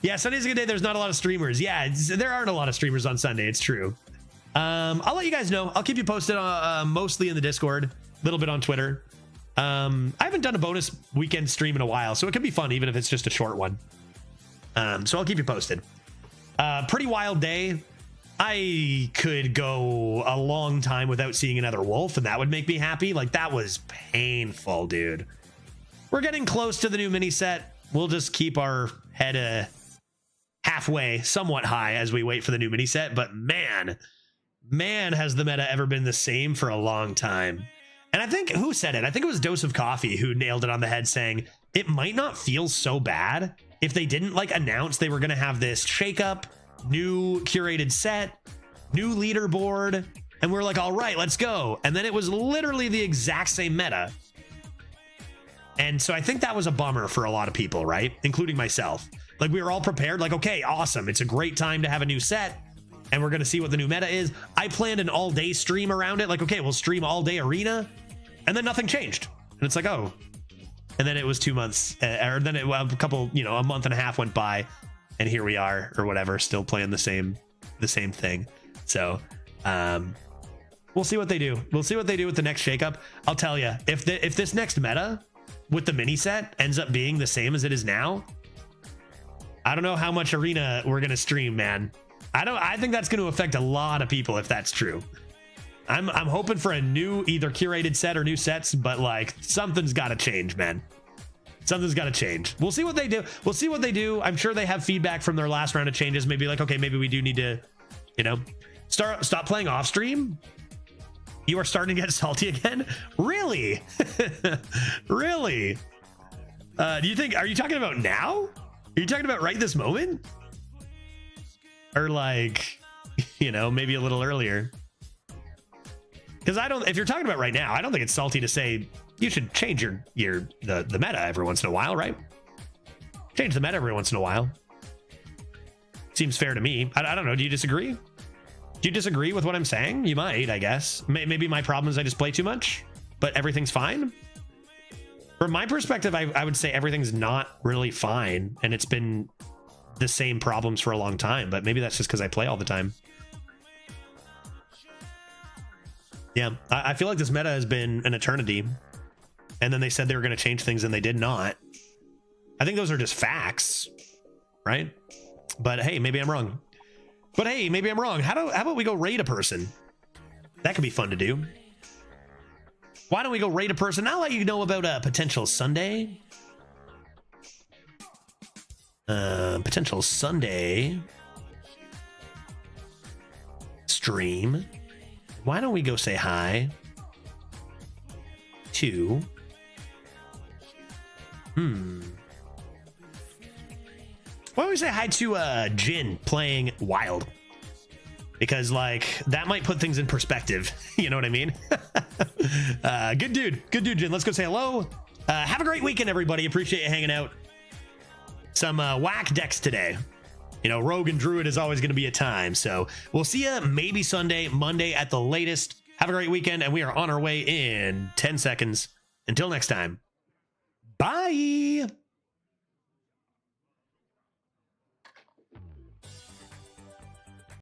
Yeah, Sunday's a good day. There's not a lot of streamers. Yeah, there aren't a lot of streamers on Sunday. It's true. I'll let you guys know. I'll keep you posted mostly in the Discord, a little bit on Twitter. I haven't done a bonus weekend stream in a while, so it could be fun, even if it's just a short one. So I'll keep you posted. Pretty wild day. I could go a long time without seeing another wolf, and that would make me happy. Like, that was painful, dude. We're getting close to the new mini set. We'll just keep our head halfway, somewhat high, as we wait for the new mini set. But man, has the meta ever been the same for a long time. And I think, who said it? I think it was Dose of Coffee who nailed it on the head, saying it might not feel so bad if they didn't like announce they were going to have this shakeup, new curated set, new leaderboard, and we're like, all right, let's go. And then it was literally the exact same meta. And so I think that was a bummer for a lot of people, right? Including myself. Like, we were all prepared, like, okay, awesome. It's a great time to have a new set, and we're going to see what the new meta is. I planned an all-day stream around it. Like, okay, we'll stream all-day Arena, and then nothing changed. And it's like, oh. And then it was 2 months, or then a couple, a month and a half went by, and here we are, or whatever, still playing the same thing. So, we'll see what they do. We'll see what they do with the next shakeup. I'll tell you, if this next meta with the mini set ends up being the same as it is now, I don't know how much Arena we're gonna stream, man. I think that's going to affect a lot of people if that's true. I'm hoping for a new either curated set or new sets, but like something's got to change, man. Something's got to change. We'll see what they do. We'll see what they do. I'm sure they have feedback from their last round of changes. Maybe like, okay, maybe we do need to, stop playing off stream. You are starting to get salty again? Really? Really? Are you talking about now? Are you talking about right this moment? Or like, maybe a little earlier? Because if you're talking about right now, I don't think it's salty to say you should change the meta every once in a while, right? Change the meta every once in a while. Seems fair to me. I don't know. Do you disagree? Do you disagree with what I'm saying? You might, I guess. Maybe my problem is I just play too much, but everything's fine. From my perspective, I would say everything's not really fine, and it's been the same problems for a long time, but maybe that's just because I play all the time. Yeah, I feel like this meta has been an eternity, and then they said they were going to change things and they did not. I think those are just facts, right? But hey, maybe I'm wrong. How about we go raid a person? That could be fun to do. Why don't we go raid a person? I'll let you know about a potential Sunday. Potential Sunday stream. Why don't we go say hi to why don't we say hi to Jin playing Wild? Because like that might put things in perspective. You know what I mean? Good dude, Jin. Let's go say hello. Have a great weekend, everybody. Appreciate you hanging out. Some whack decks today. Rogue and Druid is always going to be a time. So we'll see you maybe Sunday, Monday at the latest. Have a great weekend, and we are on our way in 10 seconds. Until next time. Bye.